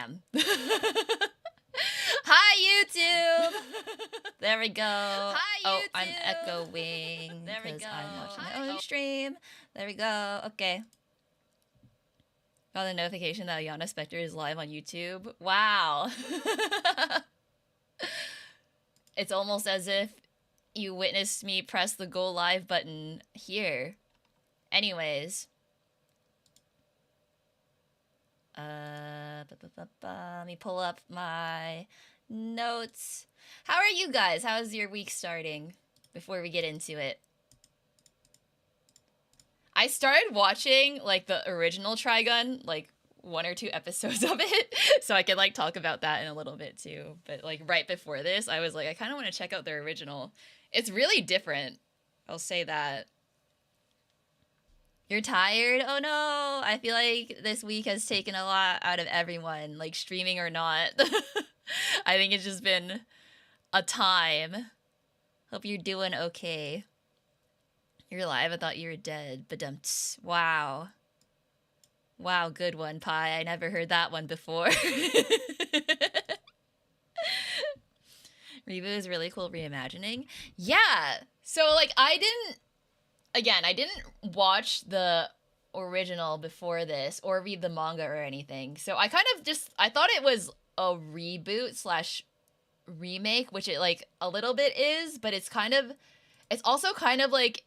Bam. Hi, YouTube. There we go. Hi, YouTube. Oh, I'm echoing because I'm watching my own stream. There we go. Okay. Got a notification that Ayana Spector is live on YouTube. Wow. It's almost as if you witnessed me press the go live button here. Anyways. Let me pull up my notes. How are you guys? How's your week starting? Before we get into it. I started watching, like, the original Trigun, like, 1 or 2 episodes of it, so I could, like, talk about that in a little bit, too. But, like, right before this, I was like, I kind of want to check out the original. It's really different. I'll say that. You're tired? Oh no! I feel like this week has taken a lot out of everyone, like, streaming or not. I think it's just been a time. Hope you're doing okay. You're alive? I thought you were dead. Badumts. Wow. Wow, good one, Pi. I never heard that one before. Reboot is really cool reimagining. Yeah! So, like, I didn't watch the original before this or read the manga or anything. So I kind of I thought it was a reboot / remake, which it, like, a little bit is, but it's also kind of like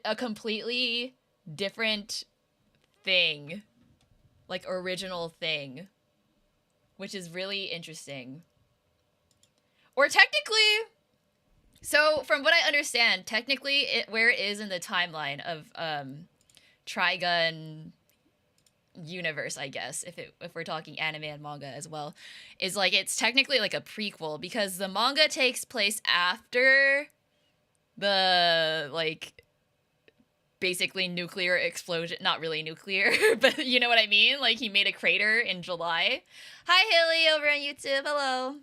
a completely different thing, like, original thing, which is really interesting. Or technically, so from what I understand, technically where it is in the timeline of Trigun universe, I guess, if we're talking anime and manga as well, is, like, it's technically like a prequel because the manga takes place after the, like, basically nuclear explosion. Not really nuclear, but you know what I mean? Like, he made a crater in July. Hi, Hilly, over on YouTube. Hello.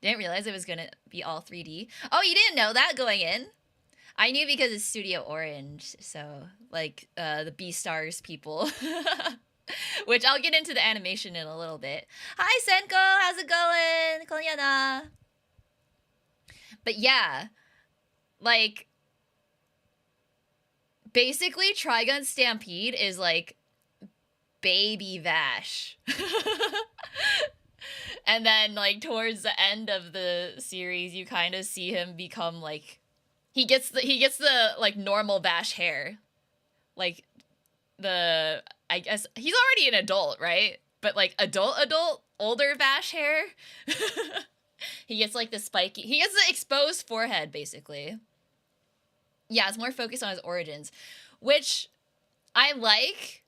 Didn't realize it was gonna be all 3D. Oh, you didn't know that going in? I knew because it's Studio Orange, so, like, the Beastars people. Which I'll get into the animation in a little bit. Hi, Senko! How's it going? Konyana! But yeah, like, basically Trigun Stampede is, like, baby Vash. And then, like, towards the end of the series, you kind of see him become, like, he gets the like, normal Vash hair. Like, I guess he's already an adult, right? But, like, adult, older Vash hair. He gets, like, he gets the exposed forehead, basically. Yeah, it's more focused on his origins, which I like.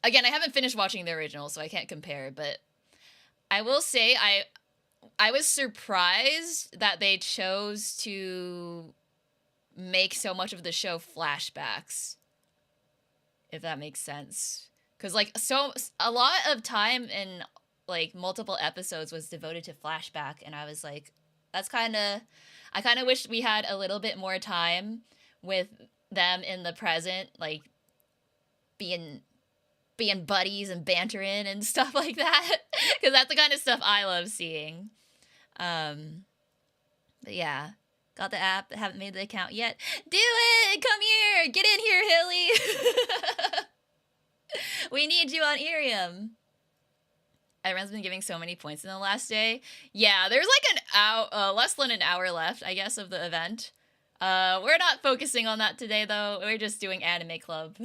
Again, I haven't finished watching the original, so I can't compare, but I will say I was surprised that they chose to make so much of the show flashbacks, if that makes sense. Because, like, a lot of time in, like, multiple episodes was devoted to flashback, and I was like, I kind of wish we had a little bit more time with them in the present, like, being buddies and bantering and stuff like that, because that's the kind of stuff I love seeing. But yeah, got the app, haven't made the account yet. Do it! Come here! Get in here, Hilly! We need you on Irium. Everyone's been giving so many points in the last day. Yeah, there's, like, an hour, less than an hour left, I guess, of the event. We're not focusing on that today, though. We're just doing Anime Club.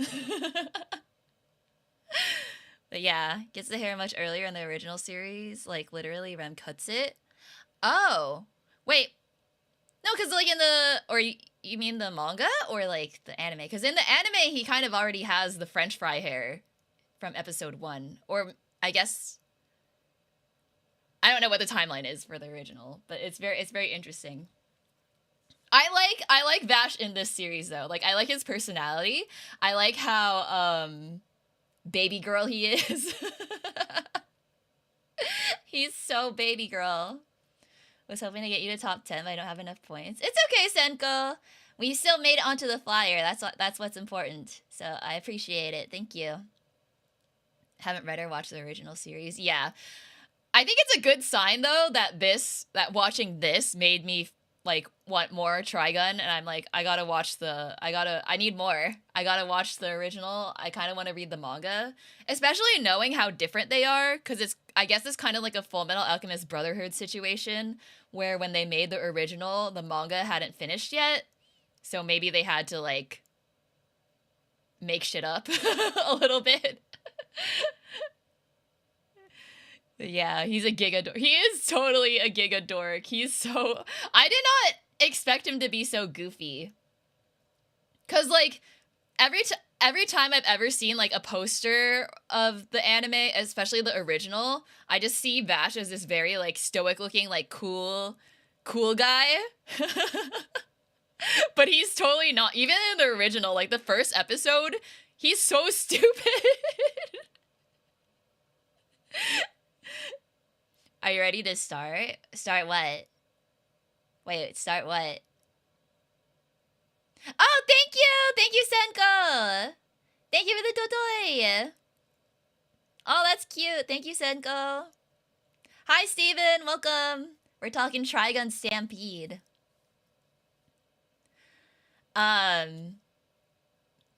But yeah, gets the hair much earlier in the original series. Like, literally, Rem cuts it. Oh, wait. No, because, like, in the... Or you mean the manga? Or, like, the anime? Because in the anime, he kind of already has the French fry hair from episode 1. Or, I guess... I don't know what the timeline is for the original, but it's very interesting. I like Vash in this series, though. Like, I like his personality. I like how, baby girl he is. He's so baby girl. Was hoping to get you to top 10, but I don't have enough points. It's okay, Senko. We still made it onto the flyer. That's what's important. So I appreciate it. Thank you. Haven't read or watched the original series. Yeah. I think it's a good sign though that watching this made me like want more Trigun, and I'm like, I need more. I gotta watch the original. I kind of want to read the manga, especially knowing how different they are, because I guess it's kind of like a Full Metal Alchemist Brotherhood situation, where when they made the original, the manga hadn't finished yet, so maybe they had to like make shit up a little bit. Yeah, he's a giga dork. He is totally a giga dork. I did not expect him to be so goofy. Cause like every time I've ever seen like a poster of the anime, especially the original, I just see Vash as this very like stoic looking, like cool guy. But he's totally not. Even in the original, like the first episode, he's so stupid. Are you ready to start? Start what? Wait, start what? Oh, thank you! Thank you, Senko! Thank you for the totoy! Oh, that's cute. Thank you, Senko. Hi, Steven. Welcome. We're talking Trigun Stampede. But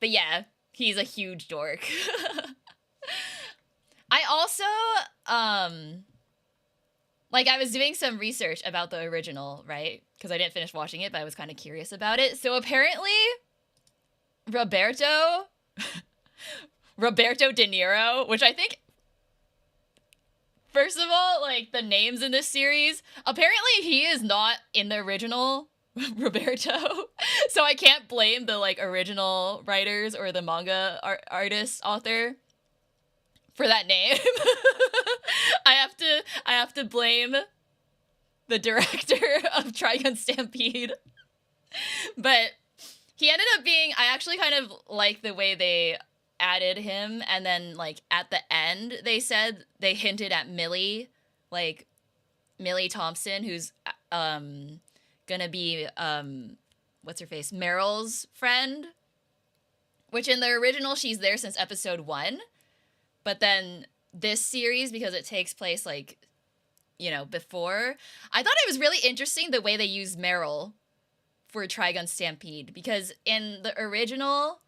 yeah, he's a huge dork. I also, like, I was doing some research about the original, right? Because I didn't finish watching it, but I was kind of curious about it. So apparently, Roberto De Niro, which I think, first of all, like, the names in this series, apparently he is not in the original Roberto. So I can't blame the, like, original writers or the manga author for that name. I have to blame the director of Trigun Stampede. But he ended up being, I actually kind of like the way they added him, and then like at the end they said they hinted at Millie, like Millie Thompson, who's gonna be what's her face, Meryl's friend, which in the original she's there since episode 1. But then this series, because it takes place, like, you know, before, I thought it was really interesting the way they used Meryl for Trigun Stampede. Because in the original,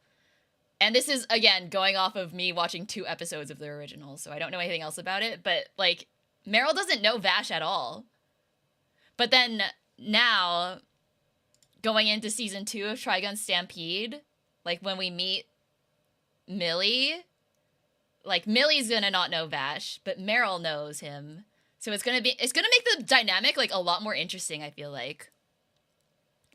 and this is, again, going off of me watching 2 episodes of the original, so I don't know anything else about it, but, like, Meryl doesn't know Vash at all. But then now, going into season 2 of Trigun Stampede, like, when we meet Millie, like, Millie's gonna not know Vash, but Meryl knows him. So it's gonna make the dynamic, like, a lot more interesting, I feel like.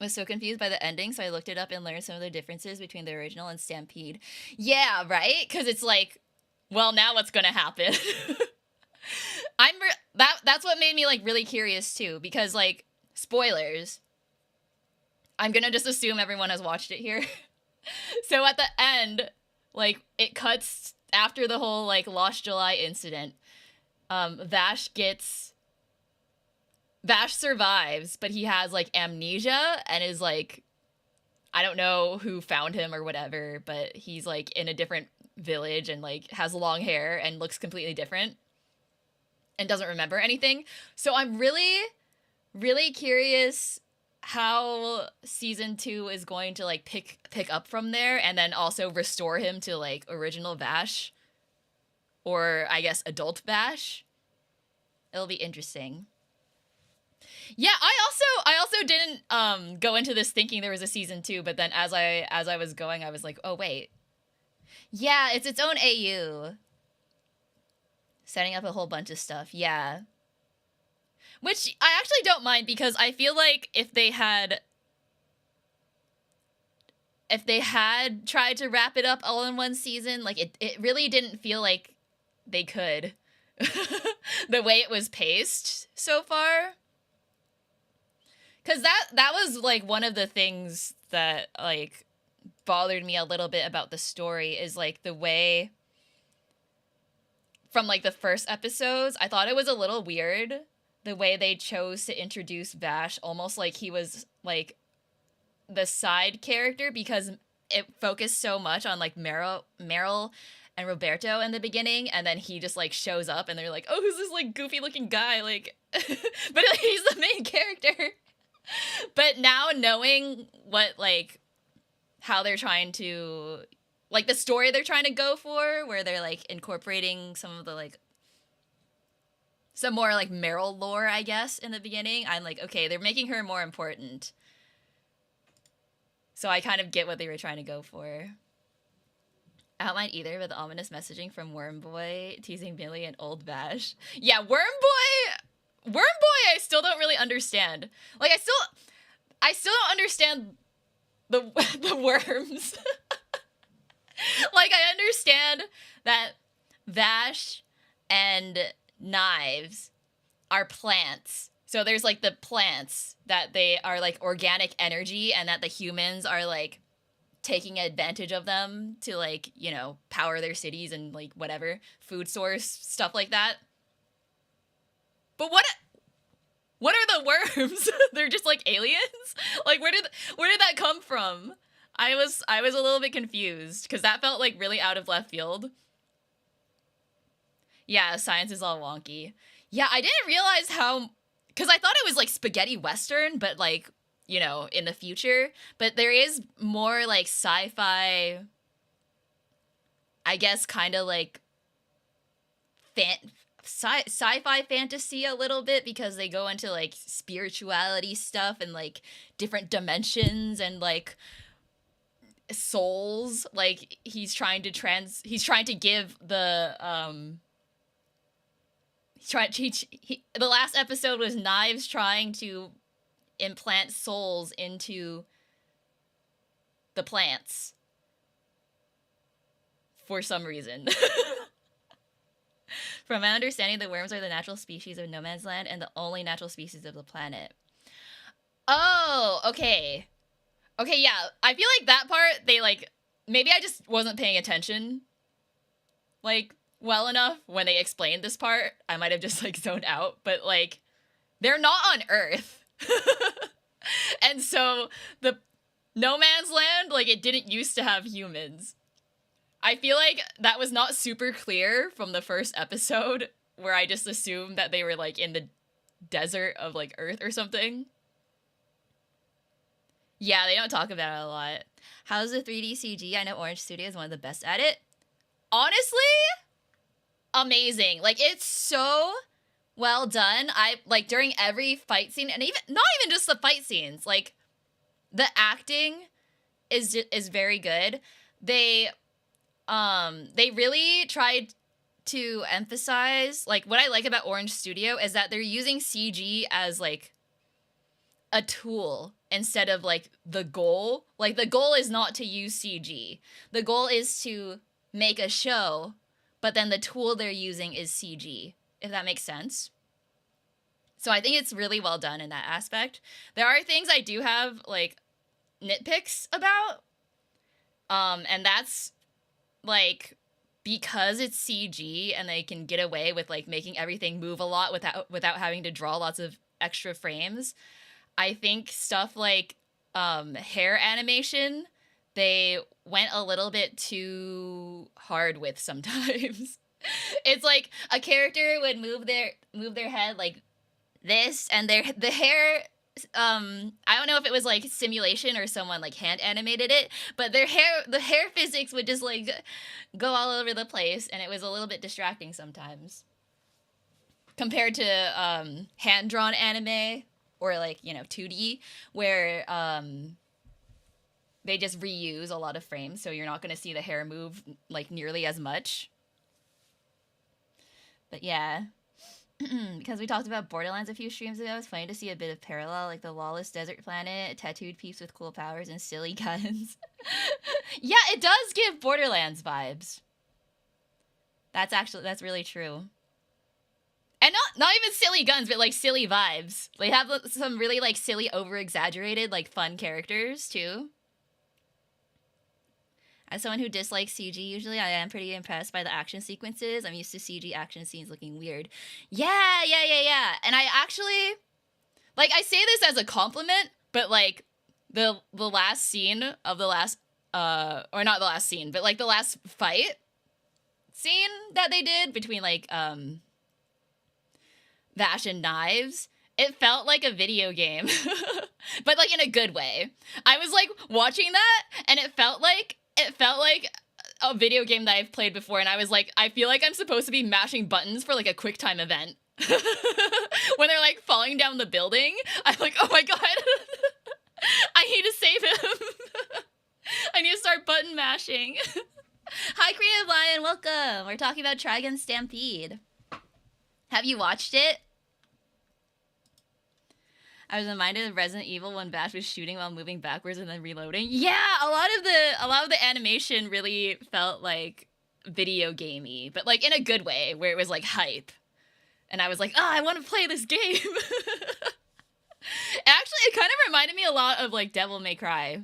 I was so confused by the ending, so I looked it up and learned some of the differences between the original and Stampede. Yeah, right? Because it's like, well, now what's gonna happen? That's what made me, like, really curious, too. Because, like, spoilers. I'm gonna just assume everyone has watched it here. So at the end, like, it cuts after the whole, like, Lost July incident. Vash survives, but he has, like, amnesia and is, like, I don't know who found him or whatever, but he's, like, in a different village and, like, has long hair and looks completely different and doesn't remember anything. So I'm really, really curious how season 2 is going to, like, pick up from there, and then also restore him to, like, original Vash, or I guess adult Vash. It'll be interesting. Yeah, I also didn't go into this thinking there was a season 2, but then as I was going, I was like, oh wait, yeah, it's its own AU, setting up a whole bunch of stuff. Yeah. Which I actually don't mind, because I feel like if they had tried to wrap it up all in one season, like, it really didn't feel like they could. The way it was paced so far. Because that was, like, one of the things that, like, bothered me a little bit about the story, is, like, the way from, like, the first episodes, I thought it was a little weird the way they chose to introduce Vash, almost like he was, like, the side character, because it focused so much on, like, Meryl and Roberto in the beginning, and then he just like shows up and they're like, oh, who's this like goofy looking guy, like but like, he's the main character. But now knowing what like how they're trying to like the story they're trying to go for, where they're like incorporating some of the like some more like Meryl lore, I guess, in the beginning, I'm like, okay, they're making her more important. So I kind of get what they were trying to go for. I don't mind either, but the ominous messaging from Wormboy teasing Billy and Old Bash. Yeah, Wormboy, I still don't really understand. Like, I still don't understand the worms. Like, I understand that Vash and Knives are plants. So there's like the plants that they are like organic energy, and that the humans are like taking advantage of them to like, you know, power their cities and like whatever, food source, stuff like that. But what are the worms? They're just like aliens? Like where did that come from? I was a little bit confused because that felt like really out of left field. Yeah, science is all wonky. Yeah, I didn't realize how, because I thought it was like spaghetti western, but like, you know, in the future. But there is more like sci-fi, I guess, kind of like sci-fi fantasy a little bit, because they go into like spirituality stuff and like different dimensions and like souls. Like he's trying to give the the last episode was Knives trying to implant souls into the plants for some reason. From my understanding, the worms are the natural species of No Man's Land and the only natural species of the planet. Oh, okay. Okay, yeah. I feel like that part, they like, maybe I just wasn't paying attention like well enough when they explained this part. I might have just like zoned out, but like they're not on Earth. And so the No Man's Land, like it didn't used to have humans. I feel like that was not super clear from the first episode, where I just assumed that they were like in the desert of like Earth or something. Yeah, they don't talk about it a lot. How's the 3D CG? I know Orange Studio is one of the best at it. Honestly, amazing. Like, it's so well done. I like during every fight scene, and even not even just the fight scenes, like the acting is very good. They really tried to emphasize, like, what I like about Orange Studio is that they're using CG as like a tool instead of like the goal. Like the goal is not to use CG. The goal is to make a show, but then the tool they're using is CG, if that makes sense. So I think it's really well done in that aspect. There are things I do have like nitpicks about, and that's like because it's CG and they can get away with like making everything move a lot without having to draw lots of extra frames. I think stuff like hair animation, they went a little bit too hard with sometimes. It's like a character would move their head like this, and the hair, I don't know if it was like simulation or someone like hand animated it, but the hair physics would just like go all over the place, and it was a little bit distracting sometimes compared to hand drawn anime or like, you know, 2D, where they just reuse a lot of frames, so you're not going to see the hair move like nearly as much. But yeah, because we talked about Borderlands a few streams ago, it's funny to see a bit of parallel, like the lawless desert planet, tattooed peeps with cool powers, and silly guns. Yeah, it does give Borderlands vibes. That's really true. And not even silly guns, but like silly vibes. They have some really like silly, over-exaggerated, like fun characters too. As someone who dislikes CG, usually I am pretty impressed by the action sequences. I'm used to CG action scenes looking weird. Yeah. And I actually, like, I say this as a compliment, but like the last scene of the last, or not the last scene, but like the last fight, scene that they did between like Vash and Knives, it felt like a video game, but like in a good way. I was like watching that, and it felt like a video game that I've played before, and I was like, I feel like I'm supposed to be mashing buttons for like a quick time event. When they're like falling down the building, I'm like, oh my god, I need to save him. I need to start button mashing. Hi, Creative Lion, welcome. We're talking about Trigun Stampede. Have you watched it? I was reminded of Resident Evil when Bash was shooting while moving backwards and then reloading. Yeah, a lot of the animation really felt like video gamey, but like in a good way, where it was like hype. And I was like, oh, I want to play this game. Actually, it kind of reminded me a lot of like Devil May Cry.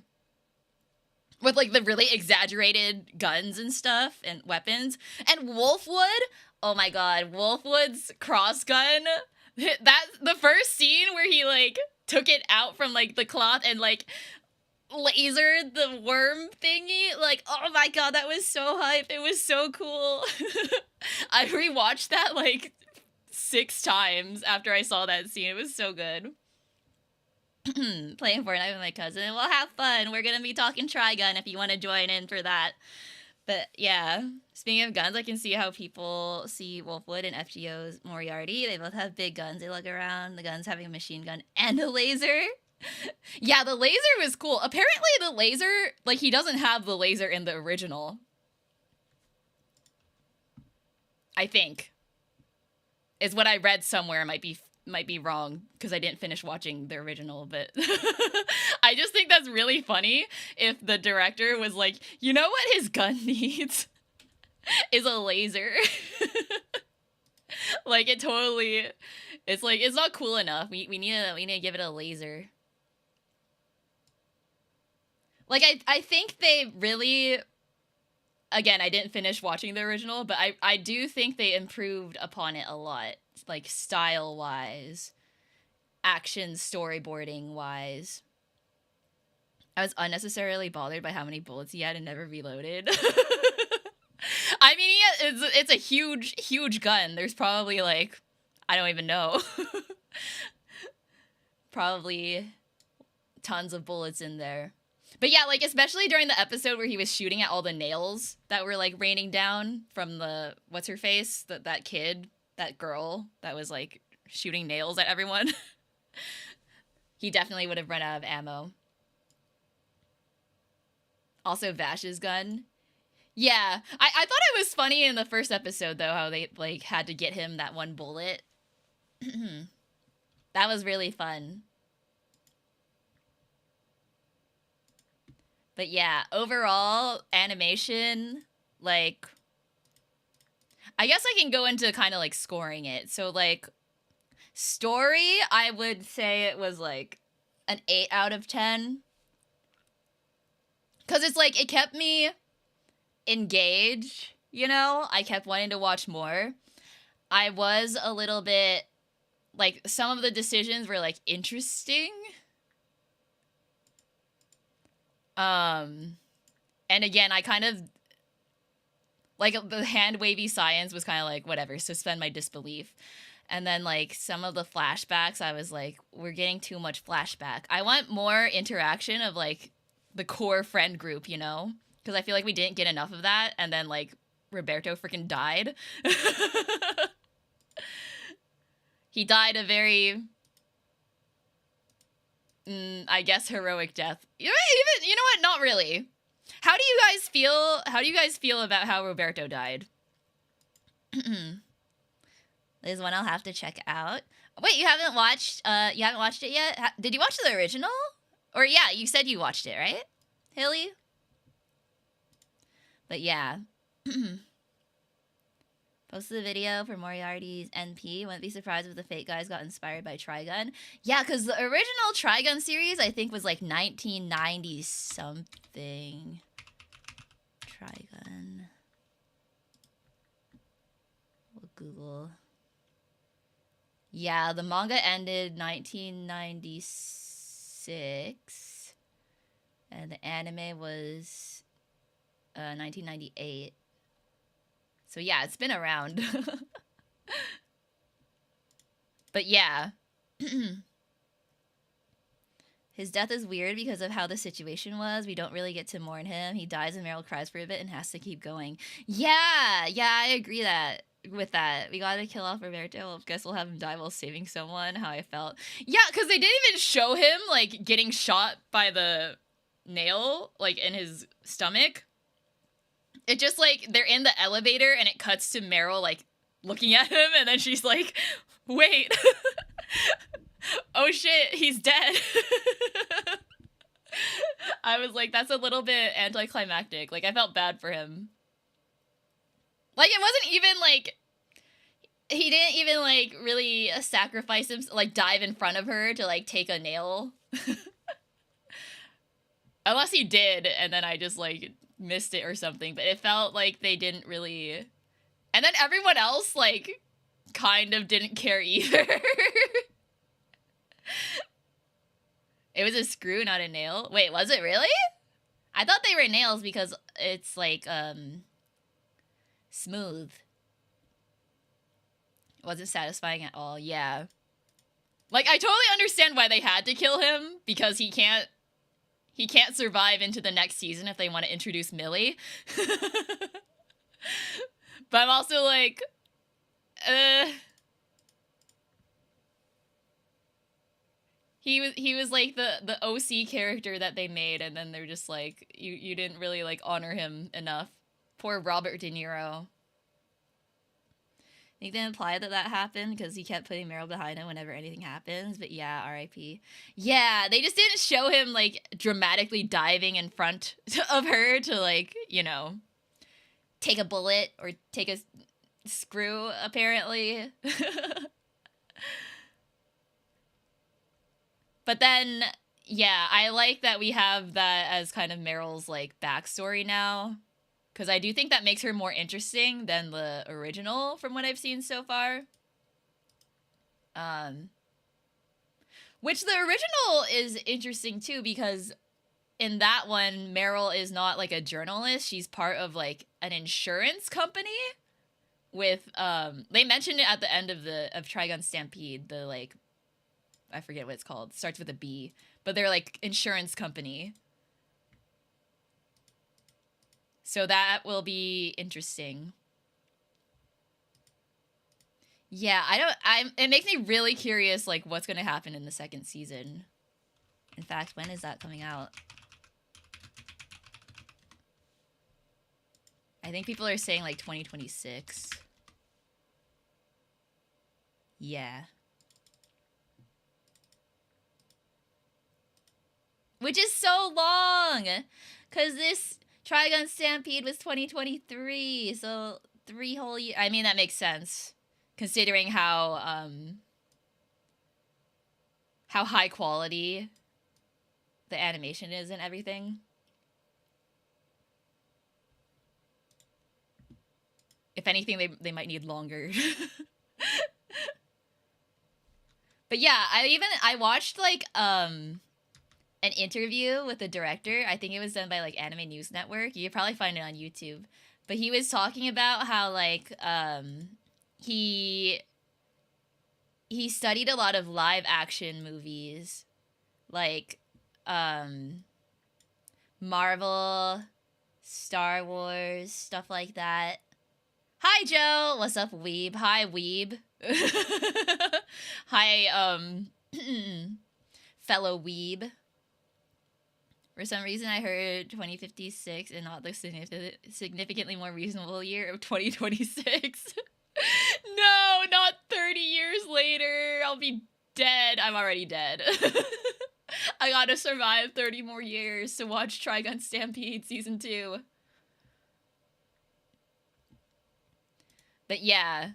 With like the really exaggerated guns and stuff and weapons. And Wolfwood, oh my god, Wolfwood's cross gun. That's the first scene where he like took it out from like the cloth and like lasered the worm thingy. Like, oh my god, that was so hype. It was so cool. I rewatched that like 6 times after I saw that scene. It was so good. Playing Fortnite with my cousin. We'll have fun. We're gonna be talking Trigun if you want to join in for that. But yeah, speaking of guns, I can see how people see Wolfwood and FGO's Moriarty. They both have big guns. They look around. The gun's having a machine gun and a laser. Yeah, the laser was cool. Apparently the laser, like, he doesn't have the laser in the original. I think. Is what I read somewhere. Might be wrong because I didn't finish watching the original, but I just think that's really funny if the director was like, you know what his gun needs is a laser. Like, it totally, it's like, it's not cool enough. We need to give it a laser. Like, I think they really, again, I didn't finish watching the original, but I do think they improved upon it a lot. Like, style-wise, action storyboarding-wise. I was unnecessarily bothered by how many bullets he had and never reloaded. I mean, it's a huge gun. There's probably, like, I don't even know. Probably tons of bullets in there. But yeah, like, especially during the episode where he was shooting at all the nails that were, like, raining down from the, what's-her-face? That kid. That girl that was, like, shooting nails at everyone. He definitely would have run out of ammo. Also, Vash's gun. Yeah, I thought it was funny in the first episode, though, how they, like, had to get him that one bullet. That was really fun. But yeah, overall, animation, like, I guess I can go into kind of like scoring it. So like story, I would say it was like an 8 out of 10. Cause it's like, it kept me engaged, you know? I kept wanting to watch more. I was a little bit, like, some of the decisions were like interesting. And again, I kind of, like, the hand-wavy science was kind of like, whatever, suspend my disbelief. And then, like, some of the flashbacks, I was like, we're getting too much flashback. I want more interaction of, like, the core friend group, you know? Because I feel like we didn't get enough of that, and then, like, Roberto freaking died. He died a very, I guess, heroic death. You know what? Not really. How do you guys feel about how Roberto died? There's one I'll have to check out. Wait, you haven't watched it yet? Did you watch the original? Or yeah, you said you watched it, right? Hilly? But yeah. Posted a video for Moriarty's NP. Wouldn't be surprised if the Fate guys got inspired by Trigun. Yeah, because the original Trigun series, I think, was like 1990 something. Trigun. We'll Google. Yeah, the manga ended 1996. And the anime was 1998. So yeah, it's been around. But yeah. His death is weird because of how the situation was. We don't really get to mourn him. He dies and Meryl cries for a bit and has to keep going. Yeah, I agree with that. We gotta kill off Roberto. Well, I guess we'll have him die while saving someone. How I felt. Yeah, because they didn't even show him, like, getting shot by the nail, like, in his stomach. It just, like, they're in the elevator and it cuts to Meryl, like, looking at him, and then she's like, wait. Oh shit, he's dead. I was like, that's a little bit anticlimactic. Like, I felt bad for him. Like, it wasn't even, like, he didn't even, like, really sacrifice him, like, dive in front of her to, like, take a nail. Unless he did, and then I just, like, missed it or something. But it felt like they didn't really... And then everyone else, like, kind of didn't care either. It was a screw, not a nail. Wait, was it really? I thought they were nails because it's, like, smooth. It wasn't satisfying at all, yeah. Like, I totally understand why they had to kill him, because he can't survive into the next season if they want to introduce Millie. But I'm also like, He was like the OC character that they made, and then they're just like, you didn't really, like, honor him enough. Poor Robert De Niro. I think they implied that happened because he kept putting Meryl behind him whenever anything happens, but yeah, R.I.P. Yeah, they just didn't show him, like, dramatically diving in front of her to, like, you know, take a bullet or take a screw, apparently. But then, yeah, I like that we have that as kind of Meryl's, like, backstory now. Because I do think that makes her more interesting than the original from what I've seen so far. Which the original is interesting, too, because in that one, Meryl is not, like, a journalist. She's part of, like, an insurance company with, they mentioned it at the end of Trigun Stampede, the, like, I forget what it's called. It starts with a B. But they're, like, insurance company. So that will be interesting. Yeah, it makes me really curious, like, what's going to happen in the second season. In fact, when is that coming out? I think people are saying, like, 2026. Yeah. Which is so long! Because this Trigun Stampede was 2023, so 3 whole years. I mean, that makes sense, considering how high quality the animation is and everything. If anything, they might need longer. But yeah, I watched, like, an interview with the director. I think it was done by, like, Anime News Network. You could probably find it on YouTube. But he was talking about how, like, he studied a lot of live action movies, like, Marvel, Star Wars, stuff like that. Hi, Joe! What's up, Weeb? Hi, Weeb. Hi, fellow Weeb. For some reason, I heard 2056 and not the significantly more reasonable year of 2026. No, not 30 years later. I'll be dead. I'm already dead. I gotta survive 30 more years to watch Trigun Stampede Season 2. But yeah.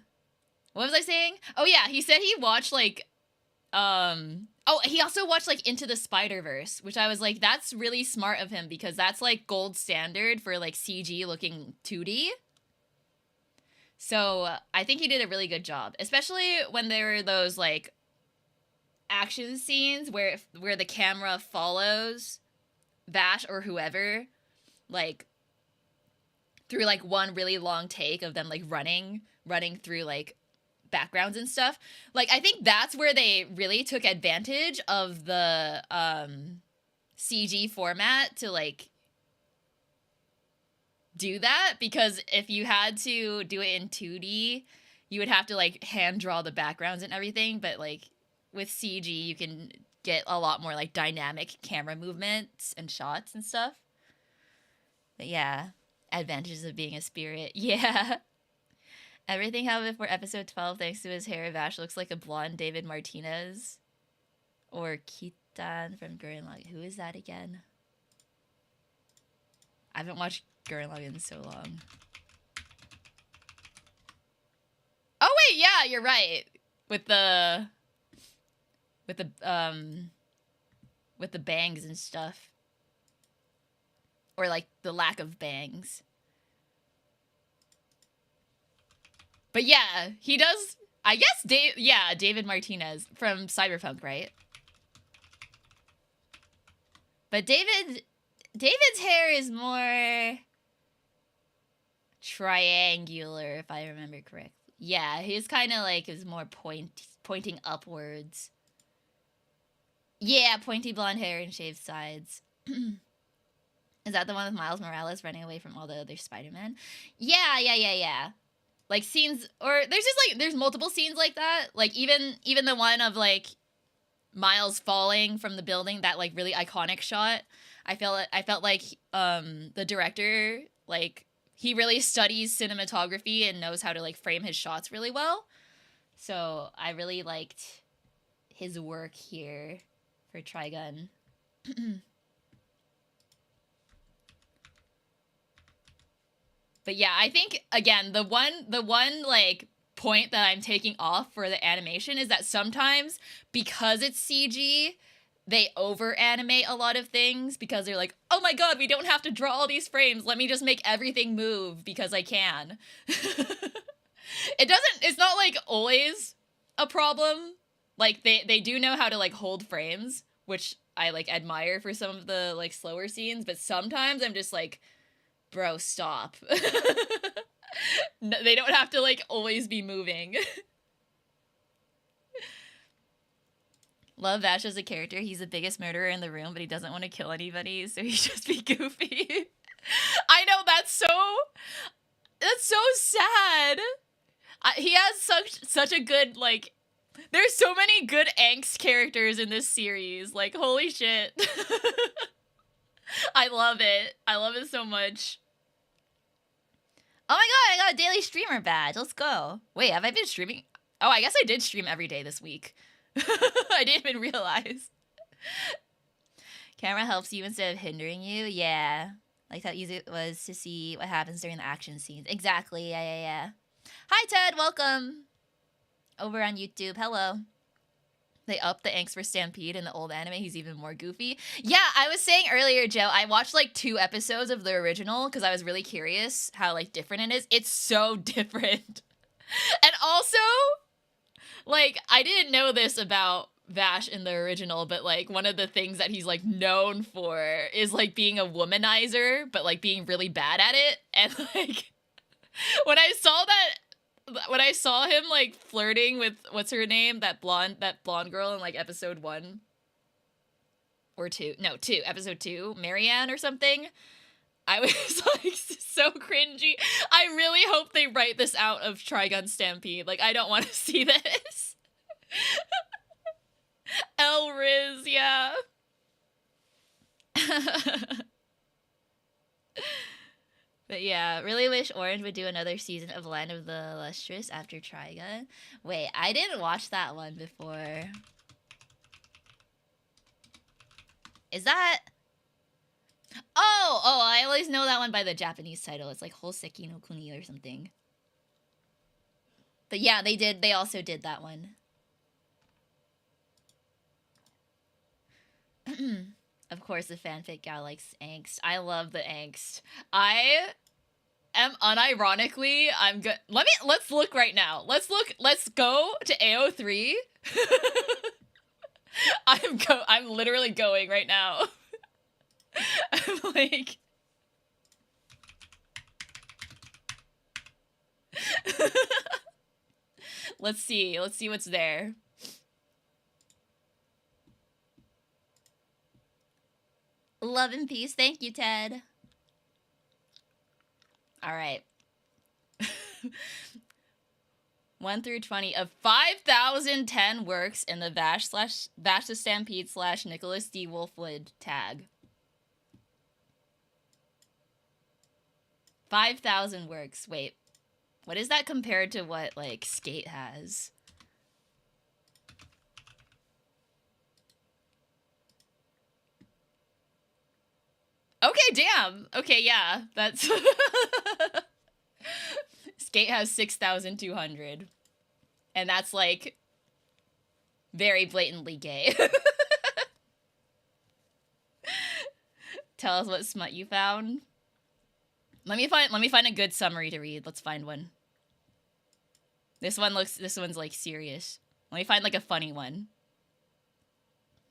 What was I saying? Oh yeah, he said he watched, like, oh, he also watched, like, Into the Spider-Verse, which I was like, that's really smart of him, because that's, like, gold standard for, like, CG looking 2D. So I think he did a really good job, especially when there were those, like, action scenes where the camera follows Vash or whoever, like, through like one really long take of them like running through like backgrounds and stuff. Like I think that's where they really took advantage of the CG format to like do that, because if you had to do it in 2D, you would have to like hand draw the backgrounds and everything, but like with CG you can get a lot more like dynamic camera movements and shots and stuff. But yeah, advantages of being a spirit. Yeah. Everything happened before episode 12 thanks to his hair. Vash looks like a blonde David Martinez. Or Kitan from Gurren Lagann. Who is that again? I haven't watched Gurren Lagann in so long. Oh wait, yeah, you're right. With the bangs and stuff. Or like the lack of bangs. But yeah, he does, I guess, David Martinez from Cyberpunk, right? But David's hair is more triangular, if I remember correctly. Yeah, he's kind of like, is more pointing upwards. Yeah, pointy blonde hair and shaved sides. Is that the one with Miles Morales running away from all the other Spider-Man? Yeah. Like scenes, or there's just like, there's multiple scenes like that. Like even the one of like Miles falling from the building, that like really iconic shot. I felt like the director, like he really studies cinematography and knows how to like frame his shots really well. So I really liked his work here for Trigun. But yeah, I think again the one like point that I'm taking off for the animation is that sometimes, because it's CG, they over animate a lot of things, because they're like, oh my god, we don't have to draw all these frames, let me just make everything move because I can. It's not like always a problem. Like they do know how to like hold frames, which I like admire for some of the like slower scenes, but sometimes I'm just like, bro, stop. No, they don't have to like always be moving. Love Vash as a character. He's the biggest murderer in the room, but he doesn't want to kill anybody, so he just be goofy. I know, that's so sad. He has such a good, like, there's so many good angst characters in this series. Like, holy shit. I love it. I love it so much. Oh my god, I got a daily streamer badge. Let's go. Wait, have I been streaming? Oh, I guess I did stream every day this week. I didn't even realize. Camera helps you instead of hindering you. Yeah. Like how easy it was to see what happens during the action scenes. Exactly. Yeah. Hi, Ted. Welcome. Over on YouTube. Hello. They upped the angst for Stampede in the old anime. He's even more goofy. Yeah, I was saying earlier, Joe, I watched like 2 episodes of the original because I was really curious how like different it is. It's so different. And also, like, I didn't know this about Vash in the original, but like one of the things that he's like known for is like being a womanizer, but like being really bad at it. And like when I saw him like flirting with, what's her name, that blonde girl in like episode 1 or 2, no 2, episode 2, Marianne or something, I was like so cringy. I really hope they write this out of Trigun Stampede. Like, I don't want to see this. Riz, yeah. But yeah, really wish Orange would do another season of Land of the Lustrous after Trigun. Wait, I didn't watch that one before. Is that... Oh, I always know that one by the Japanese title. It's like Hoseki no Kuni or something. But yeah, they also did that one. Of course, the fanfic gal likes angst. I love the angst. I am unironically, let's look right now. Let's go to AO3. I'm literally going right now. I'm like, Let's see what's there. Love and peace. Thank you, Ted. All right. 1 through 20 of 5,010 works in the Vash the Stampede / Nicholas D. Wolfwood tag. 5,000 works. Wait. What is that compared to what, like, Skate has? Okay, damn. Okay, yeah. That's... Skate has 6,200. And that's, like, very blatantly gay. Tell us what smut you found. Let me find a good summary to read. Let's find one. This one's like serious. Let me find like a funny one.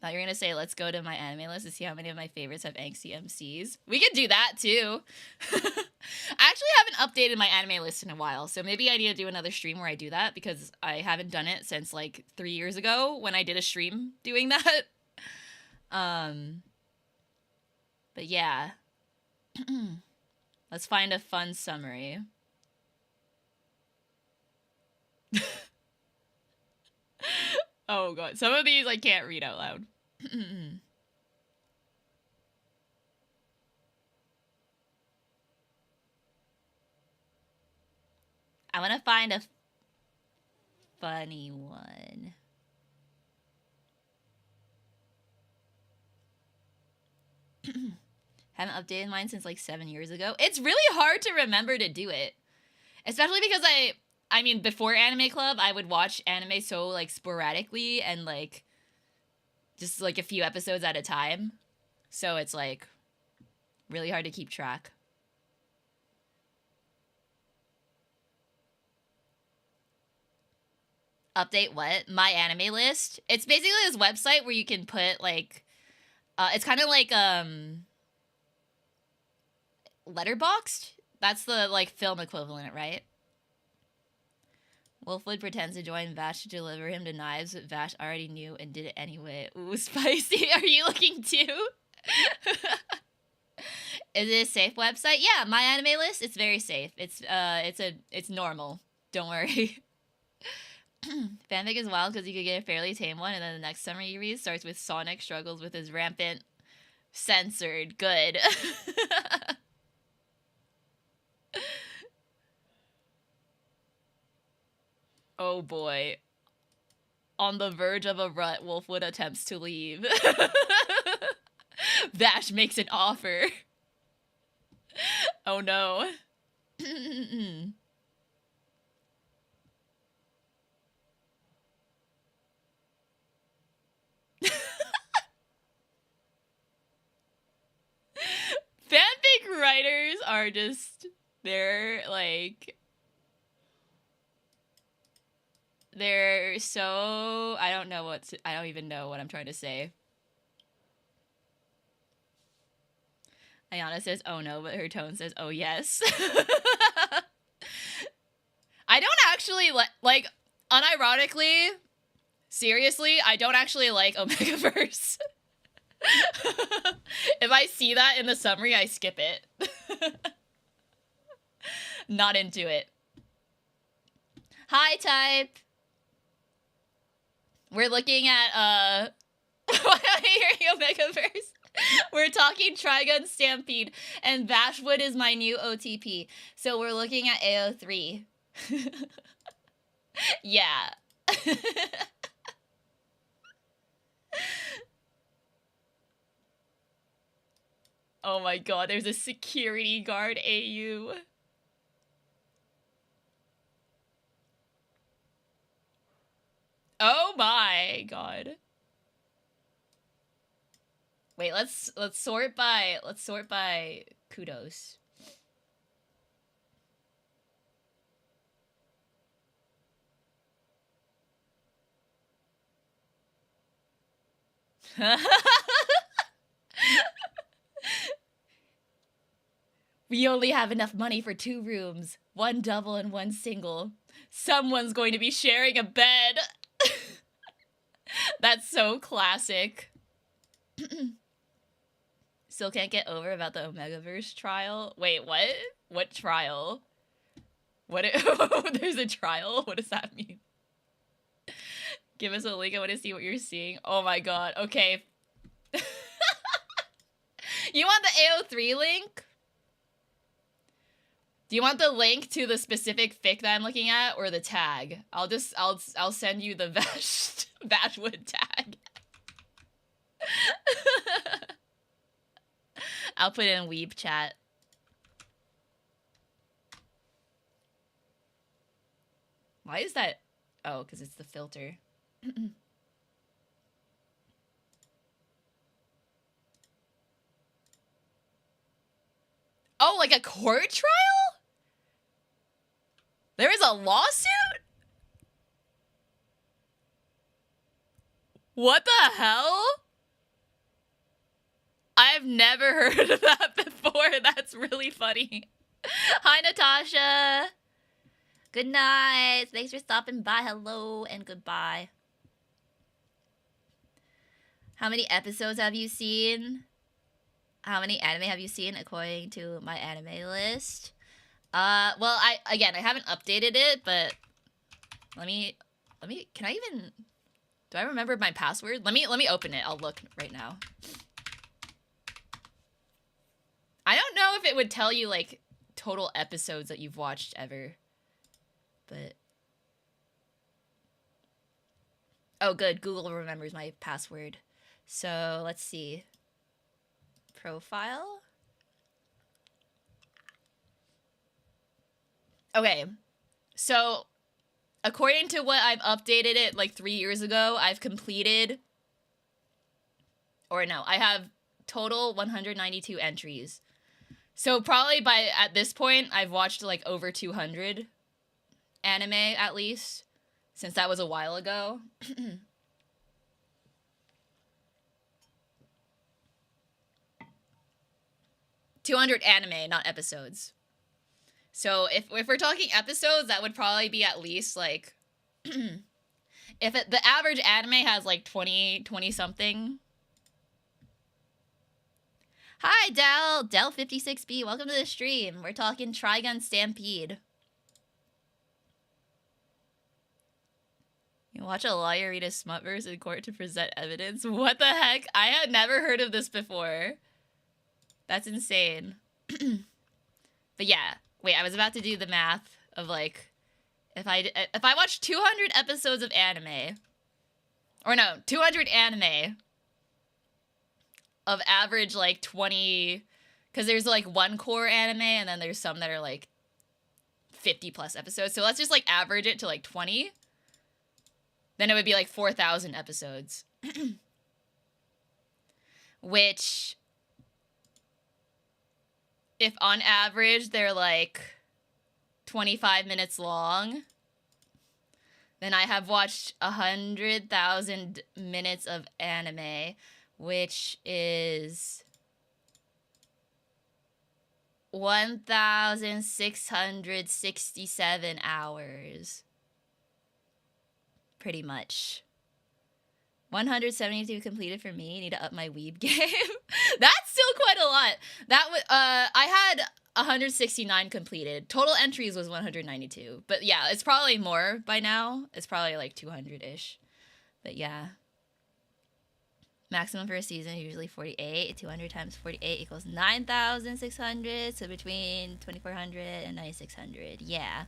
Thought you were gonna say, let's go to my anime list to see how many of my favorites have angsty MCs. We could do that too. I actually haven't updated my anime list in a while, so maybe I need to do another stream where I do that, because I haven't done it since like 3 years ago when I did a stream doing that. But yeah. Let's find a fun summary. Oh god, some of these I can't read out loud. I want to find a funny one. Haven't updated mine since like 7 years ago. It's really hard to remember to do it. Especially because I mean, before Anime Club, I would watch anime so like sporadically and like just like a few episodes at a time. So it's like really hard to keep track. Update what? My anime list? It's basically this website where you can put like it's kind of like Letterboxd? That's the like film equivalent, right? Wolfwood pretends to join Vash to deliver him to knives, but Vash already knew and did it anyway. Ooh, spicy. Are you looking too? Is it a safe website? Yeah, my anime list, it's very safe. It's normal. Don't worry. Fanfic is wild because you could get a fairly tame one, and then the next summary you read starts with Sonic struggles with his rampant censored. Good. Oh boy. On the verge of a rut, Wolfwood attempts to leave. Vash makes an offer. Oh no. Fanfic writers are just, they're so, I don't even know what I'm trying to say. Ayana says, oh no, but her tone says, oh yes. I don't actually, like, unironically, seriously, I don't actually like Omegaverse. If I see that in the summary, I skip it. Not into it. Hi, Type. We're looking at, why am I hearing Omegaverse? We're talking Trigun Stampede, and Bashwood is my new OTP. So we're looking at AO3. Yeah. Oh my god, there's a security guard AU. Oh my god. Wait, let's sort by kudos. We only have enough money for 2 rooms, 1 double and 1 single. Someone's going to be sharing a bed. That's so classic. Still can't get over about the Omegaverse trial. Wait, what? What trial? What? There's a trial? What does that mean? Give us a link. I want to see what you're seeing. Oh my god. Okay. You want the AO3 link? Do you want the link to the specific fic that I'm looking at, or the tag? I'll send you the Vashwood tag. I'll put it in Weeb chat. Why is that? Oh, because it's the filter. Oh, like a court trial? There is a lawsuit? What the hell? I've never heard of that before. That's really funny. Hi, Natasha. Good night. Thanks for stopping by. Hello and goodbye. How many episodes have you seen? How many anime have you seen according to my anime list? Well, I haven't updated it, but let me, can I even, do I remember my password? Let me open it. I'll look right now. I don't know if it would tell you, like, total episodes that you've watched ever, but... Oh, good. Google remembers my password. So, let's see. Profile? Okay. So, according to what I've updated it, like, 3 years ago, I've completed... Or no, I have total 192 entries. So probably at this point, I've watched like over 200 anime at least, since that was a while ago. 200 anime, not episodes. So if we're talking episodes, that would probably be at least like, the average anime has like 20 something. Hi, Del56B, welcome to the stream. We're talking Trigun Stampede. You watch a lawyer read a smut verse in court to present evidence? What the heck? I had never heard of this before. That's insane. But yeah, wait, I was about to do the math of like, if I watch 200 episodes of anime, or no, 200 anime, of average like 20, because there's like one core anime and then there's some that are like 50 plus episodes, so let's just like average it to like 20, then it would be like 4,000 episodes. Which, if on average they're like 25 minutes long, then I have watched 100,000 minutes of anime, which is 1,667 hours. Pretty much. 172 completed for me. Need to up my weeb game. That's still quite a lot. That I had 169 completed. Total entries was 192. But yeah, it's probably more by now. It's probably like 200-ish. But yeah. Maximum for a season, usually 48. 200 times 48 equals 9,600. So between 2,400 and 9,600. Yeah.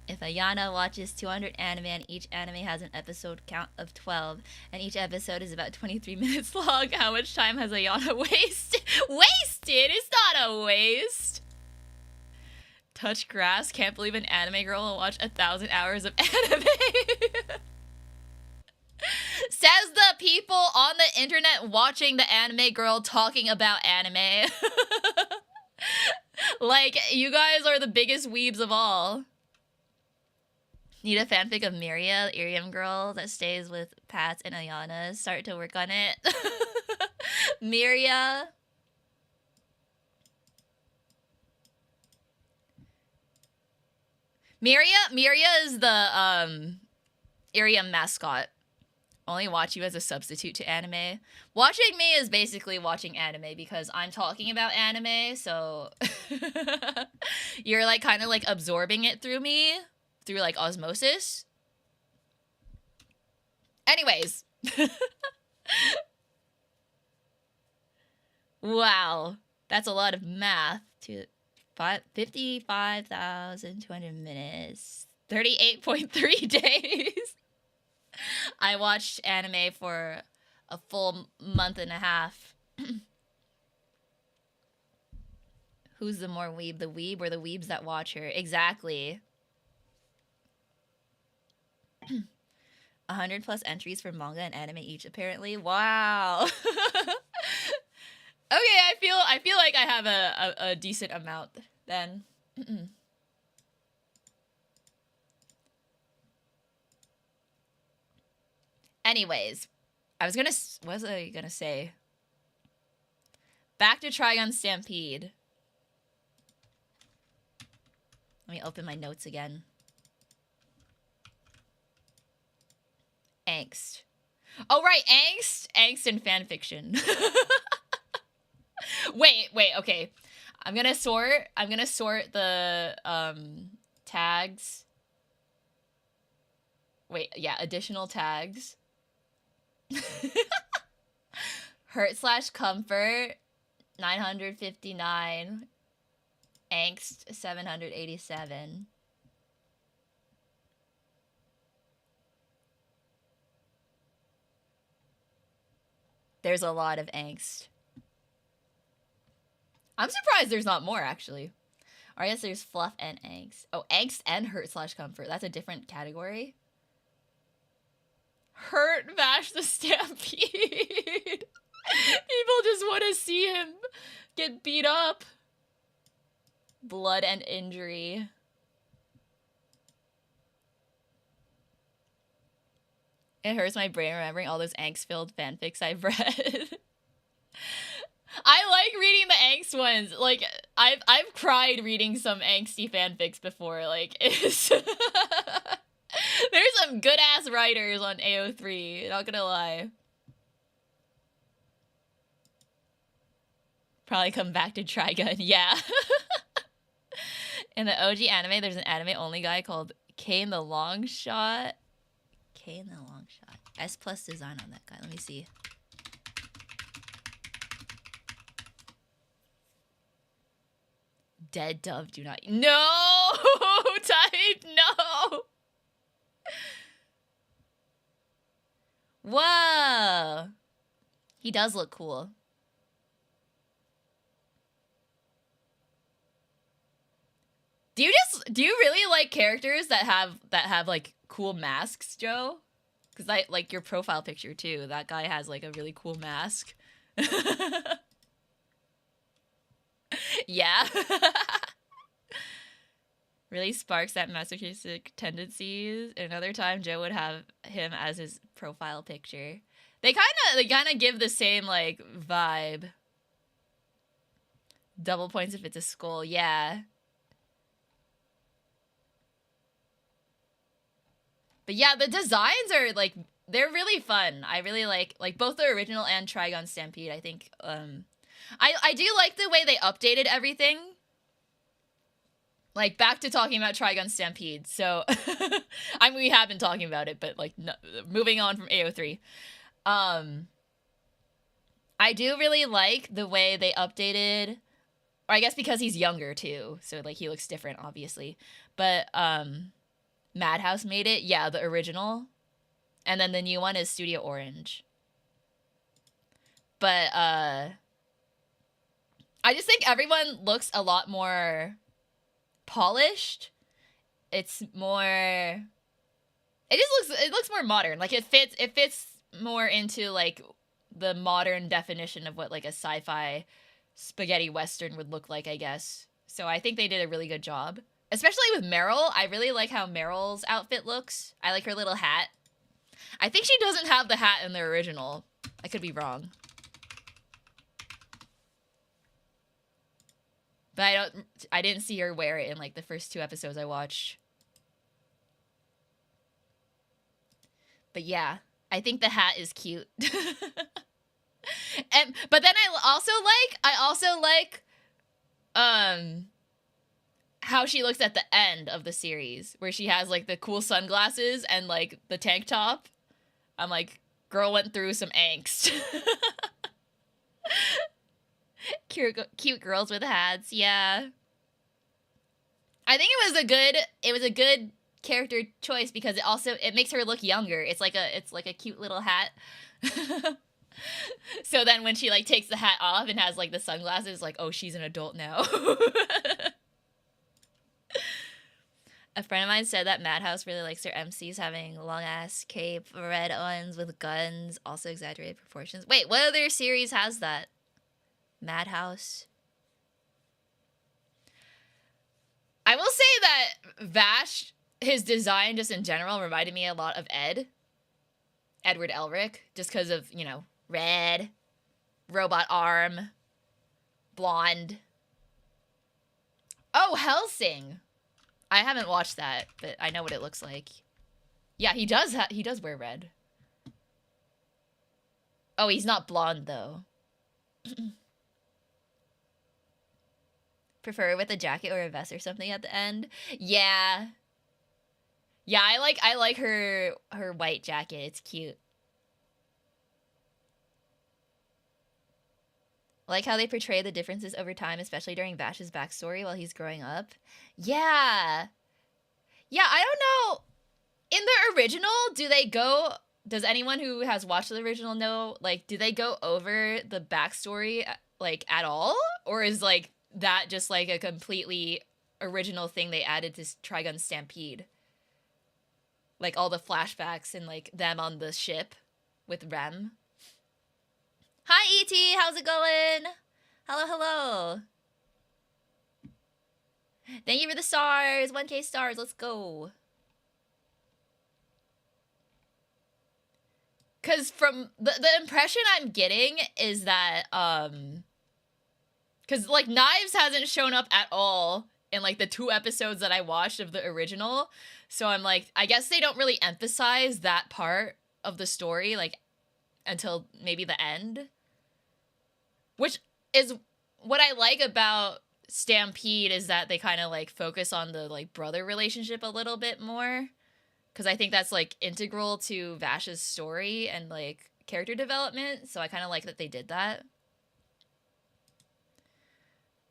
If Ayana watches 200 anime and each anime has an episode count of 12, and each episode is about 23 minutes long, how much time has Ayana wasted? Wasted? It's not a waste. Touch grass. Can't believe an anime girl will watch 1,000 hours of anime. Says the people on the internet watching the anime girl talking about anime. Like, you guys are the biggest weebs of all. Need a fanfic of Miria, the Irium girl that stays with Pat and Ayana. Start to work on it. Miria. Miria is the area mascot. Only watch you as a substitute to anime. Watching me is basically watching anime because I'm talking about anime, so you're like kind of like absorbing it through me, through like osmosis. Anyways. Wow. That's a lot of math. 55,200 minutes. 38.3 days. I watched anime for a full month and a half. Who's the more weeb? The weeb or the weebs that watch her? Exactly. 100 plus entries for manga and anime each, apparently. Wow. Okay, I feel like I have a decent amount then. Anyways, what was I gonna say? Back to Trigun Stampede. Let me open my notes again. Angst. Oh, right, angst and fanfiction. Wait, okay. I'm gonna sort the tags. Wait, yeah, additional tags. Hurt/comfort 959. Angst 787. There's a lot of angst. I'm surprised there's not more, actually. Or I guess there's fluff and angst. Oh, angst and hurt/comfort. That's a different category. Hurt Vash the Stampede. People just want to see him get beat up. Blood and injury. It hurts my brain remembering all those angst-filled fanfics I've read. I like reading the angst ones. Like, I've cried reading some angsty fanfics before. Like, it's... There's some good-ass writers on AO3, not gonna lie. Probably come back to Trigun, yeah. In the OG anime, there's an anime-only guy called K in the Long Shot. K in the Long Shot. S+ design on that guy, let me see. Dead dove do not... No! Type, no! Whoa! He does look cool. Do you really like characters that have like cool masks, Joe? Because I like your profile picture too. That guy has like a really cool mask. Yeah. Really sparks that masochistic tendencies. Another time Joe would have him as his profile picture. They kind of give the same like vibe. Double points if it's a skull. Yeah. But yeah, the designs are like they're really fun. I really like both the original and Trigun Stampede. I think I do like the way they updated everything. Like, back to talking about Trigun Stampede. So, I mean, we have been talking about it, but, like, no, moving on from AO3. I do really like the way they updated, or I guess because he's younger, too. So, like, he looks different, obviously. But, Madhouse made it. Yeah, the original. And then the new one is Studio Orange. But, I just think everyone looks a lot more... polished. It's more it looks more modern. Like it fits more into like the modern definition of what like a sci-fi spaghetti western would look like, I guess. So I think they did a really good job. Especially with Meryl. I really like how Meryl's outfit looks. I like her little hat. I think she doesn't have the hat in the original. I could be wrong. But I didn't see her wear it in like the first 2 episodes I watched. But yeah, I think the hat is cute. But then I also like how she looks at the end of the series, where she has like the cool sunglasses and like the tank top. I'm like, girl went through some angst. Cute girls with hats, yeah. I think it was a good character choice because it makes her look younger. It's like a cute little hat. So then when she like takes the hat off and has like the sunglasses, like, oh, she's an adult now. A friend of mine said that Madhouse really likes their MCs having long ass cape, red ones with guns, also exaggerated proportions. Wait, what other series has that? Madhouse. I will say that Vash, his design just in general reminded me a lot of Edward Elric, just because of, you know, red, robot arm, blonde. Oh, Hellsing. I haven't watched that, but I know what it looks like. Yeah, he does wear red. Oh, he's not blonde though. Prefer with a jacket or a vest or something at the end. Yeah. Yeah, I like her white jacket. It's cute. I like how they portray the differences over time, especially during Vash's backstory while he's growing up. Yeah. Yeah, I don't know. In the original, does anyone who has watched the original know, like, do they go over the backstory, like, at all? Or is, like, that just, like, a completely original thing they added to Trigun Stampede? Like, all the flashbacks and, like, them on the ship with Rem. Hi, E.T., how's it going? Hello, hello. Thank you for the stars. 1K stars, let's go. Because from the impression I'm getting is that, because, like, Knives hasn't shown up at all in, like, the 2 episodes that I watched of the original. So I'm like, I guess they don't really emphasize that part of the story, like, until maybe the end. Which is what I like about Stampede, is that they kind of, like, focus on the, like, brother relationship a little bit more. Because I think that's, like, integral to Vash's story and, like, character development. So I kind of like that they did that.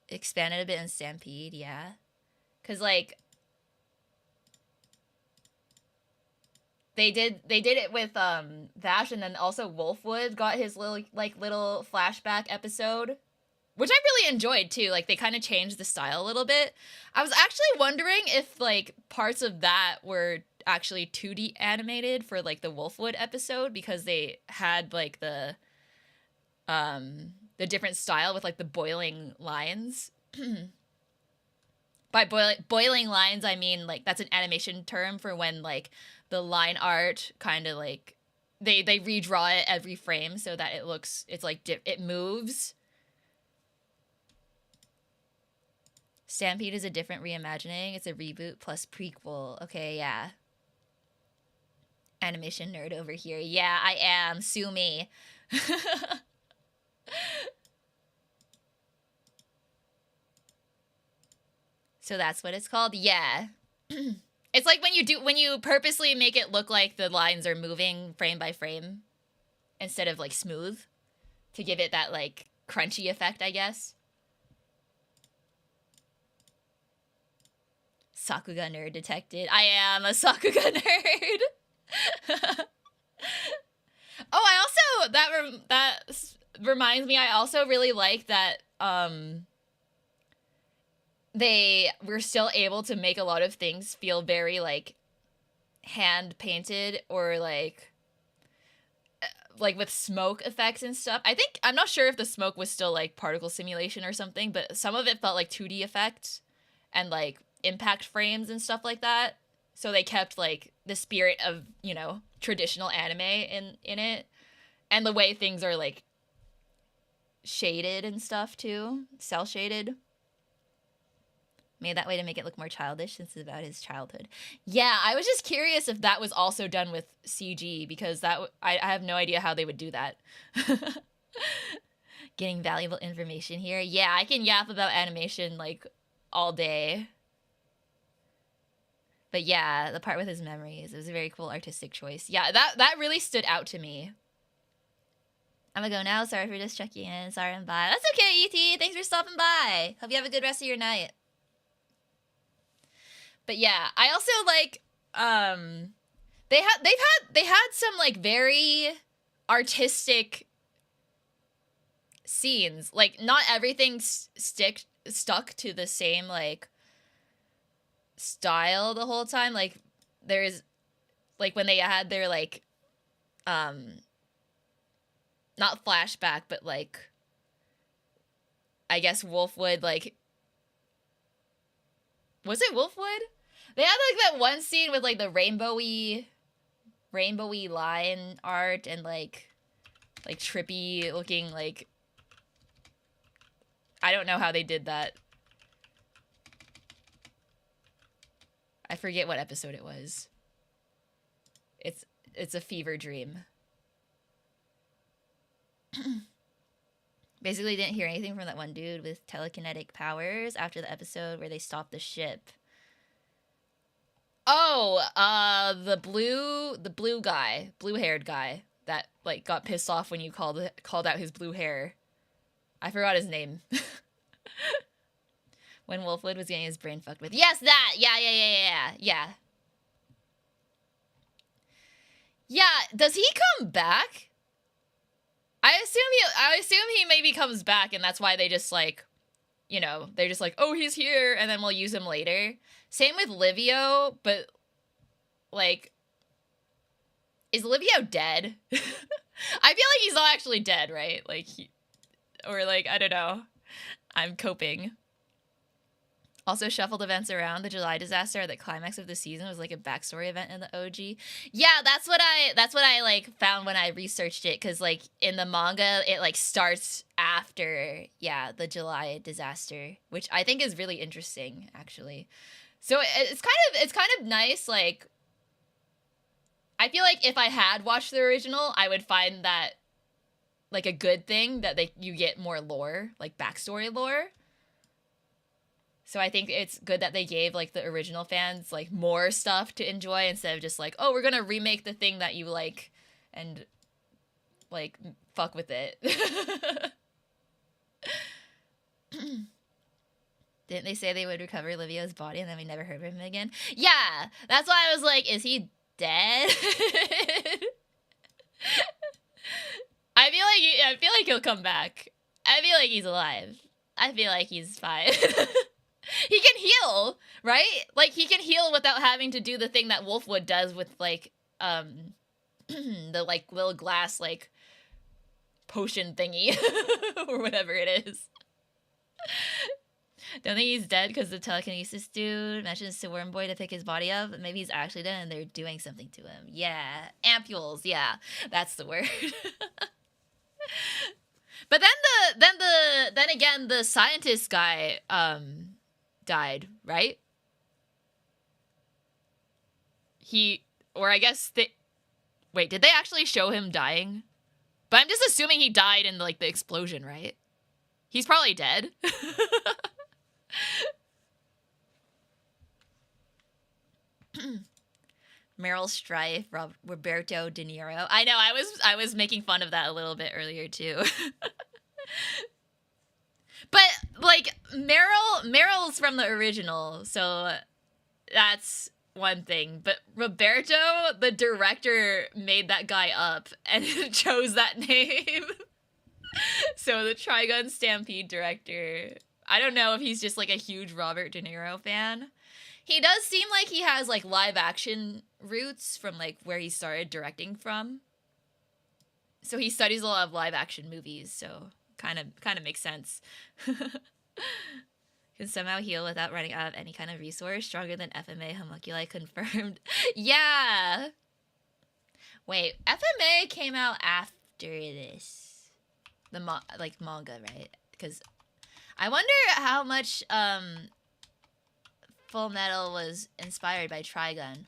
Expanded a bit in Stampede, yeah. Because, like, they did it with Vash, and then also Wolfwood got his little flashback episode, which I really enjoyed too. Like, they kind of changed the style a little bit. I was actually wondering if, like, parts of that were actually 2D animated for, like, the Wolfwood episode, because they had, like, the different style with, like, the boiling lines. By boiling lines, I mean, like, that's an animation term for when, like, the line art kind of, like, they redraw it every frame so that it's like it moves. Stampede is a different reimagining. It's a reboot plus prequel. Okay, yeah. Animation nerd over here. Yeah, I am. Sue me. So that's what it's called? Yeah. It's like when you purposely make it look like the lines are moving frame by frame instead of, like, smooth, to give it that, like, crunchy effect, I guess. Sakuga nerd detected. I am a Sakuga nerd. Oh, I also, that reminds me, I also really like that they were still able to make a lot of things feel very, like, hand painted, or like with smoke effects and stuff. I'm not sure if the smoke was still, like, particle simulation or something, but some of it felt like 2D effects and, like, impact frames and stuff like that. So they kept, like, the spirit of, you know, traditional anime in it, and the way things are, like, shaded and stuff too, cell shaded. Made that way to make it look more childish since it's about his childhood. Yeah, I was just curious if that was also done with CG because I have no idea how they would do that. Getting valuable information here. Yeah, I can yap about animation like all day. But yeah, the part with his memories, it was a very cool artistic choice. Yeah, that really stood out to me. I'm gonna go now. Sorry for just checking in. Sorry I'm bye. That's okay, ET. Thanks for stopping by. Hope you have a good rest of your night. But yeah, I also like they had some like very artistic scenes. Like not everything stuck to the same like style the whole time. Like there's like when they had their like not flashback but like I guess Wolfwood, like was it Wolfwood? They had like that one scene with like the rainbowy line art and like trippy looking, like I don't know how they did that. I forget what episode it was. It's a fever dream. Basically didn't hear anything from that one dude with telekinetic powers after the episode where they stopped the ship. Oh, the blue guy, blue-haired guy that like got pissed off when you called out his blue hair. I forgot his name. When Wolfwood was getting his brain fucked with. Yes, that. Yeah. Yeah, does he come back? I assume he maybe comes back and that's why they just like, you know, they're just like, "Oh, he's here," and then we'll use him later. Same with Livio, but like is Livio dead? I feel like he's not actually dead, right? Like or like I don't know. I'm coping. Also shuffled events around. The July disaster at the climax of the season was like a backstory event in the OG. Yeah, that's what I like found when I researched it, because like in the manga it like starts after the July disaster, which I think is really interesting actually. So it's kind of nice. Like I feel like if I had watched the original, I would find that like a good thing that you get more lore, like backstory lore. So I think it's good that they gave like the original fans like more stuff to enjoy instead of just like, "Oh, we're gonna remake the thing that you like and like fuck with it." Didn't they say they would recover Livio's body and then we never heard from him again? Yeah, that's why I was like, is he dead? I feel like he'll come back. I feel like he's alive. I feel like he's fine. He can heal, right? Like he can heal without having to do the thing that Wolfwood does with like the like little glass like potion thingy or whatever it is. Don't think he's dead because the telekinesis dude mentions to Wormboy to pick his body up. Maybe he's actually dead and they're doing something to him. Yeah, ampules. Yeah, that's the word. But then again the scientist guy died, right? Wait, did they actually show him dying? But I'm just assuming he died in like the explosion, right? He's probably dead. Meryl Streep, Roberto De Niro. I know, I was making fun of that a little bit earlier too. But like Meryl's from the original, so that's one thing. But Roberto, the director, made that guy up and chose that name. So the Trigun Stampede director, I don't know if he's just like a huge Robert De Niro fan. He does seem like he has like live action roots from like where he started directing from. So he studies a lot of live action movies, so kind of makes sense. Can somehow heal without running out of any kind of resource. Stronger than FMA homunculi confirmed. Yeah. Wait, FMA came out after this. The manga, right? Because I wonder how much Full Metal was inspired by Trigun.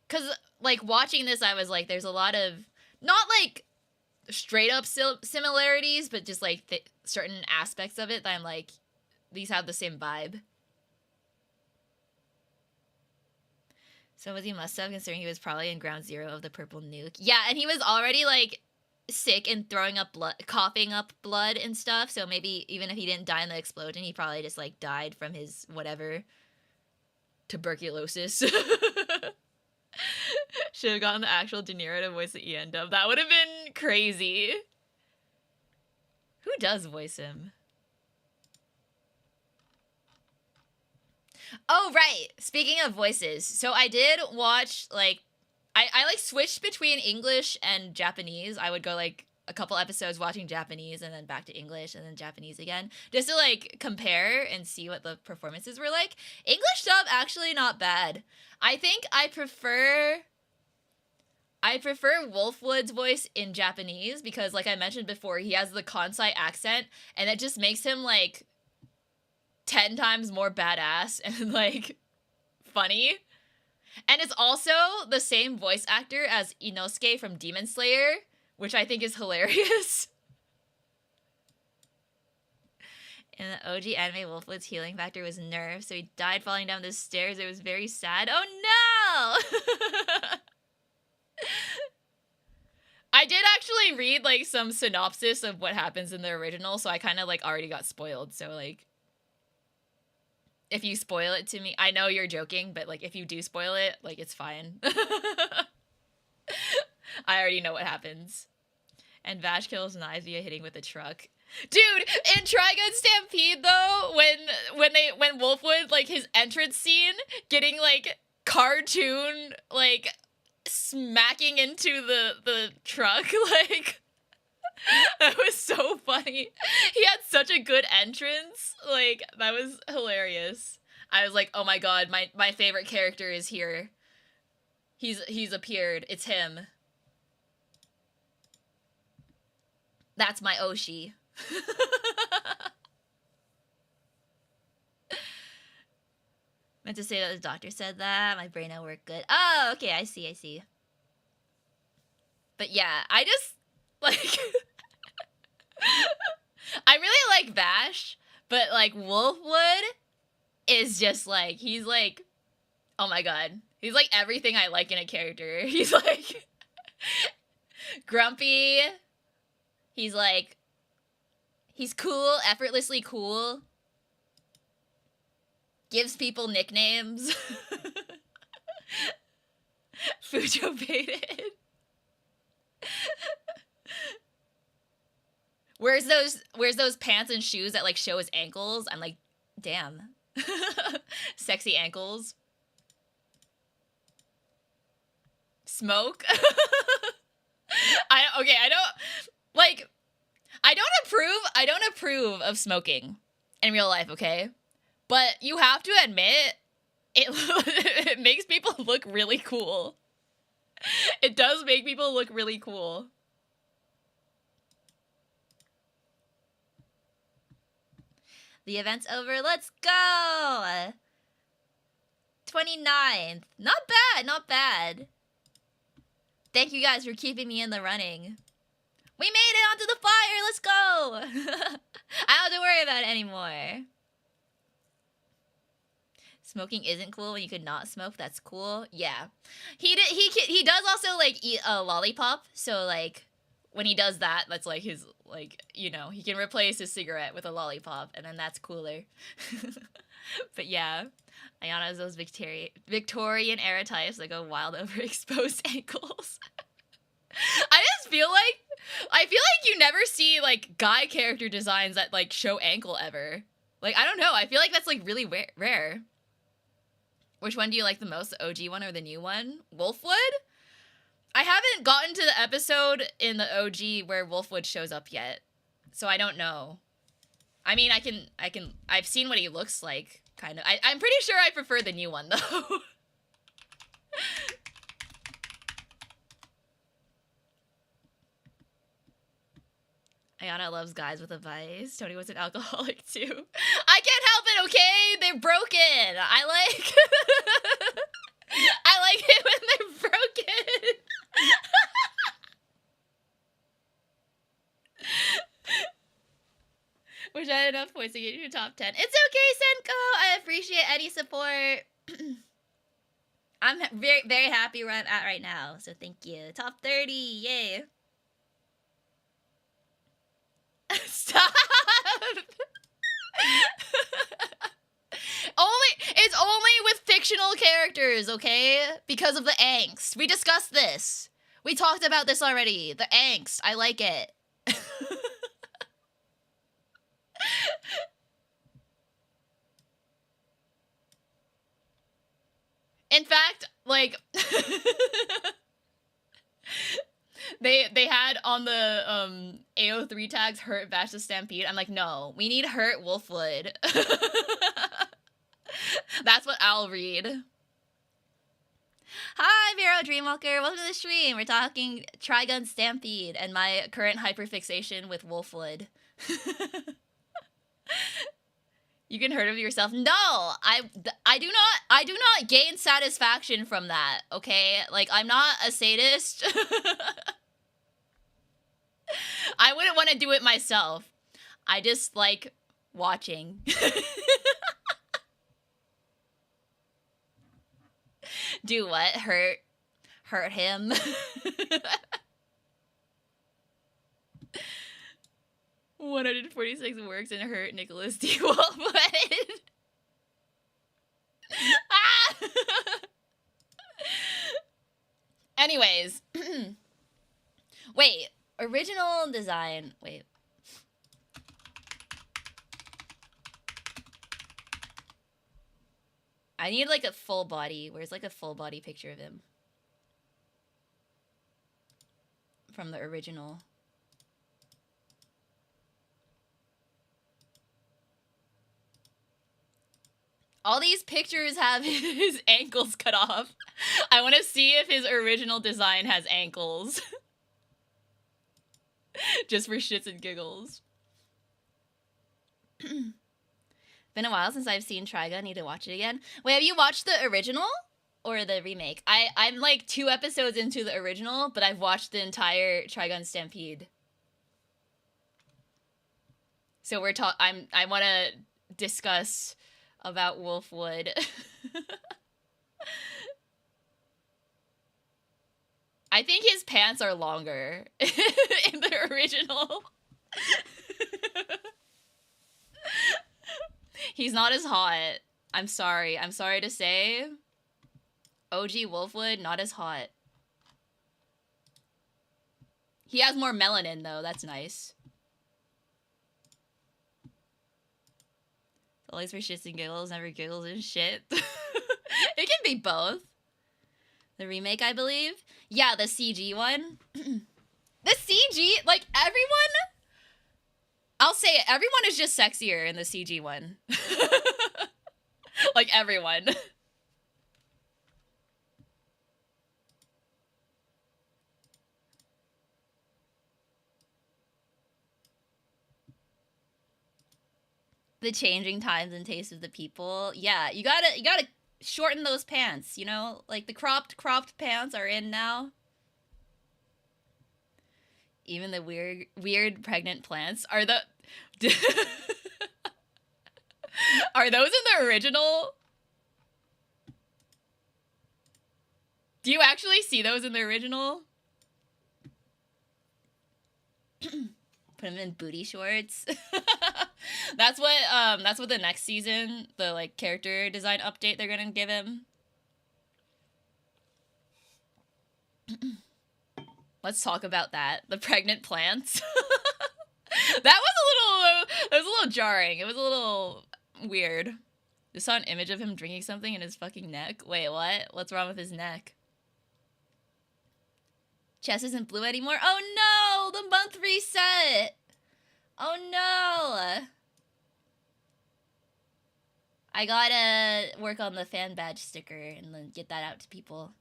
Because, like, watching this, I was like, there's a lot of, not, like, straight up similarities, but just, like, certain aspects of it that I'm like, these have the same vibe. So was he must have, considering he was probably in ground zero of the purple nuke. Yeah, and he was already, like, sick and throwing up blood, coughing up blood and stuff, so maybe even if he didn't die in the explosion, he probably just, like, died from his whatever tuberculosis. Should have gotten the actual De Niro to voice the Ian dub. That would have been crazy. Who does voice him? Oh, right. Speaking of voices, so I did watch, like, I like, switched between English and Japanese. I would go, like, a couple episodes watching Japanese and then back to English and then Japanese again, just to, like, compare and see what the performances were like. English dub, actually not bad. I think I prefer Wolfwood's voice in Japanese because, like I mentioned before, he has the Kansai accent, and it just makes him, like, 10 times more badass and, like, funny. And it's also the same voice actor as Inosuke from Demon Slayer, which I think is hilarious. In the OG anime, Wolfwood's healing factor was nerfed, so he died falling down the stairs. It was very sad. Oh no! I did actually read, like, some synopsis of what happens in the original, so I kind of, like, already got spoiled. So, like, if you spoil it to me, I know you're joking, but, like, if you do spoil it, like, it's fine. I already know what happens. And Vash kills Knives via hitting with a truck. Dude, in Trigun Stampede, though, when Wolfwood, like, his entrance scene, getting, like, cartoon, like, smacking into the truck, like, that was so funny. He had such a good entrance. Like, that was hilarious. I was like, oh my god, my favorite character is here. He's appeared. It's him. That's my Oshi. Meant to say that the doctor said that. My brain will work good. Oh, okay, I see. But yeah, I just, like, I really like Vash, but, like, Wolfwood is just, like, he's, like, oh my god. He's, like, everything I like in a character. He's, like, grumpy. He's, like, he's cool, effortlessly cool. Gives people nicknames. Fujo baited. Wears those pants and shoes that, like, show his ankles. I'm like, damn. Sexy ankles. Smoke. I don't approve of smoking in real life, okay? But you have to admit, it makes people look really cool. It does make people look really cool. The event's over. Let's go! 29th. Not bad. Thank you guys for keeping me in the running. We made it onto the fire. Let's go. I don't have to worry about it anymore. Smoking isn't cool when you could not smoke. That's cool. Yeah. He does also, like, eat a lollipop. So, like, when he does that, that's, like, his, like, you know, he can replace his cigarette with a lollipop, and then that's cooler. But yeah, Ayana has those Victorian era types that go wild over exposed ankles. I feel like you never see, like, guy character designs that, like, show ankle ever. Like, I don't know. I feel like that's, like, really rare. Which one do you like the most, the OG one or the new one? Wolfwood? I haven't gotten to the episode in the OG where Wolfwood shows up yet, so I don't know. I mean, I've seen what he looks like, kind of. I'm pretty sure I prefer the new one, though. Ayana loves guys with a vice. Tony was an alcoholic too. I can't help it, okay? They're broken. I like I like it when they're broken. Wish I had enough points to get you to top 10. It's okay, Senko. I appreciate any support. I'm very, very happy where I'm at right now, so thank you. Top 30, yay. Stop. It's only with fictional characters, okay? Because of the angst. We discussed this. We talked about this already. The angst. I like it. In fact, like they had on the AO3 tags Hurt Bash the Stampede. I'm like, no, we need Hurt Wolfwood. That's what I'll read. Hi, Vero Dreamwalker. Welcome to the stream. We're talking Trigun Stampede and my current hyperfixation with Wolfwood. You can hurt of yourself. No, I do not gain satisfaction from that. Okay, like I'm not a sadist. I wouldn't want to do it myself. I just like watching. Do what? Hurt him. 146 works and hurt Nicholas D. Wolfwood. Ah! Anyways. Wait. Original design. Wait. I need like a full body. Where's like a full body picture of him? From the original. All these pictures have his ankles cut off. I want to see if his original design has ankles. Just for shits and giggles. Been a while since I've seen Trigun. Need to watch it again. Wait, have you watched the original or the remake? I'm like 2 episodes into the original, but I've watched the entire Trigun Stampede. So I want to discuss about Wolfwood. I think his pants are longer in the original. He's not as hot. I'm sorry. I'm sorry to say. OG Wolfwood, not as hot. He has more melanin, though. That's nice. Always for shits and giggles, never giggles and shit. It can be both. The remake, I believe. Yeah, the CG one. The CG, like, everyone... I'll say it, everyone is just sexier in the CG one. Like, everyone. The changing times and tastes of the people. Yeah, you gotta shorten those pants, you know? Like, the cropped pants are in now. Even the weird pregnant plants are the... Are those in the original? Do you actually see those in the original? Put them in booty shorts. That's what the next season, the like character design update they're gonna give him. Let's talk about that. The pregnant plants. That was a little jarring. It was a little weird. Just saw an image of him drinking something in his fucking neck. Wait, what? What's wrong with his neck? Chest isn't blue anymore? Oh no! The month reset! Oh no! I gotta work on the fan badge sticker and then get that out to people.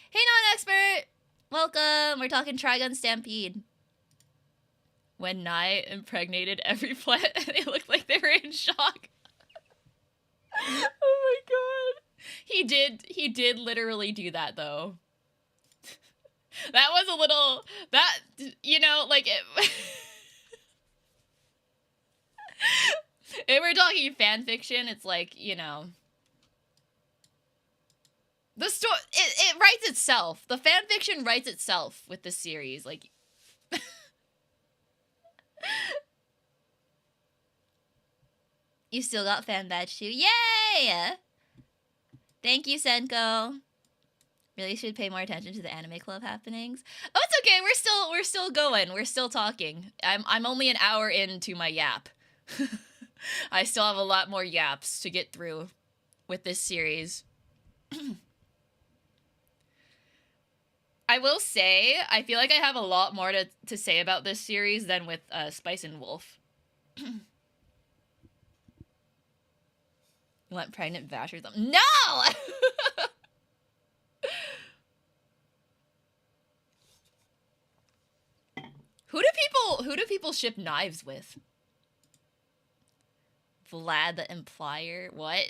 Hey, non-expert! Welcome! We're talking Trigun Stampede. when Nye impregnated every plant and they looked like they were in shock. Oh my god. He did literally do that though. That was a little, that, you know, like, if we're talking fan fiction, it's like, you know, the story, it writes itself. The fan fiction writes itself with this series, like. You still got fan badge too. Yay! Thank you, Senko. Really should pay more attention to the anime club happenings. Oh, it's okay. We're still going. We're still talking. I'm only an hour into my yap. I still have a lot more yaps to get through with this series. I will say, I feel like I have a lot more to say about this series than with Spice and Wolf. You want pregnant Vash or something? No! Who do people ship knives with? Vlad the Implier? What?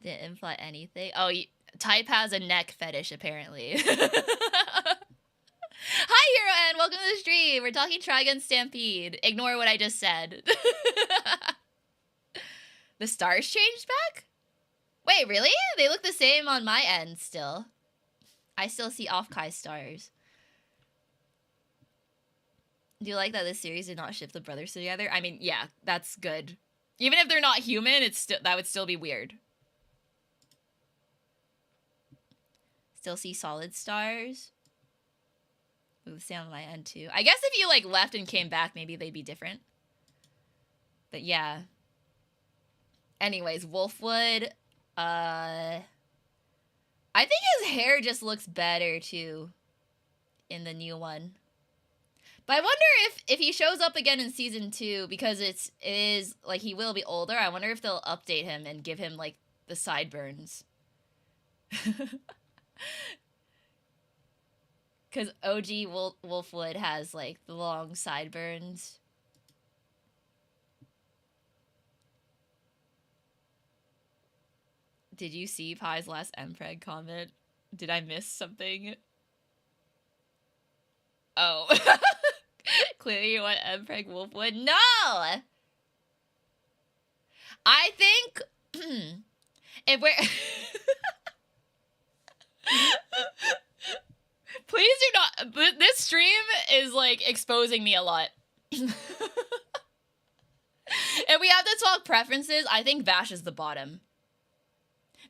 Didn't imply anything. Oh, Type has a neck fetish, apparently. Hi, Hero, and welcome to the stream. We're talking Trigun Stampede. Ignore what I just said. The stars changed back? Wait, really? They look the same on my end still. I still see off-Kai stars. Do you like that this series did not ship the brothers together? I mean, yeah, that's good. Even if they're not human, that would still be weird. Still see solid stars. Ooh, same on my end too. I guess if you like left and came back, maybe they'd be different. But yeah. Anyways, Wolfwood. I think his hair just looks better too in the new one. But I wonder if he shows up again in season 2, because it is like he will be older. I wonder if they'll update him and give him like the sideburns. Because OG Wolfwood has like the long sideburns. Did you see Pie's last Mpreg comment? Did I miss something? Oh. Clearly you want Mpreg Wolfwood? No! I think... if we're... Please do not... This stream is, like, exposing me a lot. If we have to talk preferences, I think Vash is the bottom.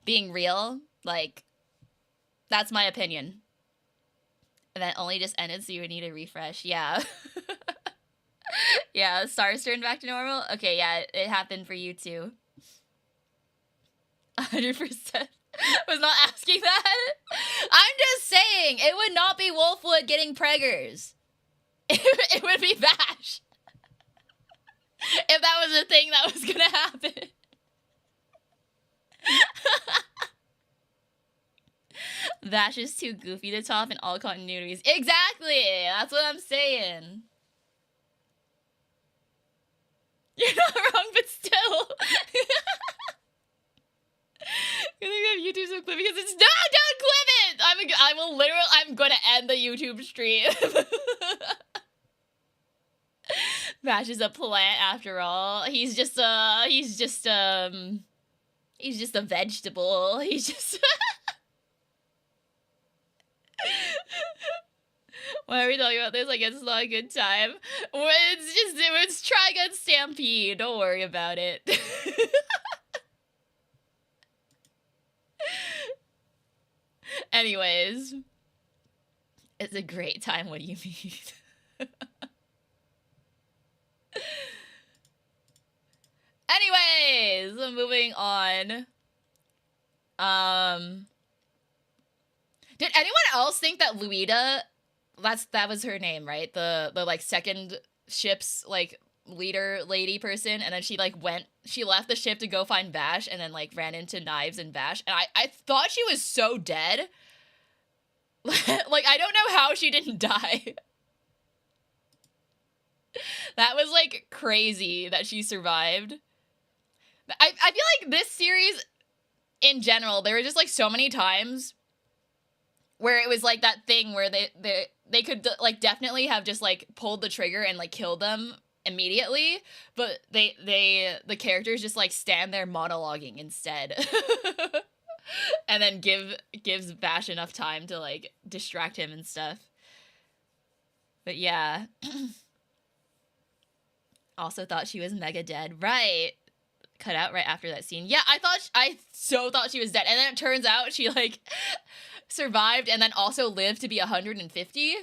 Being real, like, that's my opinion. And that only just ended, so you would need a refresh. Yeah. Yeah, stars turned back to normal? Okay, yeah, it happened for you too. 100%. Was not asking that. I'm just saying, it would not be Wolfwood getting preggers. It would be Vash. If that was a thing that was gonna happen. Vash is too goofy to top in all continuities. Exactly! That's what I'm saying. You're not wrong, but still. You think that YouTube's so clip because it's no, don't clip it! I'm gonna end the YouTube stream. Vash is a plant after all. He's just a vegetable. He's just Why are we talking about this? I guess it's not a good time. It's Trigun Stampede. Don't worry about it. Anyways. It's a great time. What do you mean? Anyways, moving on. Did anyone else think that Luida, that was her name, right? The like second ship's like leader lady person, and then she like she left the ship to go find Vash, and then like ran into Knives and Vash, and I thought she was so dead. Like, I don't know how she didn't die. That was like crazy that she survived. I feel like this series in general, there were just like so many times where it was like that thing where they could like definitely have just like pulled the trigger and like killed them immediately, but the characters just like stand there monologuing instead. And then gives Vash enough time to like distract him and stuff. But yeah. Also thought she was mega dead. Right. Cut out right after that scene. Yeah, I so thought she was dead. And then it turns out she like survived and then also lived to be 150.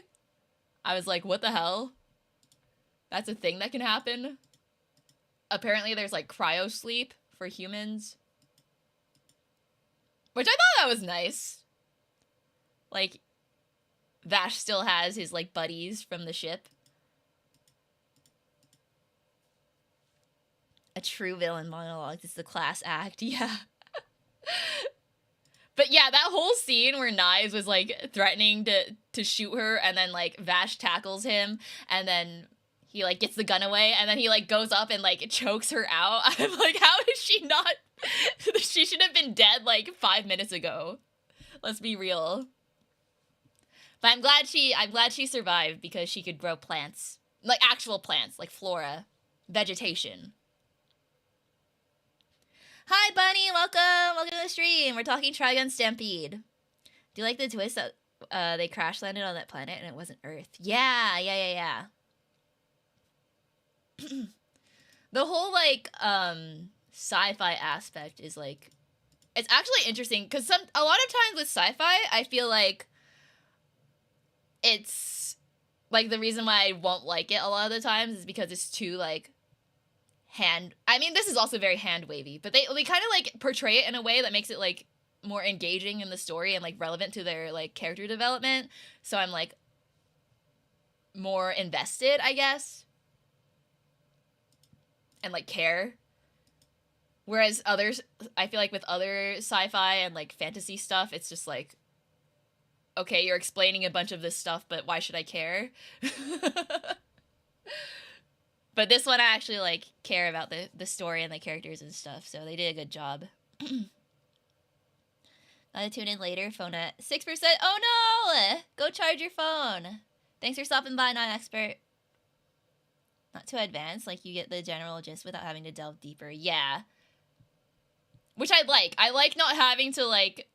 I was like, what the hell? That's a thing that can happen. Apparently there's like cryo sleep for humans. Which I thought that was nice. Like, Vash still has his like buddies from the ship. A true villain monologue. It's the class act. Yeah. But yeah, that whole scene where Knives was like threatening to shoot her, and then like Vash tackles him, and then he like gets the gun away, and then he like goes up and like chokes her out. I'm like, how is she not? She should have been dead like 5 minutes ago. Let's be real. But I'm glad she survived because she could grow plants, like actual plants, like flora, vegetation. Hi, Bunny. Welcome to the stream. We're talking Trigun Stampede. Do you like the twist that they crash landed on that planet and it wasn't Earth? Yeah. The whole like sci-fi aspect is like, it's actually interesting because a lot of times with sci-fi, I feel like it's like the reason why I won't like it a lot of the times is because it's too like I mean, this is also very hand wavy, but they kind of like portray it in a way that makes it like more engaging in the story and like relevant to their like character development. So I'm like more invested, I guess, and like care. Whereas others, I feel like with other sci-fi and like fantasy stuff, it's just like, okay, you're explaining a bunch of this stuff, but why should I care? But this one, I actually like care about the story and the characters and stuff, so they did a good job. Gotta tune in later. Phone at 6%. Oh no! Go charge your phone. Thanks for stopping by, non-expert. Not too advanced, like you get the general gist without having to delve deeper. Yeah. Which I like. I like not having to like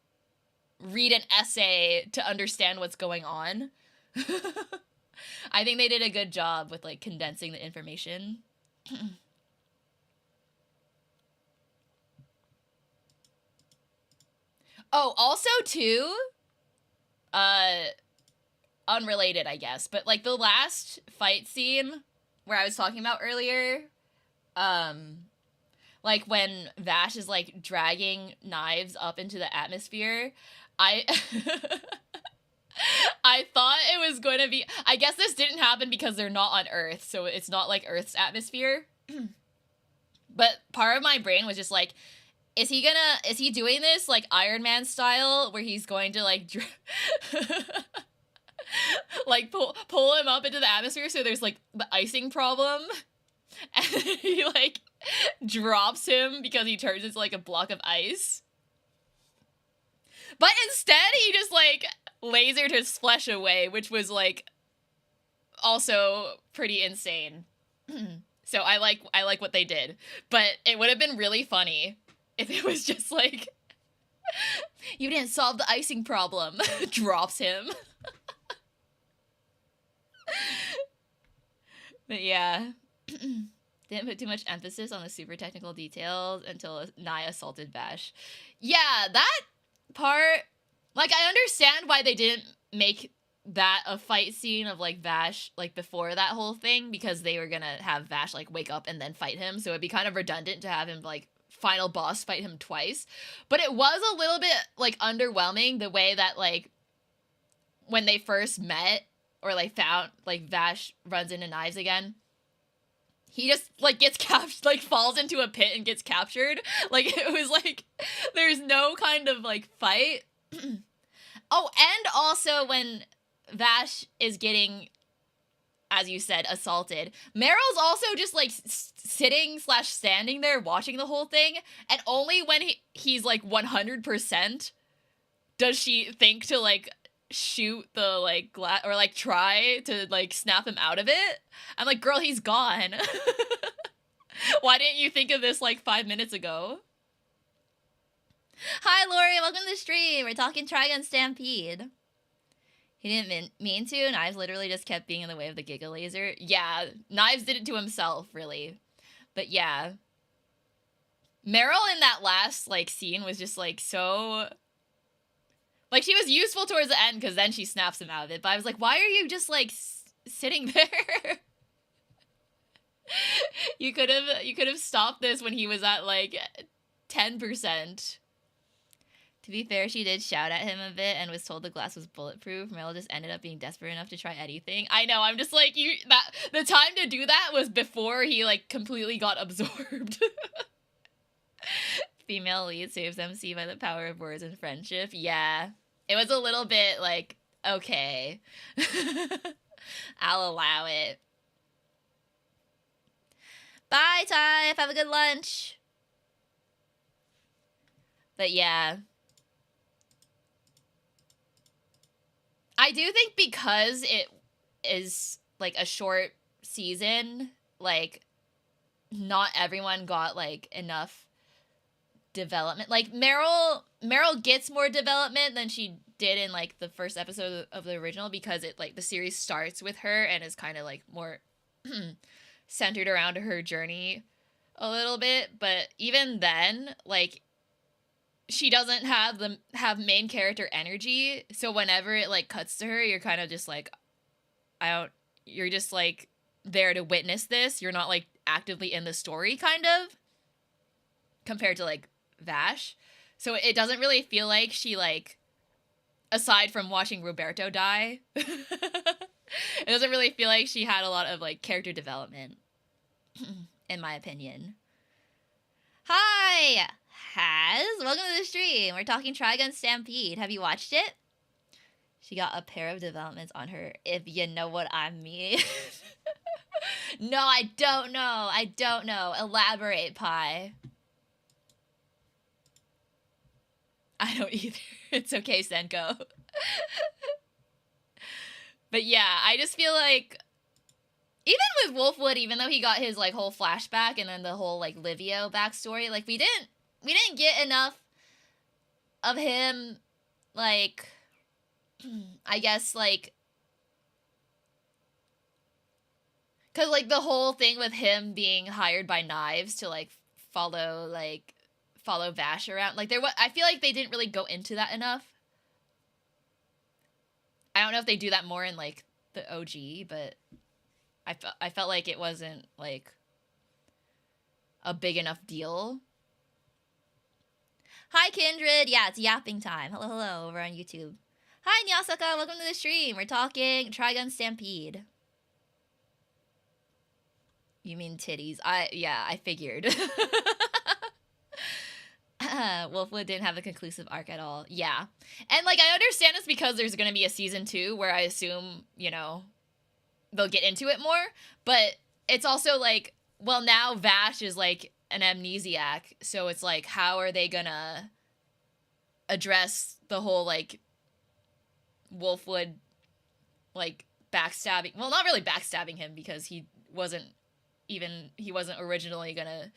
read an essay to understand what's going on. I think they did a good job with like condensing the information. Oh, also too, unrelated, I guess, but like the last fight scene where I was talking about earlier, like when Vash is like dragging Knives up into the atmosphere, I I thought it was going to be, I guess this didn't happen because they're not on Earth, so it's not like Earth's atmosphere. But part of my brain was just like, is he doing this like Iron Man style where he's going to like like pull him up into the atmosphere so there's like the icing problem, and he like drops him because he turns into like a block of ice. But instead he just like lasered his flesh away, which was like also pretty insane. So I like what they did, but it would have been really funny if it was just like, you didn't solve the icing problem. Drops him. But yeah. Didn't put too much emphasis on the super technical details until Nye assaulted Vash. Yeah, that part, like, I understand why they didn't make that a fight scene of like Vash like before that whole thing, because they were gonna have Vash like wake up and then fight him, so it'd be kind of redundant to have him like final boss fight him twice. But it was a little bit like underwhelming the way that like when they first met or like found like Vash runs into Knives again, he just like gets captured, like falls into a pit and gets captured. Like it was like there's no kind of like fight. Oh, and also when Vash is getting, as you said, assaulted, Meryl's also just like sitting / standing there watching the whole thing, and only when he's like 100% does she think to like shoot the like or like try to like snap him out of it. I'm like, girl, he's gone. Why didn't you think of this like 5 minutes ago? Hi Lori, welcome to the stream. We're talking Trigun Stampede. He didn't mean to. Knives literally just kept being in the way of the Giga Laser. Yeah, Knives did it to himself, really. But yeah. Meryl in that last, like, scene was just, like, so... Like, she was useful towards the end, because then she snaps him out of it. But I was like, why are you just, like, sitting there? You could have stopped this when he was at, like, 10%. To be fair, she did shout at him a bit and was told the glass was bulletproof. Meryl just ended up being desperate enough to try anything. I know, I'm just like, the time to do that was before he, like, completely got absorbed. Female lead saves MC by the power of words and friendship. Yeah. It was a little bit, like, okay. I'll allow it. Bye, Ty. Have a good lunch. But yeah. I do think because it is, like, a short season, like, not everyone got, like, enough development. Like, Meryl gets more development than she did in, like, the first episode of the original, because it, like, the series starts with her and is kind of, like, more centered around her journey a little bit. But even then, like, she doesn't have main character energy, so whenever it, like, cuts to her, you're kind of just like, you're just, like, there to witness this. You're not, like, actively in the story, kind of, compared to, like, Vash. So it doesn't really feel like she, like, aside from watching Roberto die, it doesn't really feel like she had a lot of, like, character development, in my opinion. Hi! Welcome to the stream. We're talking Trigun Stampede. Have you watched it? She got a pair of developments on her, if you know what I mean. No, I don't know. Elaborate, Pie. I don't either. It's okay, Senko. But yeah, I just feel like, even with Wolfwood, even though he got his, like, whole flashback and then the whole, like, Livio backstory, like, we didn't get enough of him, like, I guess, like, because, like, the whole thing with him being hired by Knives to, like, follow Vash around, like, I feel like they didn't really go into that enough. I don't know if they do that more in, like, the OG, but I felt like it wasn't, like, a big enough deal. Hi, Kindred. Yeah, it's yapping time. Hello, over on YouTube. Hi, Nyasaka. Welcome to the stream. We're talking Trigun Stampede. You mean titties? Yeah, I figured. Wolfwood didn't have a conclusive arc at all. Yeah. And, like, I understand it's because there's going to be a season 2 where I assume, you know, they'll get into it more. But it's also, like, well, now Vash is, like, an amnesiac, so it's like, how are they gonna address the whole, like, Wolfwood, like, backstabbing, well, not really backstabbing him, because he wasn't originally gonna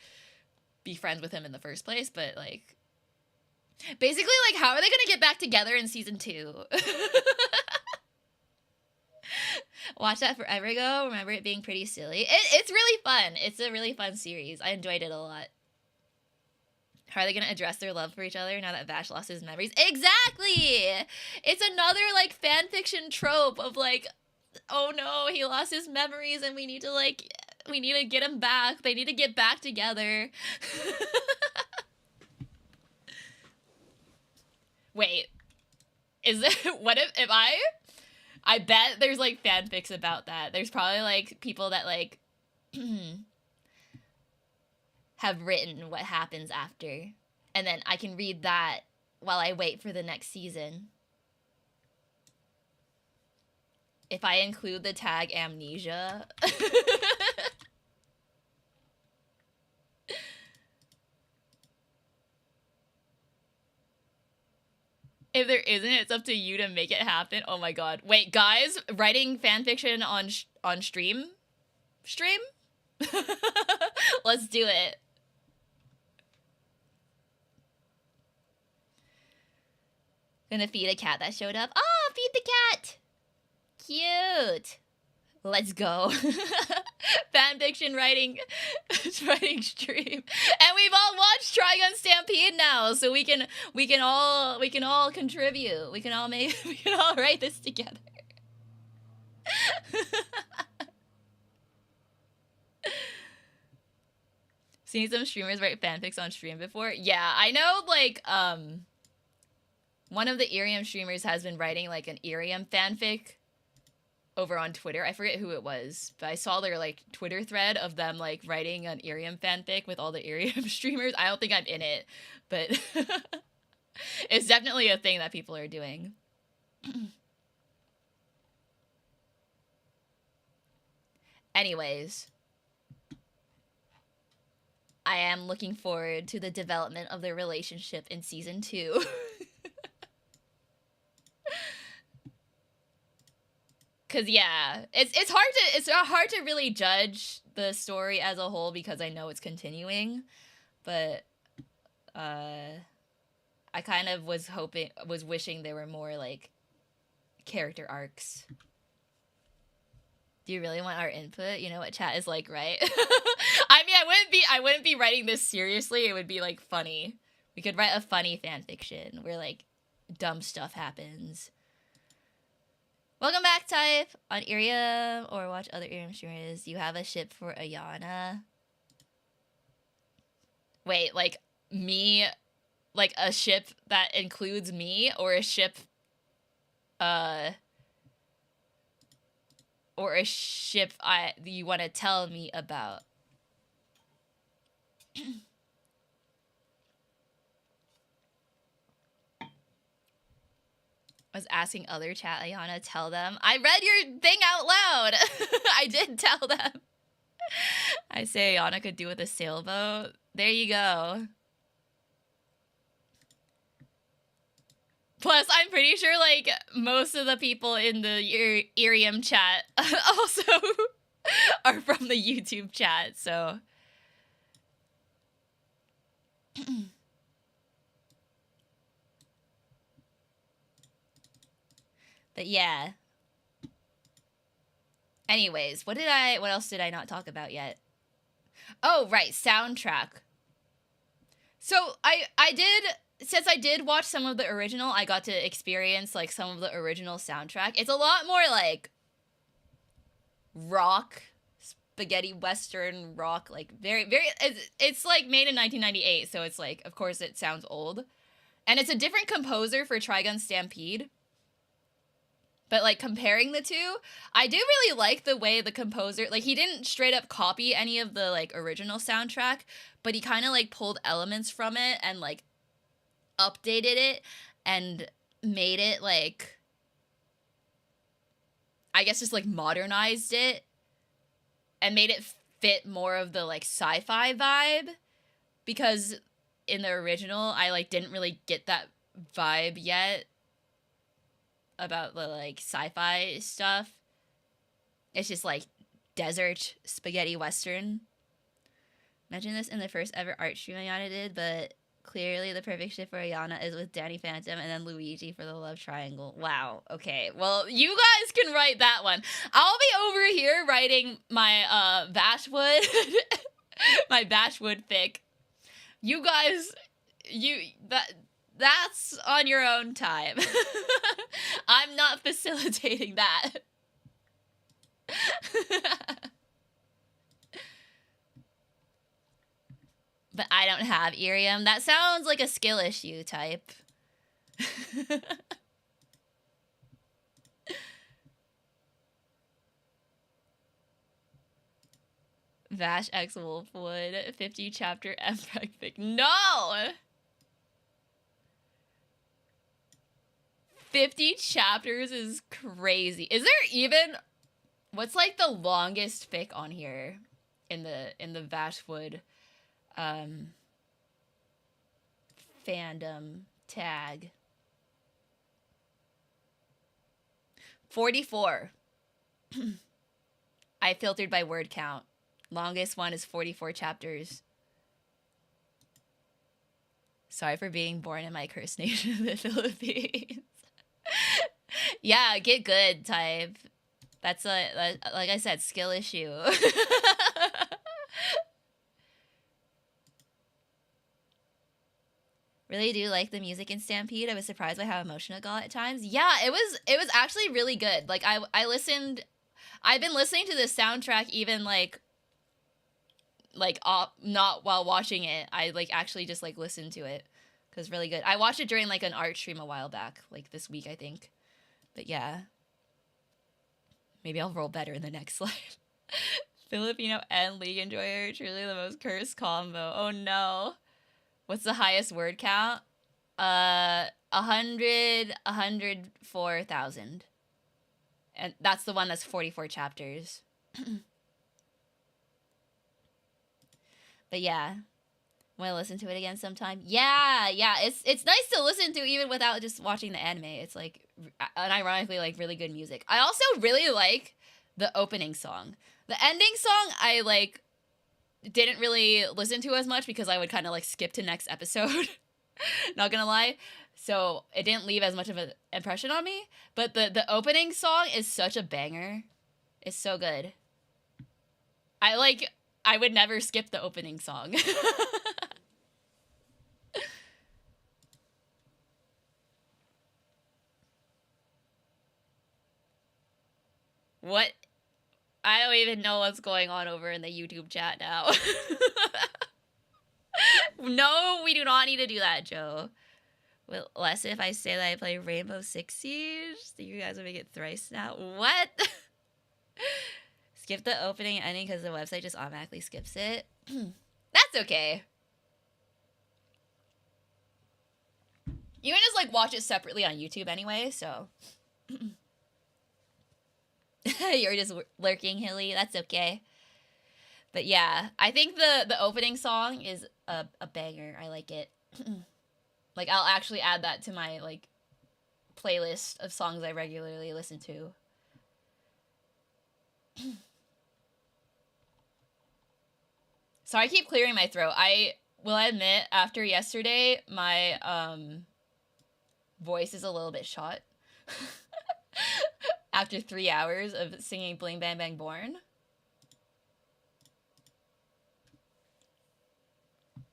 be friends with him in the first place, but, like, basically, like, how are they gonna get back together in season 2? Watch that forever ago. Remember it being pretty silly. It's really fun. It's a really fun series. I enjoyed it a lot. How are they going to address their love for each other now that Vash lost his memories? Exactly! It's another, like, fanfiction trope of, like, oh no, he lost his memories and we need to get him back. They need to get back together. Wait. Is it, what if I bet there's, like, fanfics about that. There's probably, like, people that, like, have written what happens after. And then I can read that while I wait for the next season. If I include the tag amnesia. If there isn't, it's up to you to make it happen. Oh my god. Wait, guys, writing fanfiction on stream? Stream? Let's do it. Gonna feed a cat that showed up. Oh, feed the cat! Cute! Let's go. Fanfiction writing stream. And we've all watched Trigun Stampede now, so we can all contribute. We can all write this together. Seen some streamers write fanfics on stream before? Yeah, I know, like, one of the Irium streamers has been writing, like, an Irium fanfic over on Twitter. I forget who it was, but I saw their, like, Twitter thread of them, like, writing an Irium fanfic with all the Irium streamers. I don't think I'm in it, but it's definitely a thing that people are doing. Anyways, I am looking forward to the development of their relationship in season 2. Cause yeah, it's hard to really judge the story as a whole because I know it's continuing, but I kind of was wishing there were more like character arcs. Do you really want our input? You know what chat is like, right? I mean, I wouldn't be writing this seriously. It would be like funny. We could write a funny fan fiction where like dumb stuff happens. Welcome back, Type. On Irium or watch other Irium streamers. You have a ship for Ayana. Wait, like me, like a ship that includes me, or a ship, you want to tell me about? I was asking other chat, Ayana, tell them. I read your thing out loud. I did tell them. I say Ayana could do with a sailboat. There you go. Plus, I'm pretty sure, like, most of the people in the Irium chat also are from the YouTube chat, so... But yeah. Anyways, what else did I not talk about yet? Oh, right, soundtrack. So since I did watch some of the original, I got to experience like some of the original soundtrack. It's a lot more like rock, spaghetti western rock, like very, very, it's like made in 1998, so it's like, of course it sounds old. And it's a different composer for Trigun Stampede. But, like, comparing the two, I do really like the way the composer... Like, he didn't straight up copy any of the, like, original soundtrack, but he kind of, like, pulled elements from it and, like, updated it and made it, like... I guess just, like, modernized it and made it fit more of the, like, sci-fi vibe. Because in the original, I, like, didn't really get that vibe yet. About the, like, sci-fi stuff. It's just, like, desert spaghetti western. Imagine this in the first ever art stream Ayana did, but clearly the perfect ship for Ayana is with Danny Phantom and then Luigi for the love triangle. Wow. Okay. Well, you guys can write that one. I'll be over here writing my, Bashwood, my Bashwood fic. You guys, that's on your own time. I'm not facilitating that. But I don't have Irium. That sounds like a skill issue, Type. Vash X Wolfwood 50 chapter MPEG fic. No! 50 chapters is crazy. Is there even what's like the longest fic on here in the Vashwood fandom tag? 44. I filtered by word count. Longest one is 44 chapters. Sorry for being born in my cursed nation of the Philippines. Yeah, get good type. That's like I said, skill issue. Really do like the music in Stampede. I was surprised by how emotional it got at times. Yeah, it was actually really good. Like I've been listening to this soundtrack even like not while watching it. I like actually just like listened to it because really good. I watched it during like an art stream a while back, like this week I think. But yeah, maybe I'll roll better in the next life. Filipino and League enjoyer, truly the most cursed combo. Oh no. What's the highest word count? 104,000. And that's the one that's 44 chapters. But yeah, want to listen to it again sometime? Yeah, it's nice to listen to even without just watching the anime. It's like unironically like really good music. I also really like the opening song. The ending song I like didn't really listen to as much because I would kind of like skip to next episode. Not gonna lie. So it didn't leave as much of an impression on me. But the opening song is such a banger. It's so good. I would never skip the opening song. What? I don't even know what's going on over in the YouTube chat now. No, we do not need to do that, Joe. Well, less if I say that I play Rainbow Six Siege. So you guys will make it thrice now. What? Skip the opening and ending because the website just automatically skips it. That's okay. You can just like watch it separately on YouTube anyway, so. You're just lurking, Hilly. That's okay. But yeah, I think the opening song is a banger. I like it. Like, I'll actually add that to my, like, playlist of songs I regularly listen to. Sorry, I keep clearing my throat. I will admit, after yesterday, my voice is a little bit shot. After 3 hours of singing Bling Bang Bang Born.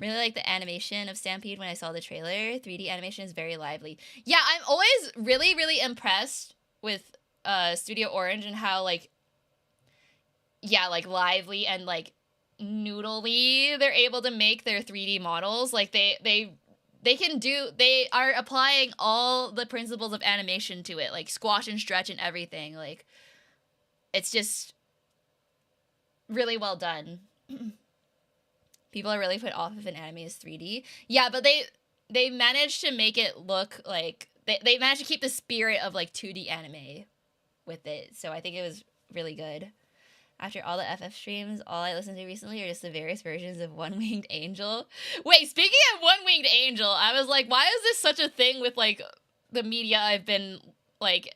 Really like the animation of Stampede when I saw the trailer. 3D animation is very lively. Yeah, I'm always really, really impressed with Studio Orange and how, like, yeah, like, lively and, like, noodly they're able to make their 3D models. Like, they are applying all the principles of animation to it, like squash and stretch and everything. Like, it's just really well done. People are really put off if an anime is 3D. Yeah, but they managed to make it look like they managed to keep the spirit of like 2D anime with it. So I think it was really good. After all the FF streams, all I listened to recently are just the various versions of One Winged Angel. Wait, speaking of One Winged Angel, I was like, why is this such a thing with, like, the media I've been, like,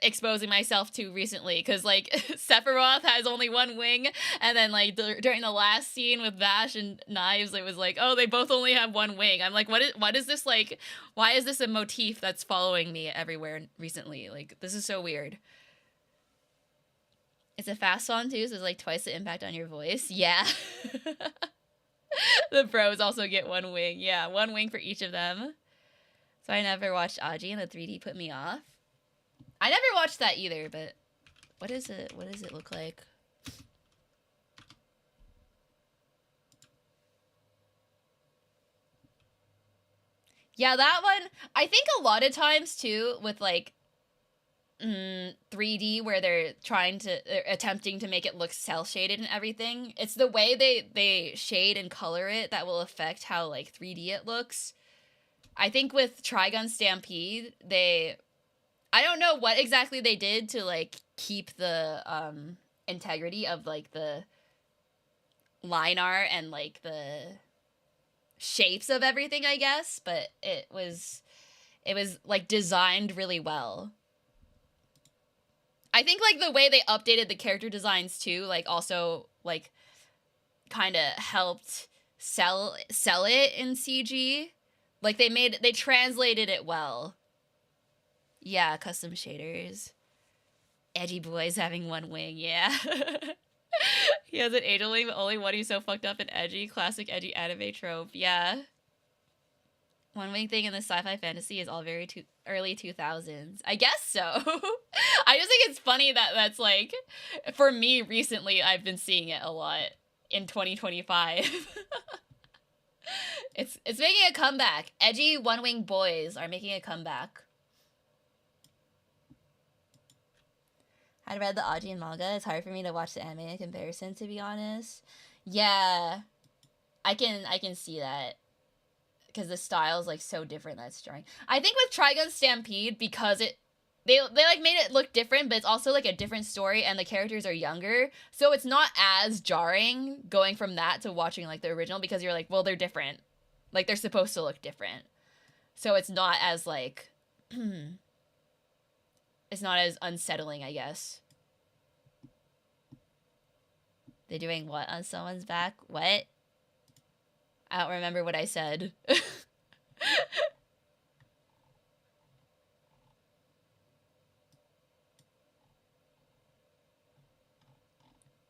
exposing myself to recently? Because, like, Sephiroth has only one wing, and then, like, during the last scene with Vash and Knives, it was like, oh, they both only have one wing. I'm like, what is this, like, why is this a motif that's following me everywhere recently? Like, this is so weird. It's a fast song too, so it's like twice the impact on your voice. Yeah. The bros also get one wing. Yeah, one wing for each of them. So I never watched Aji, and the 3D put me off. I never watched that either, but what is it? What does it look like? Yeah, that one, I think a lot of times too with like 3D where they're attempting to make it look cell shaded and everything. It's the way they shade and color it that will affect how like 3D it looks. I think with Trigun Stampede, I don't know what exactly they did to like keep the integrity of like the line art and like the shapes of everything, I guess, but it was like designed really well. I think like the way they updated the character designs too, like also like kind of helped sell it in CG. Like they translated it well. Yeah, custom shaders. Edgy boys having one wing, yeah. He has an angel wing, but only one who's so fucked up and edgy. Classic edgy anime trope, yeah. One wing thing in the sci-fi fantasy is all very early 2000s. I guess so. I just think it's funny that that's like, for me recently, I've been seeing it a lot in 2025. It's making a comeback. Edgy one-wing boys are making a comeback. I'd read the Ajin manga. It's hard for me to watch the anime in comparison, to be honest. Yeah, I can see that. Because the style is like so different that's jarring. I think with Trigun Stampede, because they like made it look different, but it's also like a different story and the characters are younger, so it's not as jarring going from that to watching like the original, because you're like, well, they're different, like they're supposed to look different, so it's not as like it's not as unsettling, I guess. They're doing what on someone's back? What? I don't remember what I said.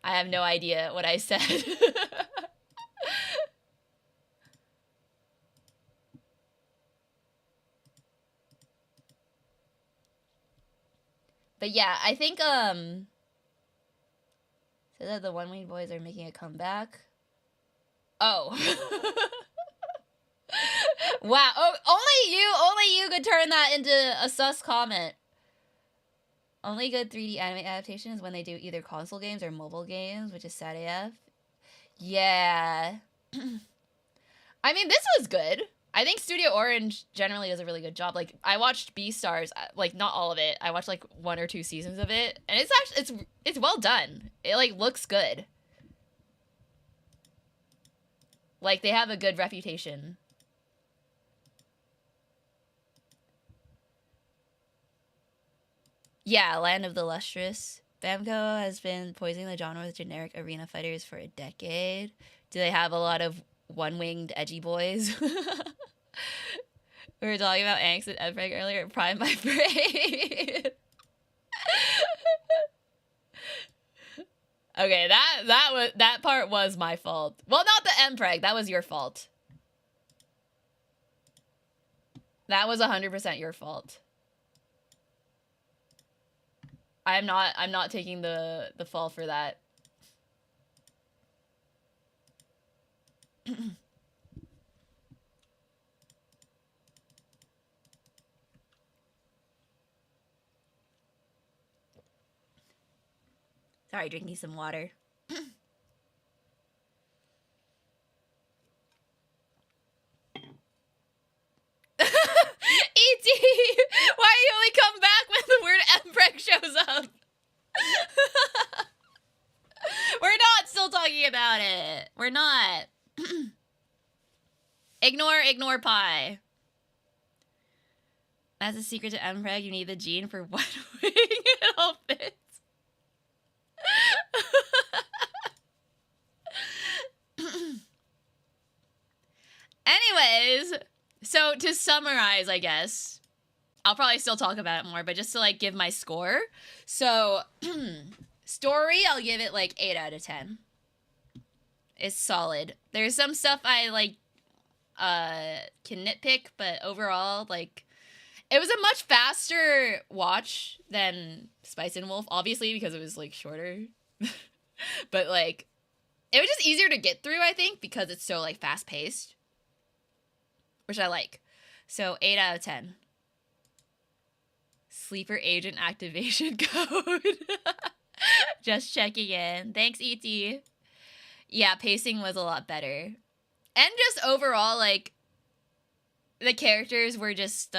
I have no idea what I said. But yeah, I think so that the one-winged boys are making a comeback. Oh. Wow. Oh, only you could turn that into a sus comment. Only good 3D anime adaptation is when they do either console games or mobile games, which is sad AF. Yeah. I mean, this was good. I think Studio Orange generally does a really good job. Like, I watched Beastars, like, not all of it. I watched, like, 1 or 2 seasons of it. And it's actually, it's well done. It, like, looks good. Like, they have a good reputation. Yeah, Land of the Lustrous. Bamco has been poisoning the genre with generic arena fighters for a decade. Do they have a lot of one-winged edgy boys? We were talking about angst and Edbreg earlier. It primed my brain. Okay, that part was my fault. Well, not the Mpreg. That was your fault. That was 100% your fault. I'm not taking the fall for that. Sorry, drinking some water. E.T., why do you only come back when the word Mpreg shows up? We're not still talking about it. We're not. Ignore pie. That's a secret to Mpreg. You need the gene for one wing. It all fits. Anyways, so to summarize, I guess, I'll probably still talk about it more, but just to like give my score. So, story, I'll give it like 8 out of 10. It's solid. There's some stuff I like can nitpick, but overall, like, it was a much faster watch than Spice and Wolf, obviously, because it was like shorter. But like, it was just easier to get through, I think, because it's so like fast paced, which I like. So 8 out of 10. sleeper agent activation code. Just checking in. Thanks, ET. Yeah, pacing was a lot better. And just overall, like, the characters were just,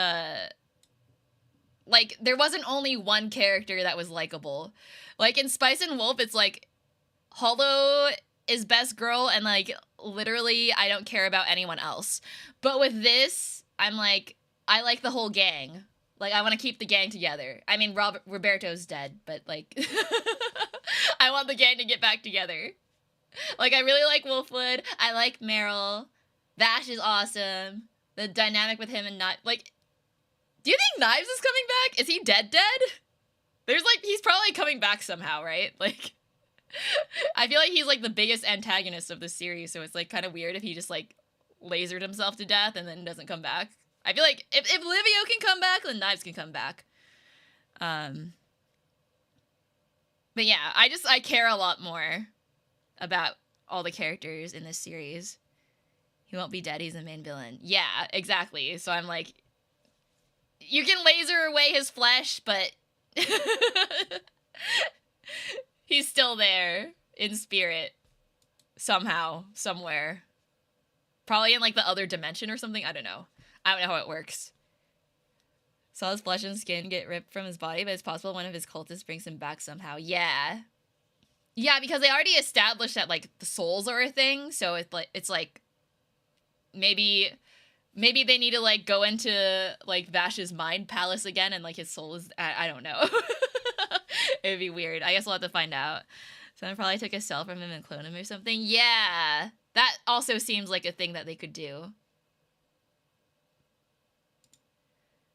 like, there wasn't only one character that was likable. Like, in Spice and Wolf, it's like, Hollow is best girl, and, like, literally, I don't care about anyone else. But with this, I'm like, I like the whole gang. Like, I want to keep the gang together. I mean, Roberto's dead, but, like, I want the gang to get back together. Like, I really like Wolfwood. I like Meryl. Vash is awesome. The dynamic with him and not, like, do you think Knives is coming back? Is he dead? There's, like, he's probably coming back somehow, right? Like, I feel like he's, like, the biggest antagonist of the series, so it's, like, kind of weird if he just, like, lasered himself to death and then doesn't come back. I feel like if Livio can come back, then Knives can come back. But yeah, I care a lot more about all the characters in this series. He won't be dead, he's the main villain. Yeah, exactly. So I'm like, you can laser away his flesh, but he's still there in spirit. Somehow, somewhere. Probably in, like, the other dimension or something. I don't know how it works. Saw his flesh and skin get ripped from his body, but it's possible one of his cultists brings him back somehow. Yeah. Yeah, because they already established that, like, the souls are a thing, so it's like maybe they need to, like, go into, like, Vash's mind palace again and, like, his soul is... I don't know. It'd be weird. I guess we'll have to find out. Someone probably took a cell from him and cloned him or something. Yeah! That also seems like a thing that they could do.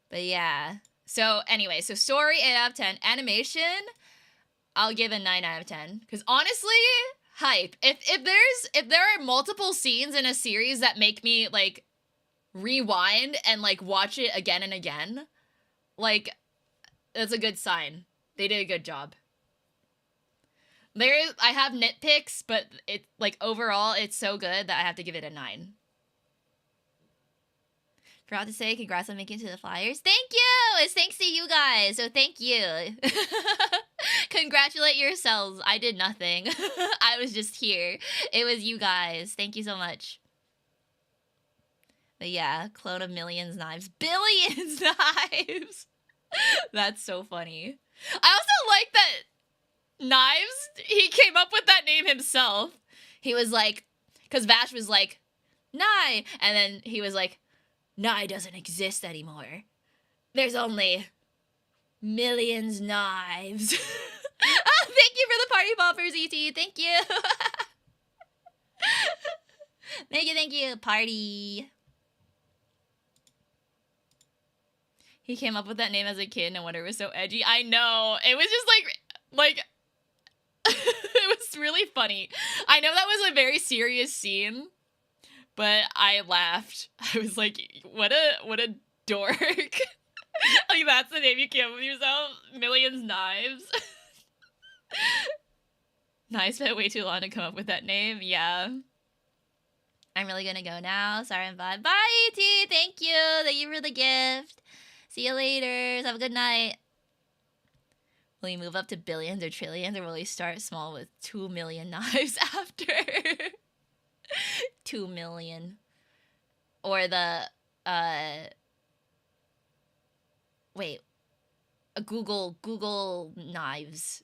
But yeah. So anyway, so story 8 out of 10. Animation, I'll give a 9 out of 10. Because honestly, hype. If there are multiple scenes in a series that make me, like, rewind and, like, watch it again and again, like, that's a good sign. They did a good job. I have nitpicks, but it, like, overall, it's so good that I have to give it a 9. Forgot to say, congrats on making it to the Flyers. Thank you! It's thanks to you guys, so thank you. Congratulate yourselves. I did nothing. I was just here. It was you guys. Thank you so much. But yeah, clone of millions knives. Billions knives! That's so funny. I also like that Knives, he came up with that name himself. He was like, because Vash was like, Nye, and then he was like, Nye doesn't exist anymore. There's only millions knives. Oh, thank you for the party poppers, ET. Thank you. Thank you. Party. He came up with that name as a kid, no wonder it was so edgy. I know. It was just like it was really funny. I know that was a very serious scene, but I laughed. I was like, what a dork. Like, that's the name you came up with yourself? Millions knives. Knives spent way too long to come up with that name. Yeah. I'm really gonna go now. Sorry, I'm bye. Bye, ET. Thank you. Thank you for the gift. See you later. Have a good night. Will you move up to billions or trillions, or will you start small with 2 million knives after? 2 million. Or the, wait. Google knives.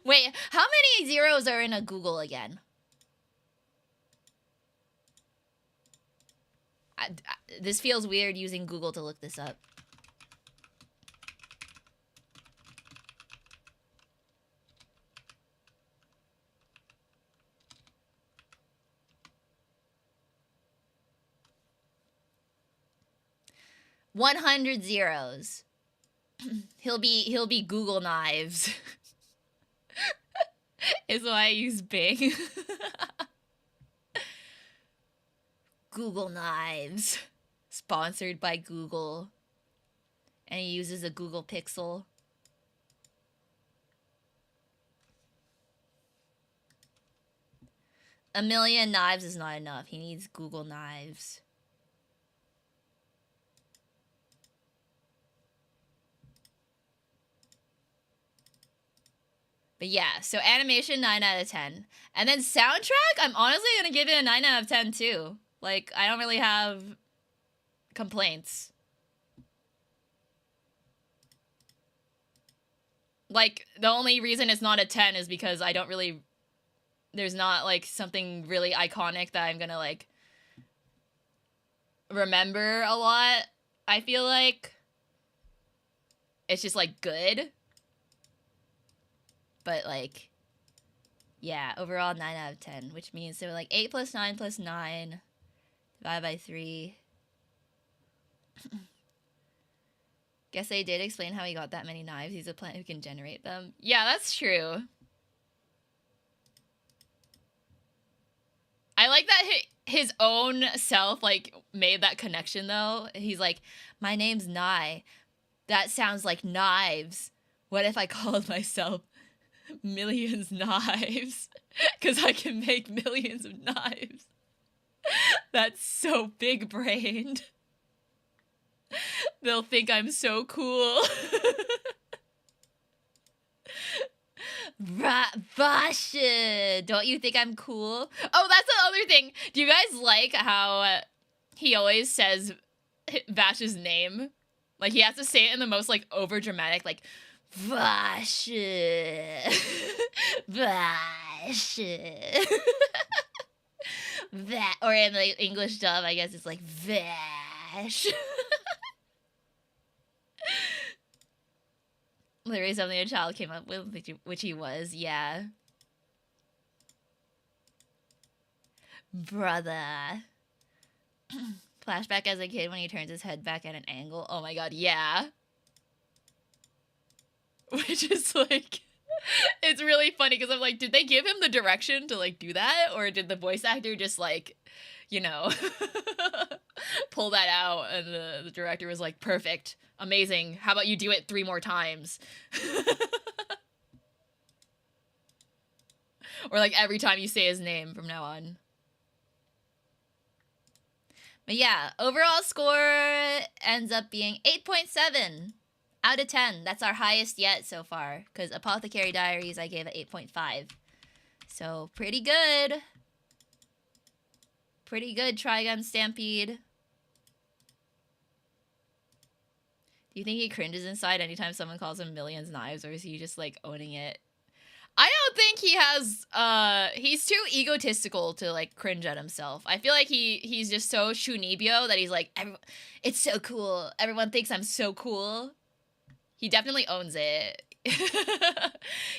Wait, how many zeros are in a Google again? This feels weird using Google to look this up. $100 zeros. He'll be Google knives. Is why I use Bing. Google knives. Sponsored by Google. And he uses a Google Pixel. A million knives is not enough. He needs Google knives. But yeah, so animation 9 out of 10. And then soundtrack, I'm honestly gonna give it a 9 out of 10 too. Like, I don't really have complaints. Like, the only reason it's not a 10 is because I don't really, there's not like something really iconic that I'm gonna like remember a lot. I feel like it's just like good. But like, yeah, overall 9 out of 10, which means so like 8 plus 9 plus 9 divided by 3. Guess they did explain how he got that many knives. He's a plant who can generate them. Yeah, that's true. I like that his own self like made that connection though. He's like, my name's Nye. That sounds like knives. What if I called myself Millions Knives? Because I can make millions of knives. That's so big brained. They'll think I'm so cool. Basha, don't you think I'm cool? Oh, that's the other thing. Do you guys like how he always says Vash's name? Like, he has to say it in the most, like, over-dramatic, like, Vasha. Vasha. Or in the English dub, I guess it's like, Vash. Literally something a child came up with, which he was, yeah. Brother. Flashback as a kid when he turns his head back at an angle. Oh my god, yeah. Which is like, it's really funny because I'm like, did they give him the direction to like do that? Or did the voice actor just like, you know, pull that out and the director was like, perfect, amazing. How about you do it 3 more times? Or like every time you say his name from now on. But yeah, overall score ends up being 8.7 out of 10. That's our highest yet so far. Because Apothecary Diaries I gave it 8.5. So pretty good. Pretty good, Trigun Stampede. Do you think he cringes inside anytime someone calls him Millions Knives, or is he just like owning it? I don't think he has, he's too egotistical to like cringe at himself. I feel like he's just so shunibyo that he's like, it's so cool. Everyone thinks I'm so cool. He definitely owns it.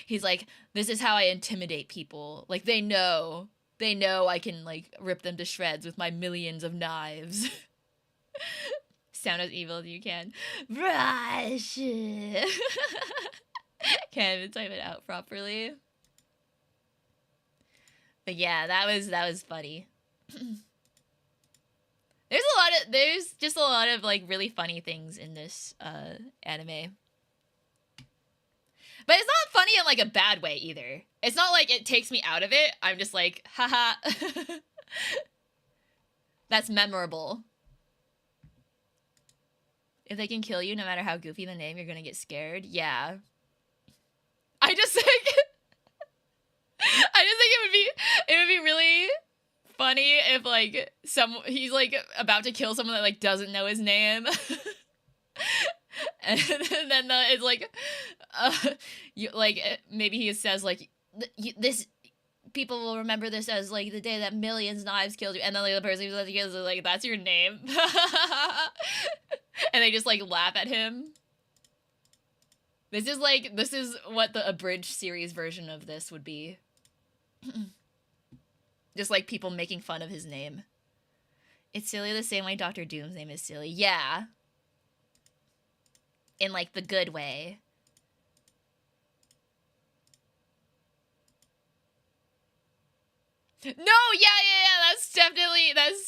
He's like, this is how I intimidate people. Like, they know I can like rip them to shreds with my millions of knives. Sound as evil as you can. Brush. Can't even type it out properly. But yeah, that was funny. There's just a lot of like really funny things in this anime. But it's not funny in like a bad way either. It's not like it takes me out of it. I'm just like, haha. That's memorable. If they can kill you no matter how goofy the name, you're gonna get scared. Yeah. I just think it would be really funny if like he's like about to kill someone that like doesn't know his name. And then it's like maybe he says like this, people will remember this as like the day that Millions Knives killed you, and then like the person who's like, that's your name. And they just like laugh at him. This is what the abridged series version of this would be. Just like people making fun of his name. It's silly the same way Dr. Doom's name is silly. Yeah. In like the good way. No, yeah. That's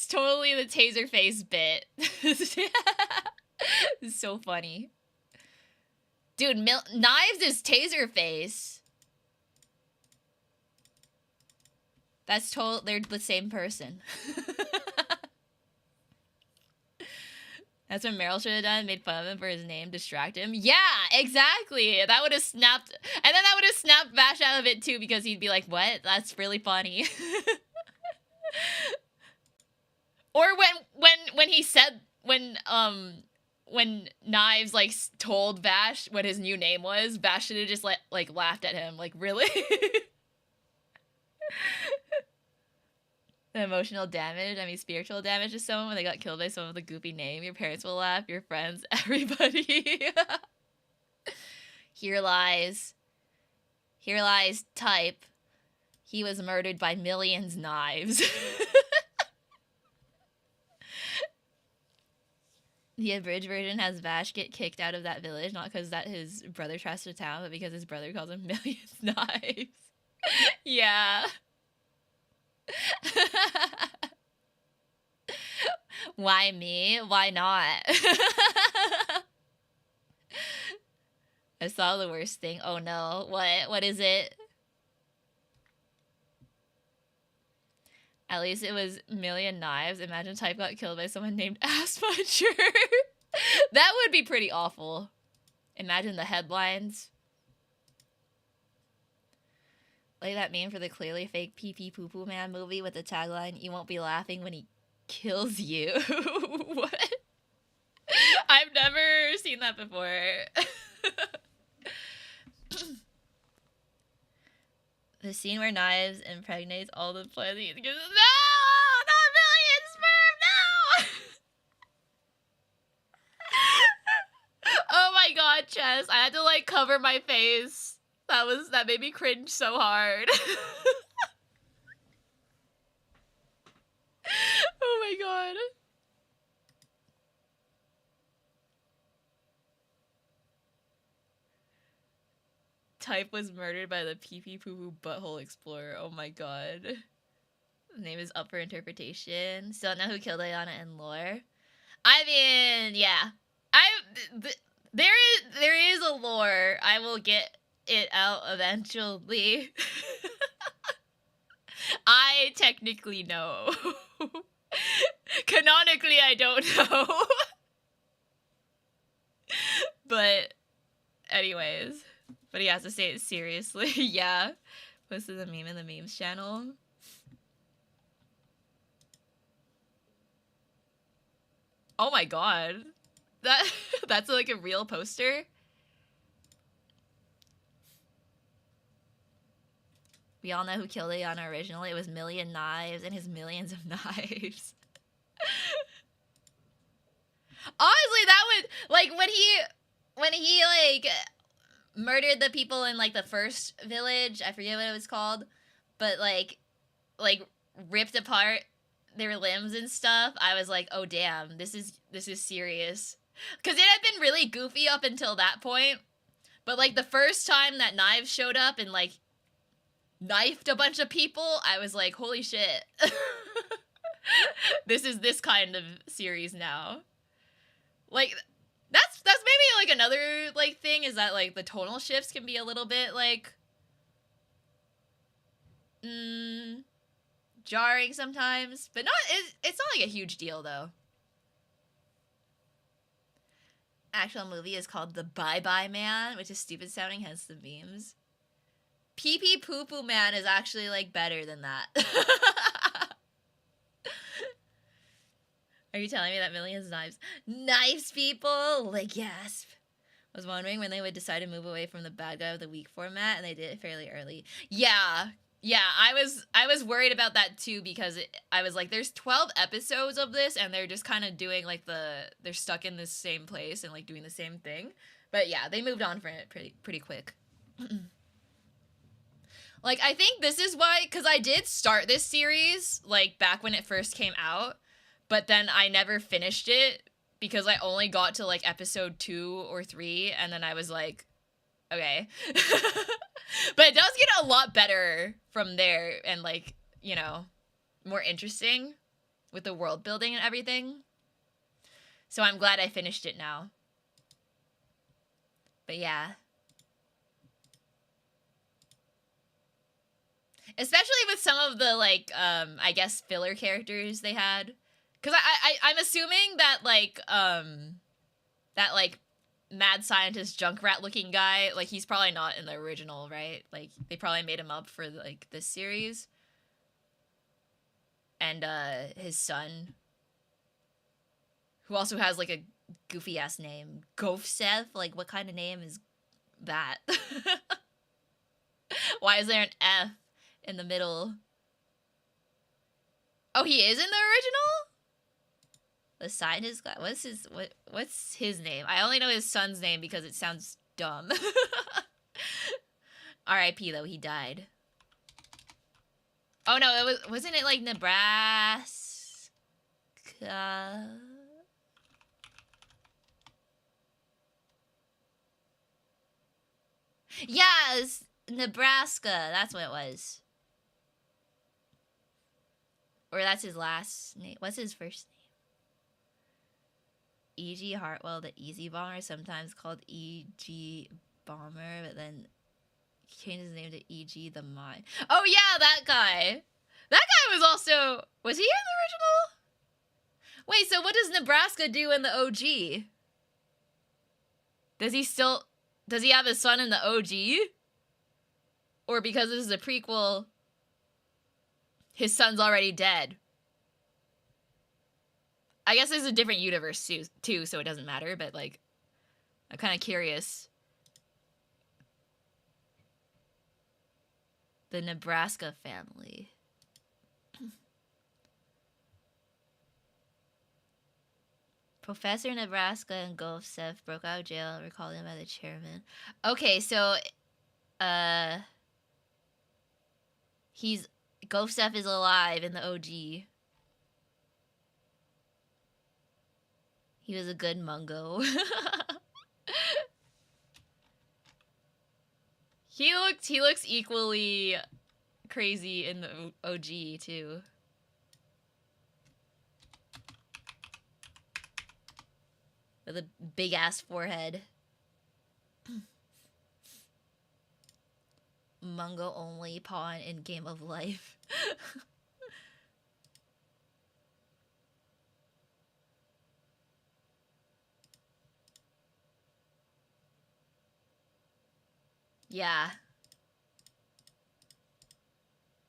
totally the Taserface bit. It's so funny. Dude, Knives is Taserface. They're the same person. That's what Meryl should have done, made fun of him for his name, distract him. Yeah, exactly. That would have snapped, and then that would have snapped Vash out of it too, because he'd be like, "What? That's really funny." Or when he said when Knives like told Vash what his new name was, Vash should have just like laughed at him, like, really. The emotional damage, I mean spiritual damage to someone when they got killed by someone with a goofy name. Your parents will laugh, your friends, everybody. Here lies type. He was murdered by millions knives. The abridged version has Vash get kicked out of that village, not because that his brother trashed the town, but because his brother calls him millions knives. Yeah. Why me? Why not? I saw the worst thing. Oh no. What is it? At least it was million knives. Imagine Type got killed by someone named Ass Puncher. That would be pretty awful. Imagine the headlines. Like that meme for the clearly fake pee pee poo poo man movie with the tagline, "You won't be laughing when he kills you." What? I've never seen that before. The scene where Knives impregnates all the players. No! Not million sperm! No! Oh my god, Chess. I had to like cover my face. That made me cringe so hard. Oh my god. Type was murdered by the pee pee poo poo butthole explorer. Oh my god. The name is up for interpretation. Still don't know who killed Ayana and lore. I mean, yeah. There is a lore. I will get it out eventually. I technically know. Canonically, I don't know. But anyways. But he has to say it seriously. Yeah. Posted the meme in the memes channel. Oh my god. That's like a real poster? We all know who killed Ayana originally. It was Million Knives and his millions of knives. Honestly, that would, like, when he like murdered the people in like the first village, I forget what it was called, but like ripped apart their limbs and stuff, I was like, oh damn, this is serious. Because it had been really goofy up until that point, but like the first time that Knives showed up and like knifed a bunch of people, I was like, holy shit. This is this kind of series now. Like, that's maybe like another like thing, is that like the tonal shifts can be a little bit like jarring sometimes, but it's not like a huge deal though. Actual movie is called The Bye Bye Man, which is stupid sounding, hence the memes. Pee Pee Poo Poo Man is actually like better than that. Are you telling me that millions of knives people? Like, yes. I was wondering when they would decide to move away from the bad guy of the week format, and they did it fairly early. Yeah, I was worried about that too, because I was like, there's 12 episodes of this, and they're just kind of doing like they're stuck in the same place and like doing the same thing. But yeah, they moved on from it pretty quick. Like, I think this is why, because I did start this series like back when it first came out, but then I never finished it because I only got to like episode 2 or 3, and then I was like, okay. But it does get a lot better from there, and like, you know, more interesting with the world building and everything. So I'm glad I finished it now. But yeah. Especially with some of the like I guess filler characters they had, Because I'm assuming that, like, mad scientist Junkrat looking guy, like, he's probably not in the original, right? Like, they probably made him up for, like, this series. And, his son, who also has, like, a goofy-ass name. Gofseth? Like, what kind of name is that? Why is there an F in the middle? Oh, he is in the original? The scientist guy? What's his name? I only know his son's name because it sounds dumb. R.I.P. though, he died. Oh no, wasn't it like Nebraska? Yeah, it's Nebraska. That's what it was. Or that's his last name. What's his first name? E.G. Hartwell, the Easy Bomber, sometimes called E.G. Bomber, but then changed his name to E.G. the Mind. Oh yeah, that guy. That guy was also... Was he in the original? Wait, so what does Nebraska do in the OG? Does he have his son in the OG? Or because this is a prequel, his son's already dead? I guess there's a different universe too, so it doesn't matter, but, like, I'm kind of curious. The Nebraska family. Professor Nebraska and Gofseth broke out of jail, recalled him by the chairman. Okay, so, Gofseth is alive in the OG. He was a good Mungo. He looks equally crazy in the OG too. With a big ass forehead. Mungo only pawn in Game of Life. Yeah.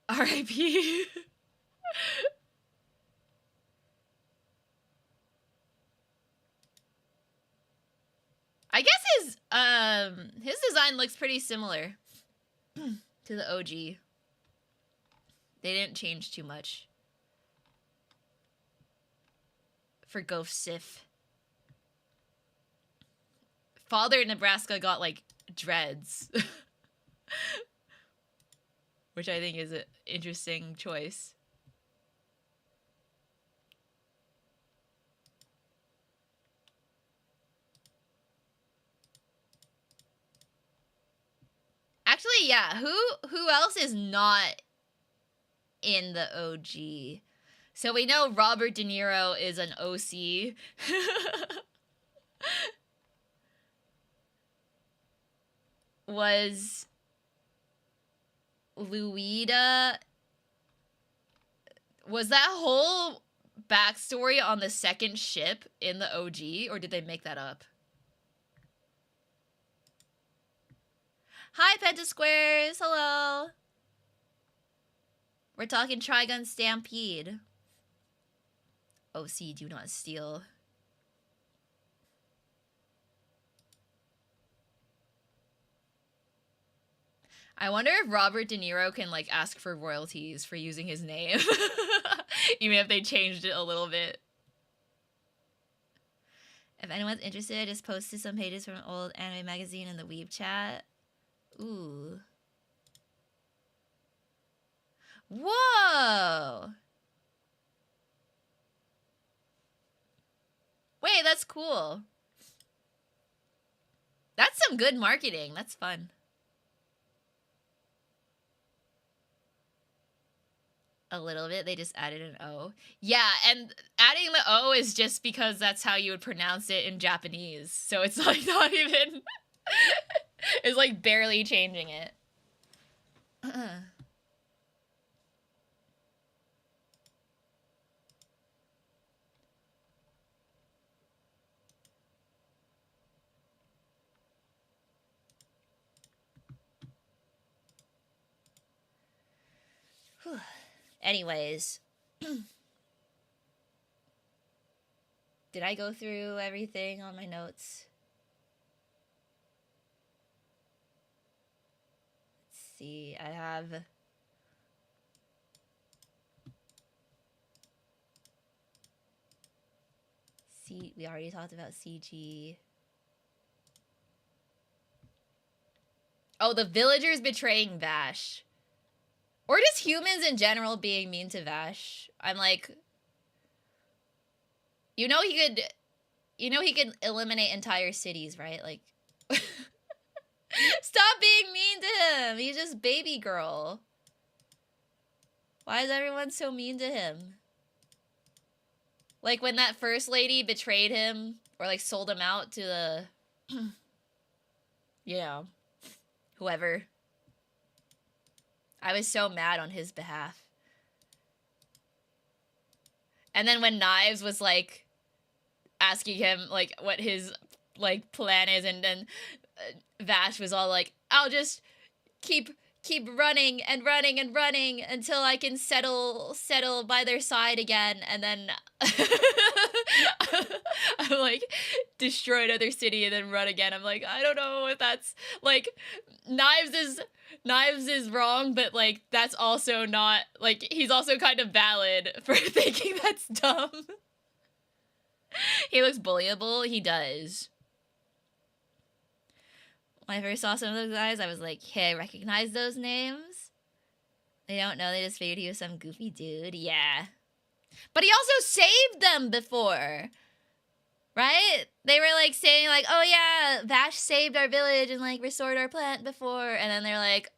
R.I.P. I guess his design looks pretty similar to the OG. They didn't change too much for Gofseth. Father in Nebraska got, like, dreads. Which I think is an interesting choice. Actually, yeah, who else is not in the OG? So we know Robert De Niro is an OC. Was Luida... Was that whole backstory on the second ship in the OG, or did they make that up? Hi, Pentasquares! Hello! We're talking Trigun Stampede. OC, do not steal. I wonder if Robert De Niro can, like, ask for royalties for using his name. Even if they changed it a little bit. If anyone's interested, I just posted some pages from an old anime magazine in the Weeb chat. Ooh. Whoa! Wait, that's cool. That's some good marketing. That's fun. A little bit. They just added an O. Yeah, and adding the O is just because that's how you would pronounce it in Japanese. So it's, like, not even... It's, like, barely changing it. Whew. Anyways. Did I go through everything on my notes? Let's see. I have... we already talked about CG. Oh, the villagers betraying Vash. Or just humans in general being mean to Vash. I'm like... he could eliminate entire cities, right? Like... Stop being mean to him! He's just baby girl. Why is everyone so mean to him? Like, when that first lady betrayed him, or, like, sold him out to the... you know, whoever. I was so mad on his behalf. And then when Knives was, like, asking him, like, what his, like, plan is, and then Vash was all like, I'll just keep running and running and running until I can settle by their side again, and then I'm like, destroy another city and then run again. I'm like, I don't know if that's, like, Knives is wrong, but, like, that's also not, like, he's also kind of valid for thinking that's dumb. He looks bullyable. He does. When I first saw some of those guys, I was like, hey, I recognize those names. They don't know, they just figured he was some goofy dude. Yeah. But he also saved them before. Right? They were, like, saying, like, oh, yeah, Vash saved our village and, like, restored our plant before. And then they're like,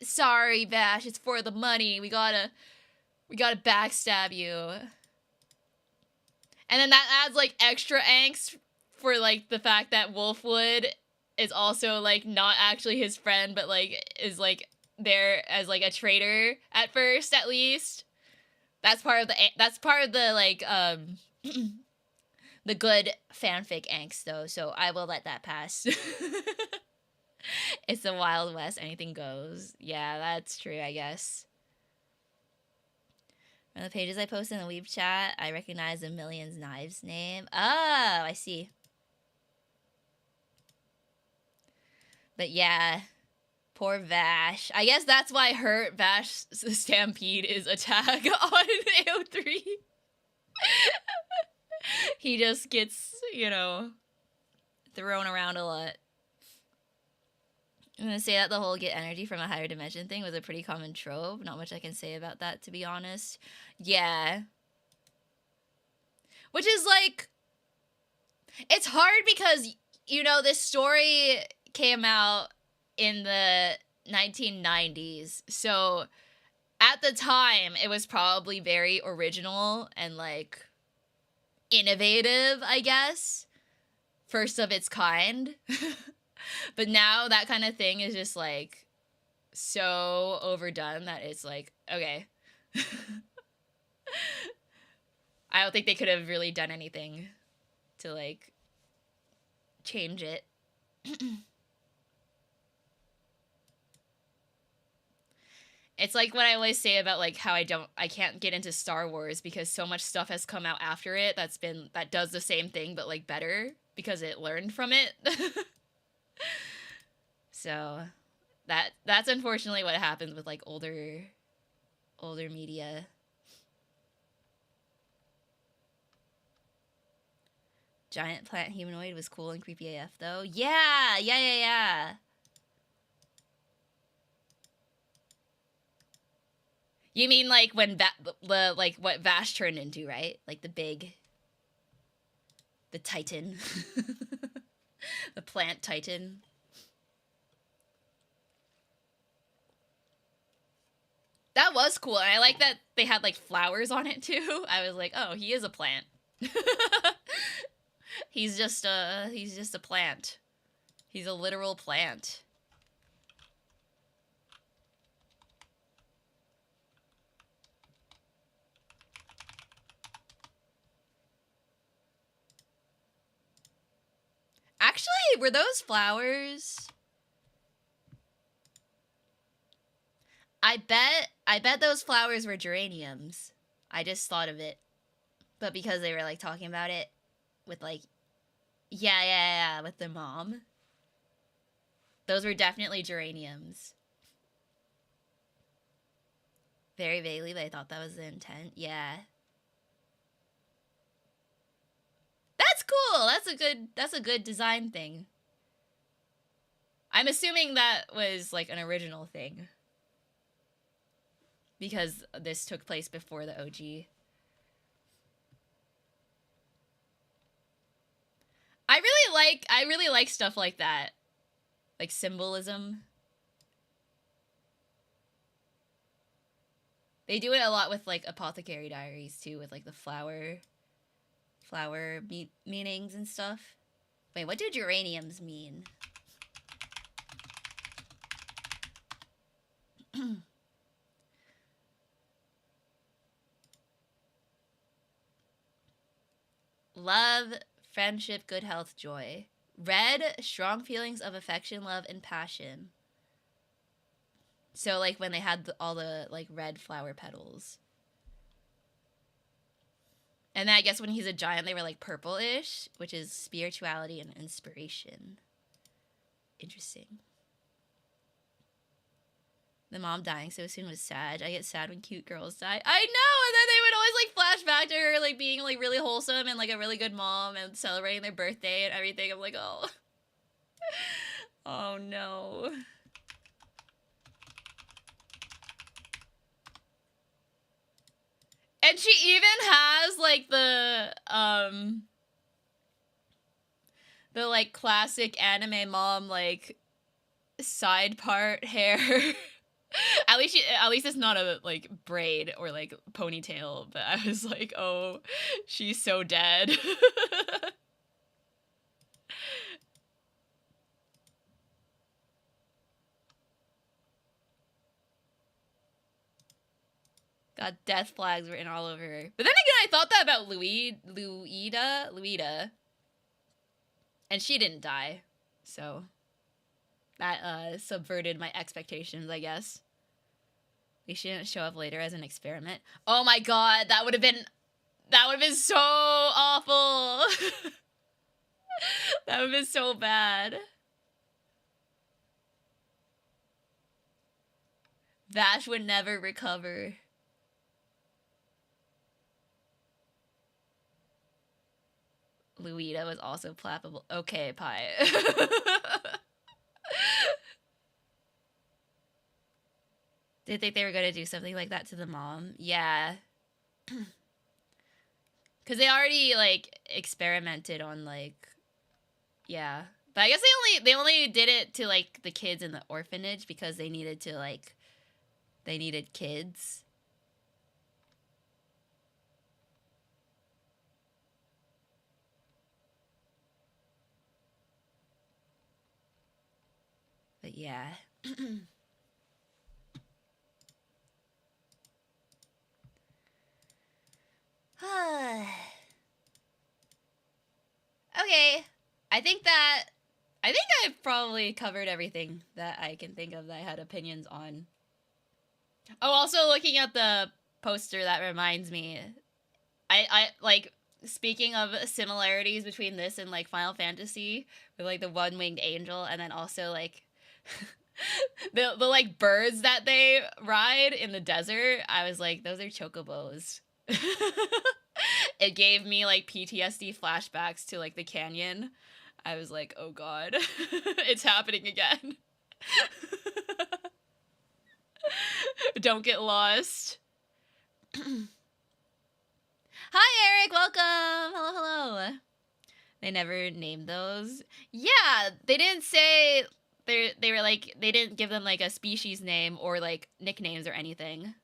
sorry, Vash, it's for the money. We gotta backstab you. And then that adds, like, extra angst for, like, the fact that Wolfwood is also, like, not actually his friend, but, like, is, like, there as, like, a traitor at first, at least. That's part of the, like, the good fanfic angst, though, so I will let that pass. It's the Wild West, anything goes. Yeah, that's true, I guess. From the pages I post in the Weeb chat, I recognize the Millions Knives name. Oh, I see. But yeah, poor Vash. I guess that's why Hurt Vash Stampede is attack on AO3. He just gets, you know, thrown around a lot. I'm gonna say that the whole get energy from a higher dimension thing was a pretty common trope. Not much I can say about that, to be honest. Yeah. Which is like... it's hard because, you know, this story came out in the 1990s. So, at the time, it was probably very original and, like, innovative, I guess. First of its kind. But now that kind of thing is just, like, so overdone that it's like, okay. I don't think they could have really done anything to, like, change it. It's like what I always say about, like, how I can't get into Star Wars because so much stuff has come out after it that does the same thing but, like, better because it learned from it. So that's unfortunately what happens with, like, older media. Giant plant humanoid was cool and creepy AF though. Yeah. You mean, like, when like what Vash turned into, right? Like the Titan. The plant Titan. That was cool. And I like that they had, like, flowers on it too. I was like, oh, he is a plant. He's just a plant. He's a literal plant. Actually, were those flowers? I bet I bet those flowers were geraniums. I just thought of it. But because they were, like, talking about it with, like, yeah, with their mom. Those were definitely geraniums. Very vaguely, but I thought that was the intent. Yeah. That's cool. That's a good design thing. I'm assuming that was, like, an original thing. Because this took place before the OG. I really like stuff like that. Like symbolism. They do it a lot with, like, Apothecary Diaries too, with, like, the flower meanings and stuff. Wait, what do geraniums mean? Love, friendship, good health, joy. Red, strong feelings of affection, love, and passion. So, like, when they had all the, like, red flower petals. And then I guess when he's a giant, they were, like, purple-ish, which is spirituality and inspiration. Interesting. The mom dying so soon was sad. I get sad when cute girls die. I know! And then they would always, like, flash back to her, like, being, like, really wholesome and, like, a really good mom and celebrating their birthday and everything. I'm like, oh. Oh, no. And she even has, like, the, like, classic anime mom, like, side part hair. At least it's not a, like, braid or, like, ponytail, but I was like, oh, she's so dead. God, death flags written all over her. But then again, I thought that about Luida. And she didn't die. So that subverted my expectations, I guess. At least she didn't show up later as an experiment. Oh my god, that would have been so awful. That would have been so bad. Vash would never recover. Luida was also flappable. Okay, Pi. Did think they were going to do something like that to the mom? Yeah. Because they already, like, experimented on, like... Yeah. But I guess they only did it to, like, the kids in the orphanage because they needed to, like... They needed kids. But yeah. Okay. I think I've probably covered everything that I can think of that I had opinions on. Oh, also looking at the poster, that reminds me. I like, speaking of similarities between this and, like, Final Fantasy, with, like, the one-winged angel, and then also, like, the like, birds that they ride in the desert, I was like, those are chocobos. It gave me, like, PTSD flashbacks to, like, the canyon. I was like, oh god, it's happening again. Don't get lost. Hi, Eric, welcome. Hello. They never named those. Yeah, they didn't say... They were like... They didn't give them, like, a species name or, like, nicknames or anything.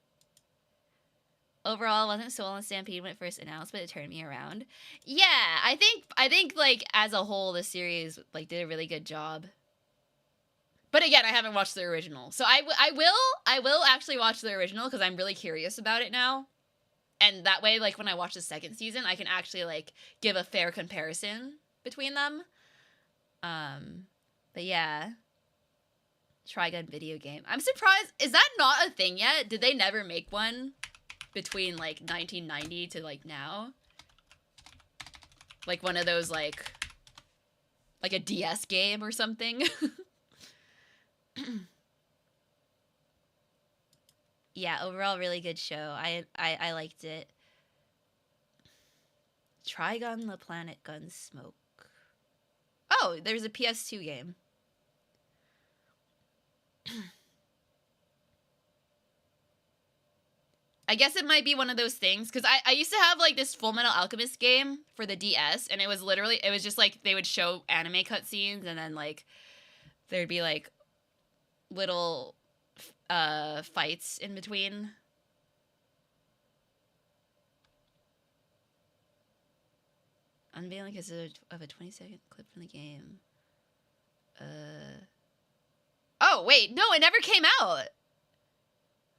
Overall, it wasn't Soul and Stampede when it first announced, but it turned me around. Yeah, I think, like, as a whole, the series, like, did a really good job. But again, I haven't watched the original. So I will actually watch the original because I'm really curious about it now. And that way, like, when I watch the second season, I can actually, like, give a fair comparison between them. But yeah. Trigun video game. I'm surprised. Is that not a thing yet? Did they never make one between like 1990 to like now? Like one of those like a DS game or something? Yeah, overall really good show. I liked it. Trigun the Planet Gunsmoke. Oh, there's a PS2 game. I guess it might be one of those things, because I used to have like this Full Metal Alchemist game for the DS, and it was just like they would show anime cutscenes, and then like there'd be like little fights in between. Unveiling of a 20-second clip from the game. Oh, wait, no, it never came out.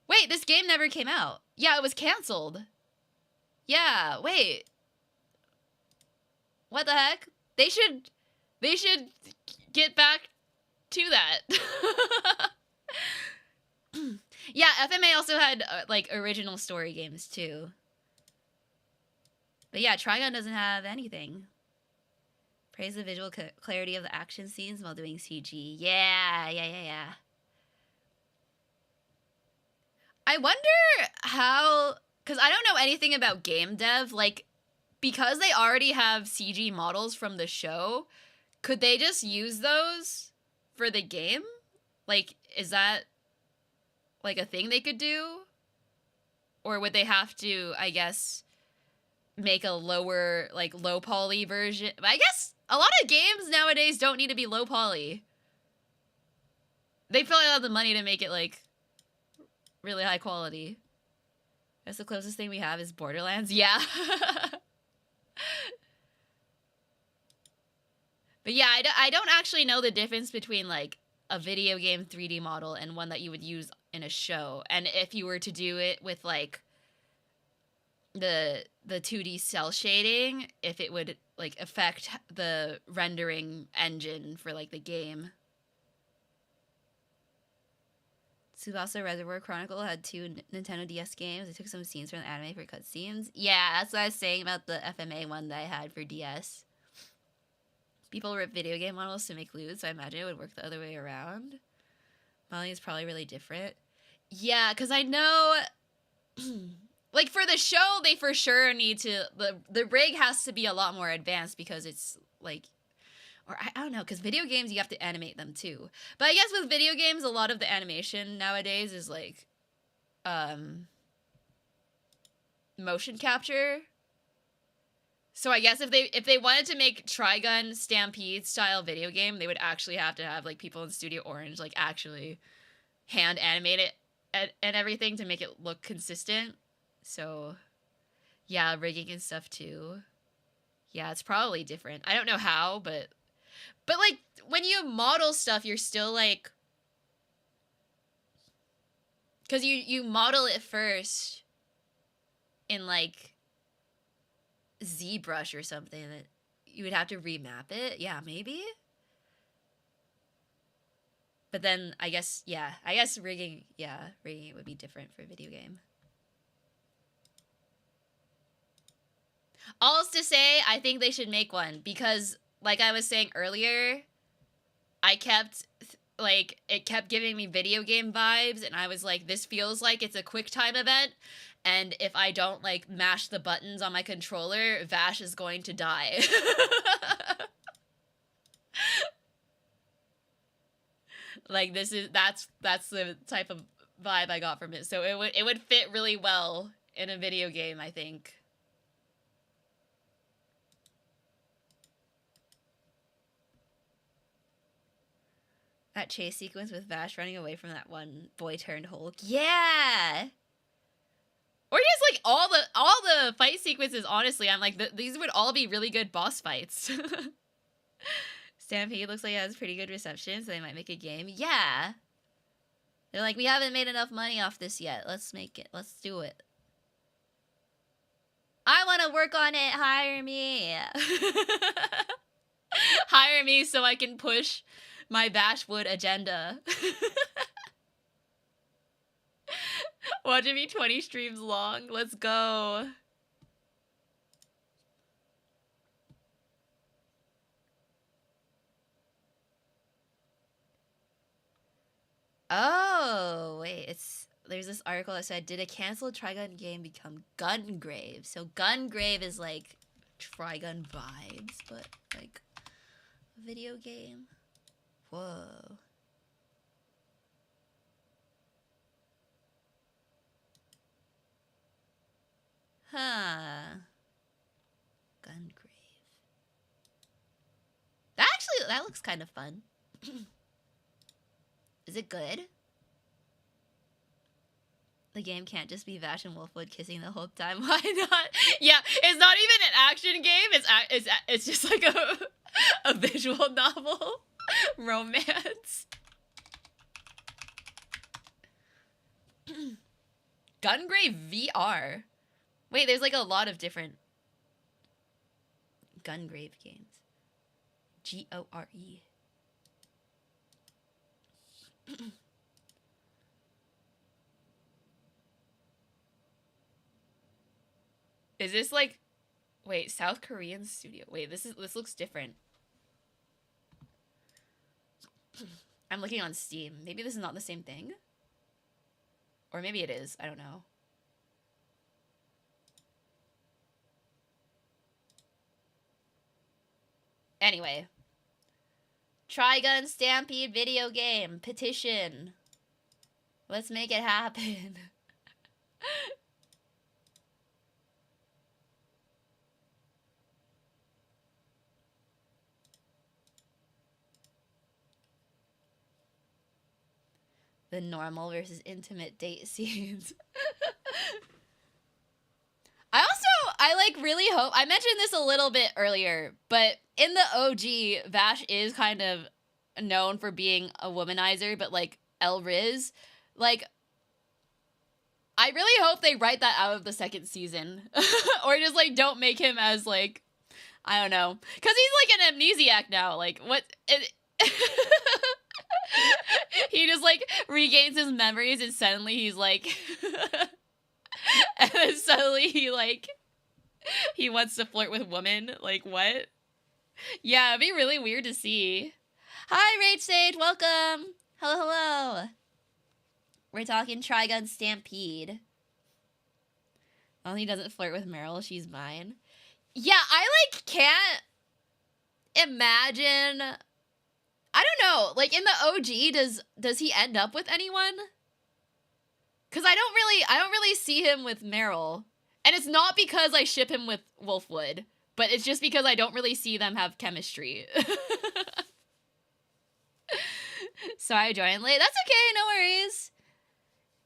Wait, this game never came out. Yeah, it was canceled. Yeah, wait. What the heck? They should get back to that. Yeah, FMA also had like original story games too. But yeah, Trigun doesn't have anything. Praise the visual clarity of the action scenes while doing CG. Yeah. I wonder how, because I don't know anything about game dev, like, because they already have CG models from the show, could they just use those for the game? Like, is that, like, a thing they could do? Or would they have to, I guess, make a lower, like, low poly version? I guess a lot of games nowadays don't need to be low poly. They probably have the money to make it, like, really high quality. That's the closest thing we have is Borderlands. Yeah. But yeah, I don't actually know the difference between, like, a video game 3D model and one that you would use in a show. And if you were to do it with, like, the 2D cell shading, if it would, like, affect the rendering engine for, like, the game. Tsubasa Reservoir Chronicle had 2 Nintendo DS games. They took some scenes from the anime for cutscenes. Yeah, that's what I was saying about the FMA one that I had for DS. People rip video game models to make loot, so I imagine it would work the other way around. Modeling is probably really different. Yeah, because I know, like, for the show, they for sure need to, the rig has to be a lot more advanced because it's, like, or I don't know, because video games, you have to animate them too. But I guess with video games, a lot of the animation nowadays is, like, motion capture. So I guess if they wanted to make Trigun Stampede style video game, they would actually have to have, like, people in Studio Orange, like, actually hand animate it and everything to make it look consistent. So yeah, rigging and stuff too. Yeah, it's probably different. I don't know how, but like, when you model stuff, you're still, like, because you model it first in, like, ZBrush or something, that you would have to remap it. Yeah, maybe. But then I guess rigging it would be different for a video game. All to say, I think they should make one, because, like I was saying earlier, it kept giving me video game vibes, and I was like, this feels like it's a QuickTime event, and if I don't, like, mash the buttons on my controller, Vash is going to die. Like, that's the type of vibe I got from it. So it would fit really well in a video game, I think. That chase sequence with Vash running away from that one boy turned Hulk. Yeah. Or just, like, all the fight sequences, honestly, I'm like, these would all be really good boss fights. Stampede looks like it has pretty good reception, so they might make a game. Yeah. They're like, we haven't made enough money off this yet. Let's make it. Let's do it. I want to work on it. Hire me. Hire me so I can push My Bashwood agenda. Watch it be 20 streams long. Let's go. Oh, wait, there's this article that said, did a canceled Trigun game become Gungrave? So Gungrave is like Trigun vibes, but like a video game. Whoa. Huh. Gungrave. That looks kind of fun. Is it good? The game can't just be Vash and Wolfwood kissing the whole time. Why not? Yeah, it's not even an action game. It's just like a visual novel romance. Gungrave VR. Wait, there's like a lot of different Gungrave games. Gore. Is this like, wait, South Korean studio? Wait, this looks different. I'm looking on Steam. Maybe this is not the same thing. Or maybe it is. I don't know. Anyway. Trigun Stampede video game. Petition. Let's make it happen. The normal versus intimate date scenes. I like really hope, I mentioned this a little bit earlier, but in the OG, Vash is kind of known for being a womanizer, but like Riz, like, I really hope they write that out of the second season. Or just like don't make him as like, I don't know. Cause he's like an amnesiac now, like what, he just like regains his memories and suddenly he's like and then suddenly he wants to flirt with women. Like what? Yeah, it'd be really weird to see. Hi Rage Sage, welcome. Hello. We're talking Trigun Stampede. Only doesn't flirt with Meryl, she's mine. Yeah, I like can't imagine. I don't know, like in the OG, does he end up with anyone? Cause I don't really see him with Meryl. And it's not because I ship him with Wolfwood, but it's just because I don't really see them have chemistry. Sorry I joined late. That's okay, no worries.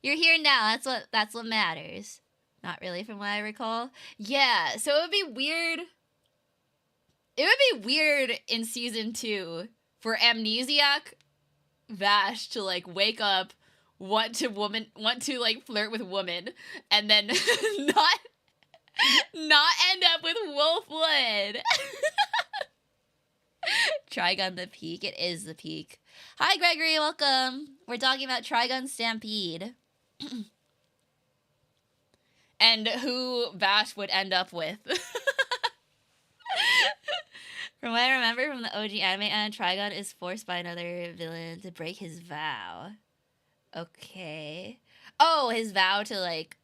You're here now, that's what matters. Not really from what I recall. Yeah, so it would be weird. It would be weird in season 2 for amnesiac Vash to like wake up, want to like flirt with women, and then not end up with Wolfwood. Trigun the peak. It is the peak. Hi Gregory, welcome. We're talking about Trigun Stampede. And who Vash would end up with. From what I remember from the OG anime, Trigun is forced by another villain to break his vow. Okay. Oh, his vow to, like,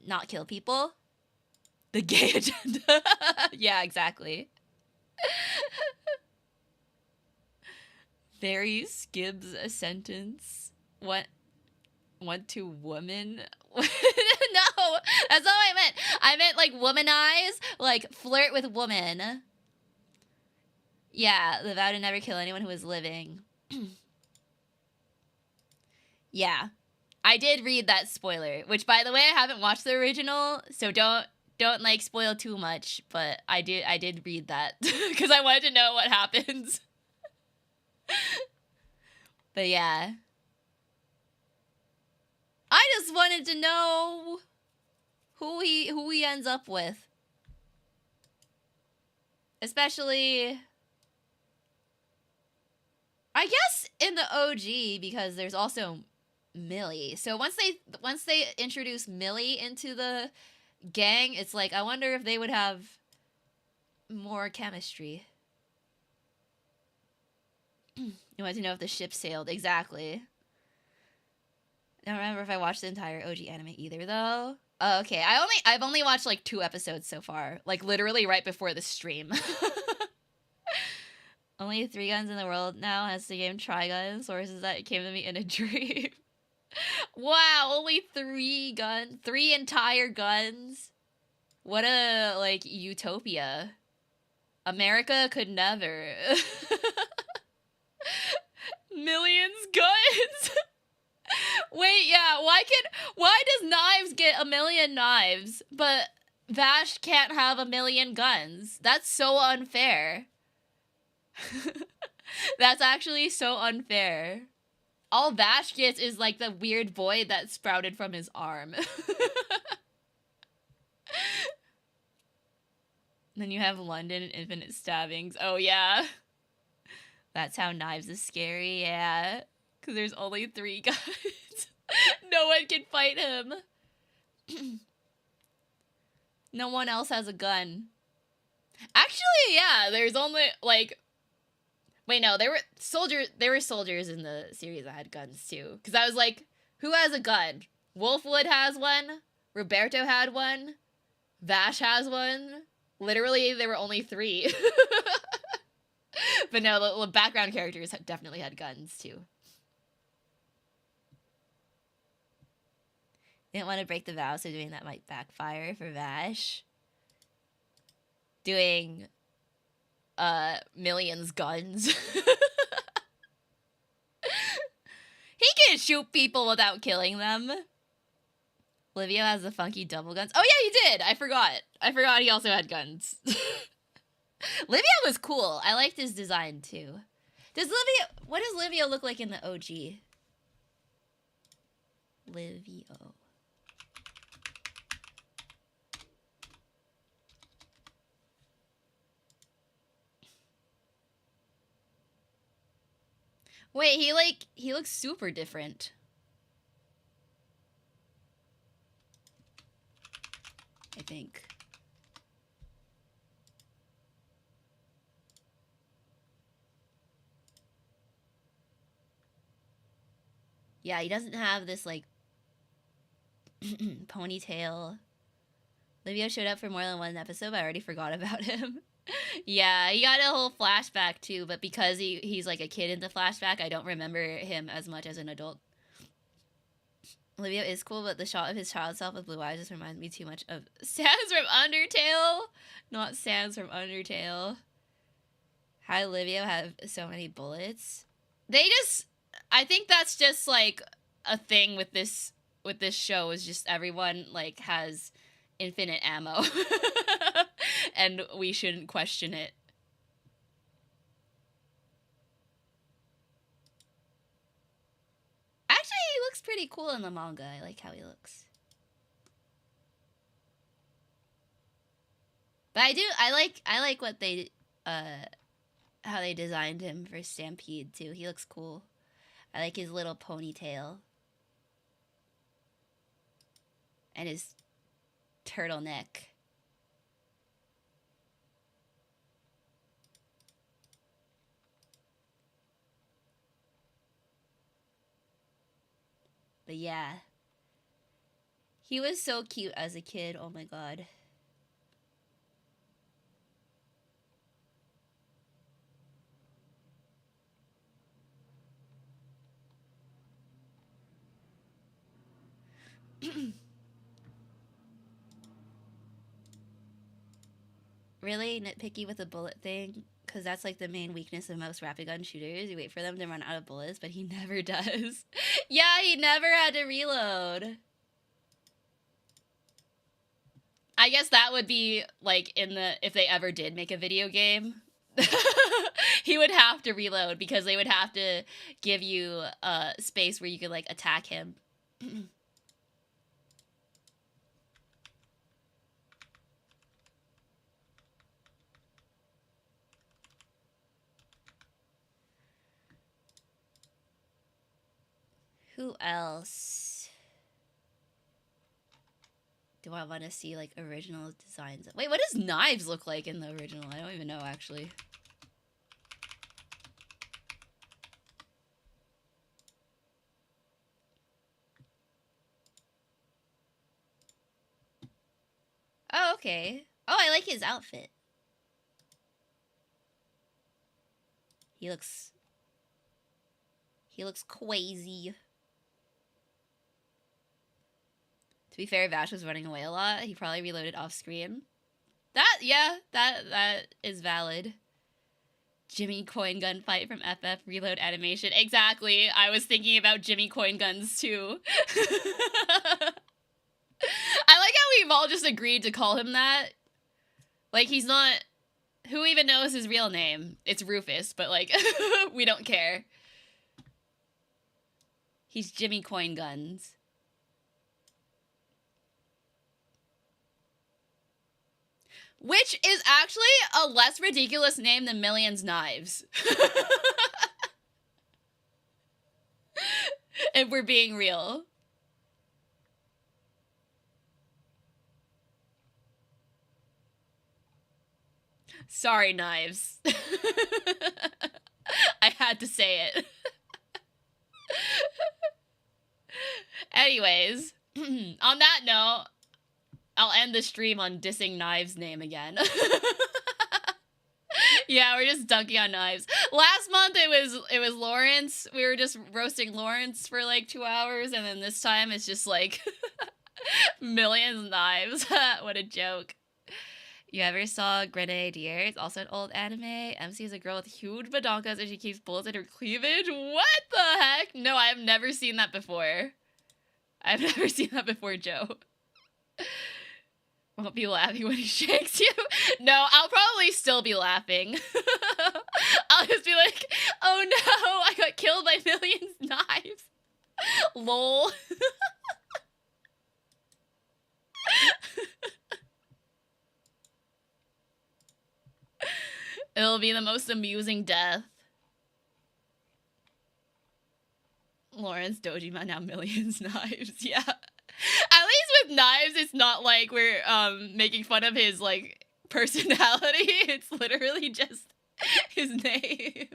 not kill people? The gay agenda. Yeah, exactly. Very skips a sentence. What? Want to woman? No, that's not what I meant. I meant, like, womanize, like, flirt with woman. Yeah, the vow to never kill anyone who is living. Yeah. I did read that spoiler, which, by the way, I haven't watched the original, so don't like spoil too much, but I did read that because I wanted to know what happens. But yeah. I just wanted to know who he ends up with. Especially, I in the OG because there's also Millie. So once they introduce Millie into the gang, it's like I wonder if they would have more chemistry. You want to know if the ship sailed exactly. I don't remember if I watched the entire OG anime either though. Oh, okay. I've only watched like 2 episodes so far, like literally right before the stream. Only 3 guns in the world now has the game TRIGUN. Sources that it came to me in a dream. Wow, only 3 guns, 3 entire guns. What a like utopia. America could never. Millions guns. Wait, yeah, why does Knives get 1,000,000 knives, but Vash can't have 1,000,000 guns? That's so unfair. That's actually so unfair. All Vash gets is like the weird void that sprouted from his arm. Then you have London and infinite stabbings. Oh yeah. That's how Knives is scary, yeah. Because there's only 3 guys. No one can fight him. No one else has a gun. Actually, yeah, there's only, like... Wait, no, there were soldiers in the series that had guns, too. Because I was like, who has a gun? Wolfwood has one. Roberto had one. Vash has one. Literally, there were only 3. But no, the background characters definitely had guns, too. Didn't want to break the vow, so doing that might backfire for Vash. Doing, millions guns. He can shoot people without killing them. Livio has the funky double guns. Oh yeah, he did! I forgot he also had guns. Livio was cool. I liked his design, too. What does Livio look like in the OG? Livio. Wait, he looks super different. I think. Yeah, he doesn't have this, like, ponytail. Livio showed up for more than 1 episode, but I already forgot about him. Yeah, he got a whole flashback, too, but because he's, like, a kid in the flashback, I don't remember him as much as an adult. Livio is cool, but the shot of his child self with blue eyes just reminds me too much of Sans from Undertale. Not Sans from Undertale. How did Livio have so many bullets? I think that's just, like, a thing with this show, is just everyone, like, has infinite ammo. And we shouldn't question it. Actually, he looks pretty cool in the manga. I like how he looks. But I like what they, how they designed him for Stampede, too. He looks cool. I like his little ponytail. And his turtleneck. But yeah. He was so cute as a kid, oh my god. Really nitpicky with the bullet thing? Because that's like the main weakness of most rapid gun shooters. You wait for them to run out of bullets, but he never does. Yeah, he never had to reload. I guess that would be like if they ever did make a video game. He would have to reload because they would have to give you space where you could like attack him. Who else do I want to see, like, original designs of? Wait, what does Knives look like in the original? I don't even know, actually. Oh, okay. Oh, I like his outfit. He looks crazy. To be fair, Vash was running away a lot. He probably reloaded off screen. That is valid. Jimmy Coin Gun fight from FF reload animation. Exactly. I was thinking about Jimmy Coin Guns too. I like how we've all just agreed to call him that. Like, he's not... Who even knows his real name? It's Rufus, but, like, we don't care. He's Jimmy Coin Guns. Which is actually a less ridiculous name than Millions Knives. If we're being real. Sorry, Knives. I had to say it. Anyways, on that note, I'll end the stream on dissing Knives' name again. Yeah, we're just dunking on Knives. Last month it was Lawrence. We were just roasting Lawrence for like 2 hours, and then this time it's just like Millions Knives. What a joke. You ever saw Grenadier? It's also an old anime. MC is a girl with huge badonkas and she keeps bullets in her cleavage. What the heck? No, I've never seen that before. I've never seen that before, Joe. Won't be laughing when he shanks you. No, I'll probably still be laughing. I'll just be like, oh no, I got killed by Millions Knives. Lol. It'll be the most amusing death. Lawrence Dojima, now Millions Knives. Yeah. At least with Knives, it's not like we're making fun of his like personality. It's literally just his name.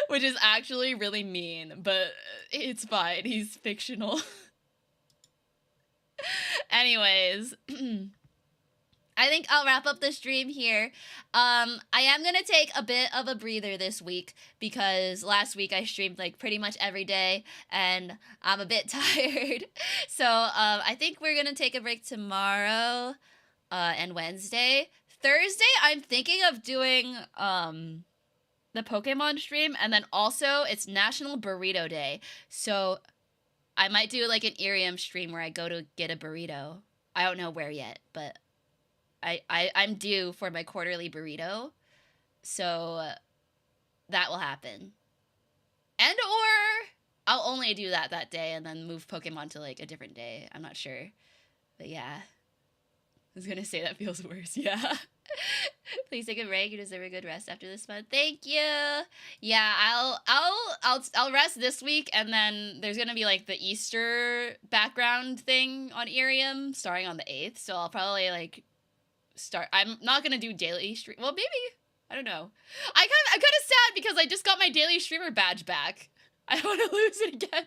Which is actually really mean, but it's fine. He's fictional. Anyways, I think I'll wrap up the stream here. I am gonna take a bit of a breather this week because last week I streamed like pretty much every day and I'm a bit tired. So I think we're gonna take a break tomorrow and Wednesday. Thursday, I'm thinking of doing the Pokemon stream, and then also it's National Burrito Day. So I might do like an Irium stream where I go to get a burrito. I don't know where yet, but I'm due for my quarterly burrito, so that will happen. And or I'll only do that day and then move Pokemon to like a different day. I'm not sure, but yeah. I was gonna say that feels worse. Yeah. Please take a break. You deserve a good rest after this month. Thank you. Yeah, I'll rest this week, and then there's gonna be like the Easter background thing on Irium starting on the 8th. So I'll probably like I'm not gonna do daily stream. Well, maybe, I don't know. I'm kind of sad because I just got my daily streamer badge back. I don't want to lose it again.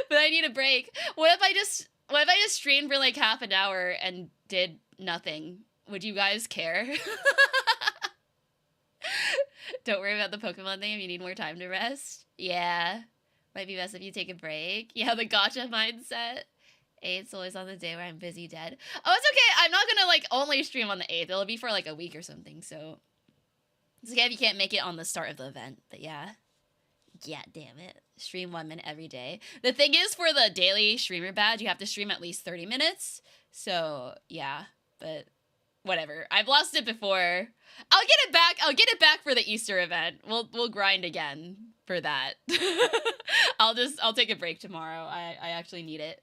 But I need a break. What if I just streamed for like half an hour and did nothing? Would you guys care? Don't worry about the Pokemon thing if you need more time to rest. Yeah, might be best if you take a break. Yeah, the gotcha mindset. 8th's always on the day where I'm busy dead. Oh, it's okay. I'm not gonna like only stream on the 8th. It'll be for like a week or something, so it's okay if you can't make it on the start of the event. But yeah. Yeah, damn it. Stream 1 minute every day. The thing is, for the daily streamer badge, you have to stream at least 30 minutes. So yeah, but whatever. I've lost it before. I'll get it back. I'll get it back for the Easter event. We'll grind again for that. I'll take a break tomorrow. I actually need it.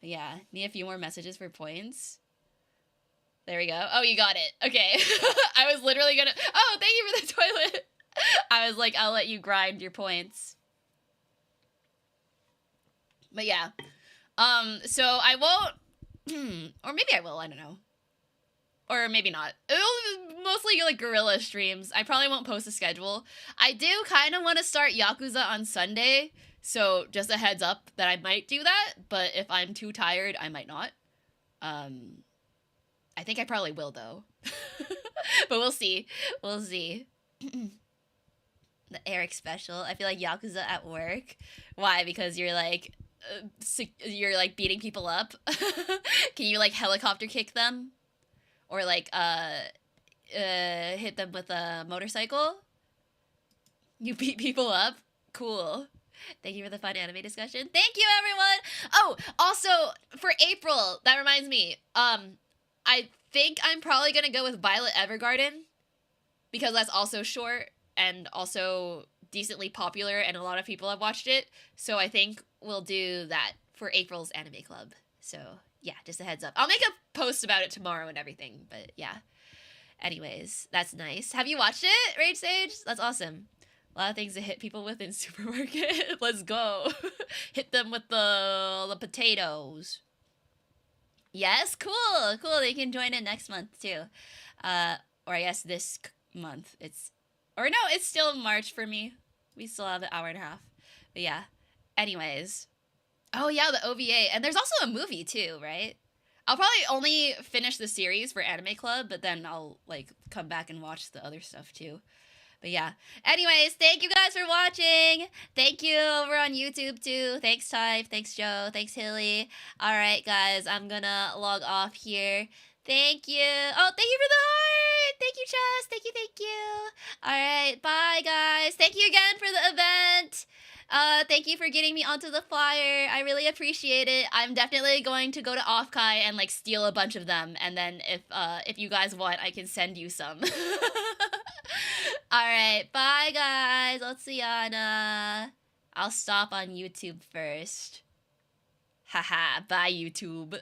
Yeah, need a few more messages for points. There we go. Oh, you got it. Okay. I was literally gonna... Oh, thank you for the toilet. I I was like, I'll let you grind your points. But yeah. So I won't, or maybe I will, I don't know. Or maybe not. It'll mostly like guerrilla streams. I probably won't post a schedule. I do kind of want to start Yakuza on Sunday, so just a heads up that I might do that, but if I'm too tired, I might not. I think I probably will, though. But we'll see. We'll see. The Eric special. I feel like Yakuza at work. Why? Because you're like beating people up. Can you like helicopter kick them? Or like hit them with a motorcycle? You beat people up? Cool. Thank you for the fun anime discussion. Thank you, everyone. Oh, also for April, that reminds me. I think I'm probably gonna go with Violet Evergarden because that's also short and also decently popular, and a lot of people have watched it. So I think we'll do that for April's anime club. So yeah, just a heads up. I'll make a post about it tomorrow and everything. But yeah. Anyways, that's nice. Have you watched it, Rage Sage? That's awesome. A lot of things to hit people with in supermarket. Let's go. Hit them with the potatoes. Yes, cool. Cool. They can join in next month too. Or I guess this month. It's still March for me. We still have an hour and a half. But yeah. Anyways. Oh yeah, the OVA. And there's also a movie too, right? I'll probably only finish the series for Anime Club, but then I'll like come back and watch the other stuff too. But yeah. Anyways, thank you guys for watching. Thank you over on YouTube too. Thanks, Type. Thanks, Joe. Thanks, Hilly. Alright, guys. I'm gonna log off here. Thank you. Oh, thank you for the heart. Thank you, Chess. Thank you, thank you. Alright, bye, guys. Thank you again for the event. Thank you for getting me onto the flyer. I really appreciate it. I'm definitely going to go to Offkai and like steal a bunch of them, and then if you guys want, I can send you some. Alright, bye guys. Otsuyana. I'll stop on YouTube first. Haha, bye YouTube.